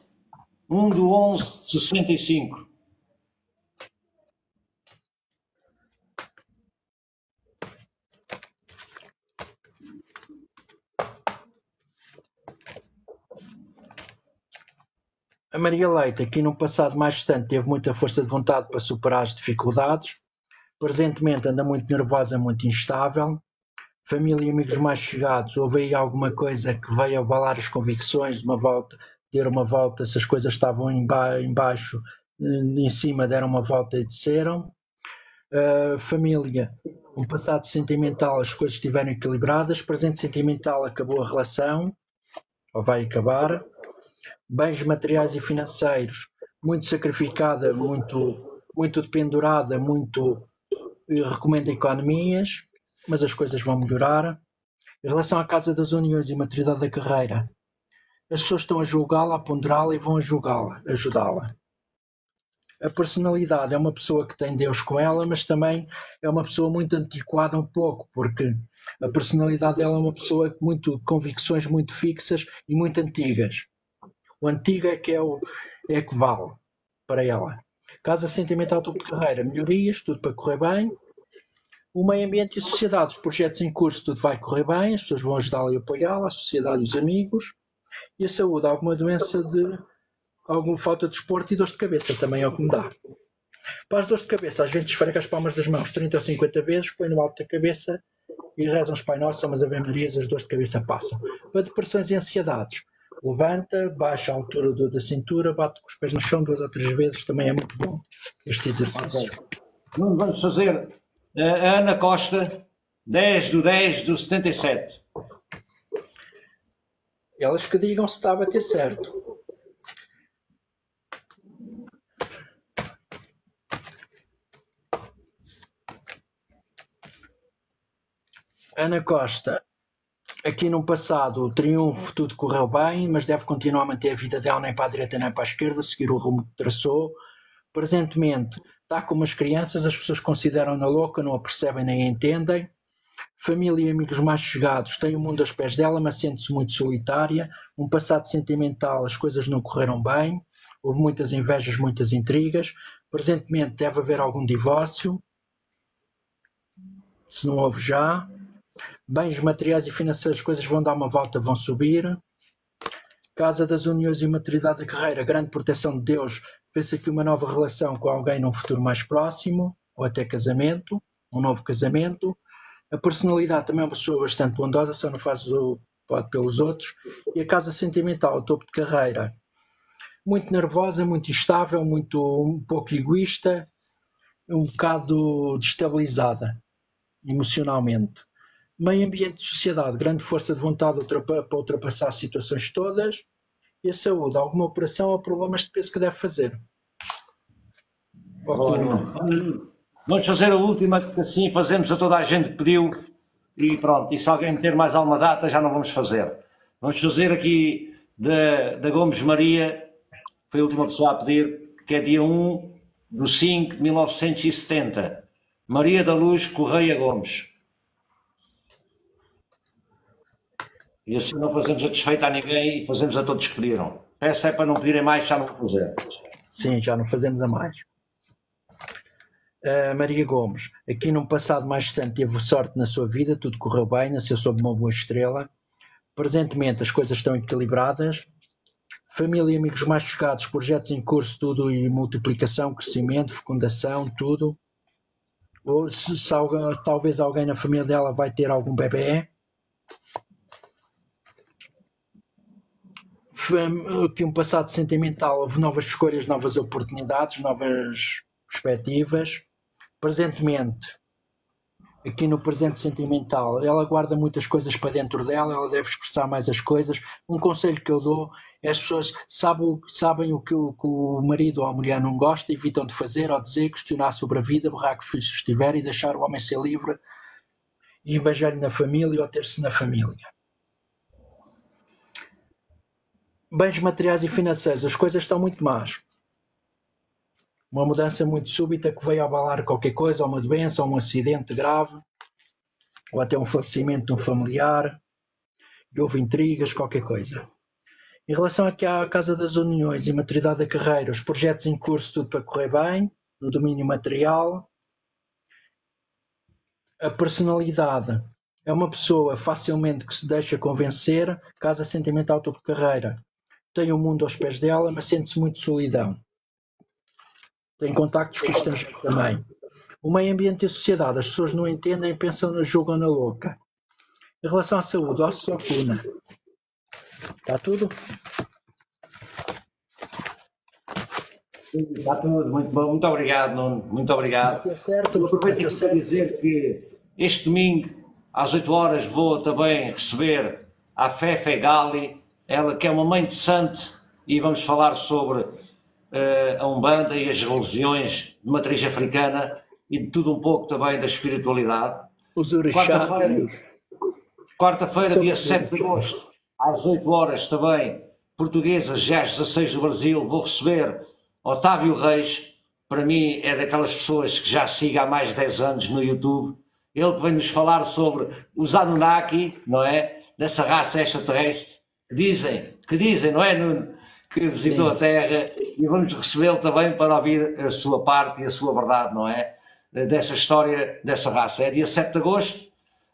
1 de 11 de 65. A Maria Leite, aqui no passado mais distante, teve muita força de vontade para superar as dificuldades. Presentemente anda muito nervosa, muito instável. Família e amigos mais chegados, houve aí alguma coisa que veio abalar as convicções, ter uma volta, se as coisas estavam embaixo, em cima deram uma volta e desceram. Família, um passado sentimental, as coisas estiveram equilibradas. Presente sentimental, acabou a relação, ou vai acabar. Bens materiais e financeiros, muito sacrificada, muito dependurada, muito recomenda economias, mas as coisas vão melhorar. Em relação à Casa das Uniões e maturidade da carreira, as pessoas estão a julgá-la, a ponderá-la e vão a julgá-la, ajudá-la. A personalidade é uma pessoa que tem Deus com ela, mas também é uma pessoa muito antiquada um pouco, porque a personalidade dela é uma pessoa com convicções muito fixas e muito antigas. O antigo é que vale para ela. Casa sentimental, topo de carreira, melhorias, tudo para correr bem. O meio ambiente e a sociedade, os projetos em curso, tudo vai correr bem, as pessoas vão ajudá-la e apoiá-la, a sociedade e os amigos. E a saúde, alguma doença alguma falta de desporto e dores de cabeça, também é o que me dá. Para as dores de cabeça, às vezes esfrega as palmas das mãos 30 ou 50 vezes, põe no alto da cabeça e rezam os Pai Nosso, umas Ave Marias, as dores de cabeça passam. Para depressões e ansiedades, levanta, baixa a altura da cintura, bate com os pés no chão 2 ou 3 vezes, também é muito bom este exercício. Vamos fazer a Ana Costa, 10/10/77. Elas que digam se está a bater certo. Ana Costa, aqui no passado o triunfo tudo correu bem, mas deve continuar a manter a vida dela nem para a direita nem para a esquerda, seguir o rumo que traçou. Presentemente está como as crianças, as pessoas consideram-na louca, não a percebem nem a entendem. Família e amigos mais chegados têm o mundo aos pés dela, mas sente-se muito solitária. Um passado sentimental, as coisas não correram bem, houve muitas invejas, muitas intrigas. Presentemente deve haver algum divórcio, se não houve já. Bens materiais e financeiros, as coisas vão dar uma volta, vão subir. Casa das Uniões e Maturidade da Carreira, grande proteção de Deus, vê-se aqui uma nova relação com alguém num futuro mais próximo, ou até casamento, um novo casamento. A personalidade também é uma pessoa bastante bondosa, só não faz o pode pelos outros. E a casa sentimental, o topo de carreira, muito nervosa, muito instável, um pouco egoísta, um bocado destabilizada emocionalmente. Meio ambiente e sociedade, grande força de vontade para ultrapassar as situações todas. E a saúde, alguma operação ou problemas de peso que deve fazer. Vamos fazer a última, que assim fazemos a toda a gente que pediu e pronto. E se alguém meter mais alguma data, já não vamos fazer. Vamos fazer aqui da Gomes Maria, foi a última pessoa a pedir, que é dia 1/5/1970. Maria da Luz Correia Gomes. E assim não fazemos a desfeita a ninguém e fazemos a todos que pediram. Peço é para não pedirem mais, já não vou fazer. Sim, já não fazemos a mais. Maria Gomes, aqui num passado mais distante teve sorte na sua vida, tudo correu bem, nasceu sob uma boa estrela. Presentemente as coisas estão equilibradas. Família e amigos mais chegados, projetos em curso, tudo e multiplicação, crescimento, fecundação, tudo. Ou talvez alguém na família dela vai ter algum bebê. Aqui um passado sentimental, houve novas escolhas, novas oportunidades, novas perspectivas. Presentemente, aqui no presente sentimental, ela guarda muitas coisas para dentro dela, ela deve expressar mais as coisas. Um conselho que eu dou é as pessoas sabem o que o marido ou a mulher não gosta, evitam de fazer ou dizer, questionar sobre a vida, berrar que os filhos estiverem e deixar o homem ser livre e invejar-lhe na família ou ter-se na família. Bens materiais e financeiros, as coisas estão muito más. Uma mudança muito súbita que veio abalar qualquer coisa, ou uma doença, ou um acidente grave, ou até um falecimento de um familiar, e houve intrigas, qualquer coisa. Em relação aqui à Casa das Uniões e Maturidade da Carreira, os projetos em curso, tudo para correr bem, no domínio material. A personalidade é uma pessoa facilmente que se deixa convencer, casa sentimental, topo de carreira. Tem o mundo aos pés dela, mas sente-se muito solidão. Tem contactos com estrangeiros também. O meio ambiente e a sociedade, as pessoas não entendem, pensam, julgam na louca. Em relação à saúde, ossos ou coluna. Está tudo? Está tudo, muito bom. Muito obrigado, Nuno. Muito obrigado. Certo, aproveito para dizer que este domingo, às 8 horas, vou também receber a Fefe Gali, ela que é uma mãe de santo, e vamos falar sobre a Umbanda e as religiões de matriz africana e de tudo um pouco também da espiritualidade. Os orixás. Quarta-feira, dia 7 de agosto, às 8 horas também, portuguesa, GES 16 do Brasil, vou receber Otávio Reis. Para mim é daquelas pessoas que já sigo há mais de 10 anos no YouTube. Ele que vem nos falar sobre os Anunnaki, não é? Dessa raça extraterrestre, que dizem, não é, Nuno? Que visitou a Terra, e vamos recebê-lo também para ouvir a sua parte e a sua verdade, não é? dessa história, dessa raça. É dia 7 de agosto,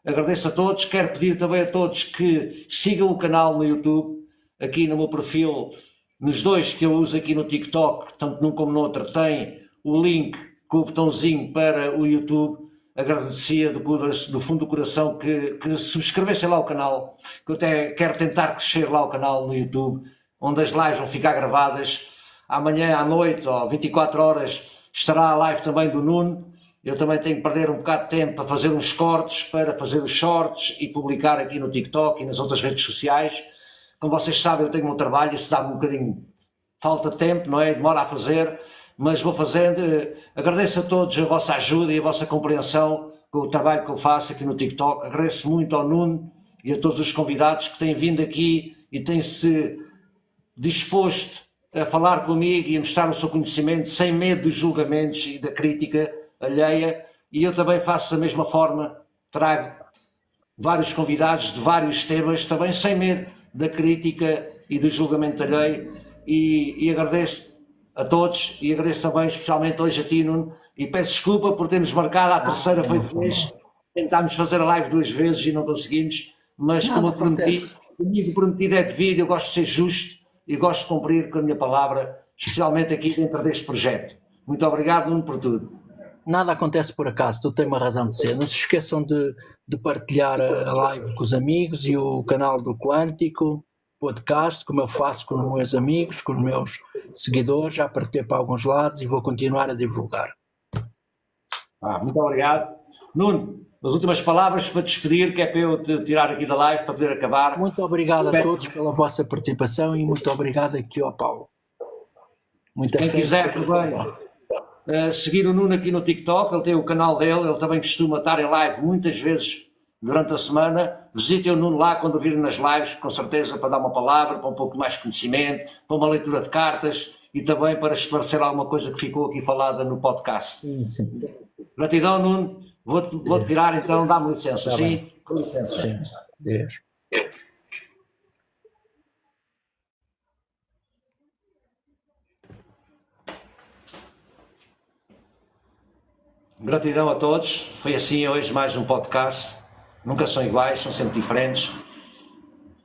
agradeço a todos, quero pedir também a todos que sigam o canal no YouTube, aqui no meu perfil, nos dois que eu uso aqui no TikTok, tanto num como no outro, tem o link com o botãozinho para o YouTube. Agradecia do fundo do coração que subscrevessem lá o canal, que eu até quero tentar crescer lá o canal no YouTube, onde as lives vão ficar gravadas. Amanhã à noite, ou 24 horas, estará a live também do Nuno. Eu também tenho que perder um bocado de tempo para fazer uns cortes, para fazer os shorts e publicar aqui no TikTok e nas outras redes sociais. Como vocês sabem, eu tenho um trabalho, isso dá-me um bocadinho falta de tempo, não é? Demora a fazer, mas vou fazendo. Agradeço a todos a vossa ajuda e a vossa compreensão com o trabalho que eu faço aqui no TikTok. Agradeço muito ao Nuno e a todos os convidados que têm vindo aqui e têm-se disposto a falar comigo e a mostrar o seu conhecimento sem medo dos julgamentos e da crítica alheia. E eu também faço da mesma forma, trago vários convidados de vários temas, também sem medo da crítica e do julgamento alheio, e agradeço a todos, e agradeço também especialmente hoje a ti, Nuno, e peço desculpa por termos marcado a terceira foi de vez, tentámos fazer a live 2 vezes e não conseguimos, mas como eu prometi, comigo prometido é devido, eu gosto de ser justo e gosto de cumprir com a minha palavra, especialmente aqui dentro deste projeto. Muito obrigado, Nuno, por tudo. Nada acontece por acaso, tu tens uma razão de ser. Não se esqueçam de partilhar a live com os amigos e o canal do Quântico Podcast, como eu faço com os meus amigos, com os meus seguidores, já partilhei para alguns lados e vou continuar a divulgar. Muito obrigado. Nuno, as últimas palavras para despedir, que é para eu te tirar aqui da live, para poder acabar. Muito obrigado a todos pela vossa participação e muito obrigado aqui ao Paulo. Quem quiser também seguir o Nuno aqui no TikTok, ele tem o canal dele, ele também costuma estar em live muitas vezes durante a semana. Visitem o Nuno lá quando virem nas lives, com certeza, para dar uma palavra, para um pouco mais de conhecimento, para uma leitura de cartas e também para esclarecer alguma coisa que ficou aqui falada no podcast. Sim. Gratidão, Nuno. Vou-te tirar então, dá-me licença. Sim, com licença. Sim. Deus. Gratidão a todos. Foi assim hoje mais um podcast. Nunca são iguais, são sempre diferentes.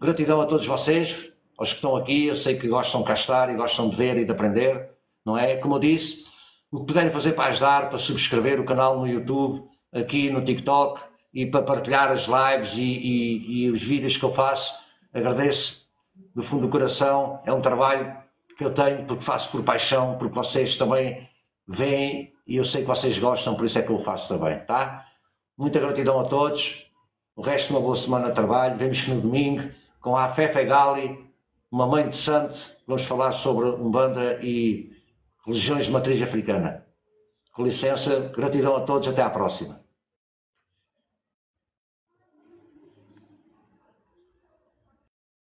Gratidão a todos vocês, aos que estão aqui. Eu sei que gostam de cá estar e gostam de ver e de aprender, não é? Como eu disse, o que puderem fazer para ajudar, para subscrever o canal no YouTube, aqui no TikTok e para partilhar as lives e os vídeos que eu faço, agradeço do fundo do coração. É um trabalho que eu tenho porque faço por paixão, porque vocês também veem e eu sei que vocês gostam, por isso é que eu faço também, tá? Muita gratidão a todos, o resto de uma boa semana de trabalho. Vemos no domingo com a Fefe Gali, uma mãe de santo. Vamos falar sobre Umbanda e religiões de matriz africana. Com licença, gratidão a todos, até à próxima.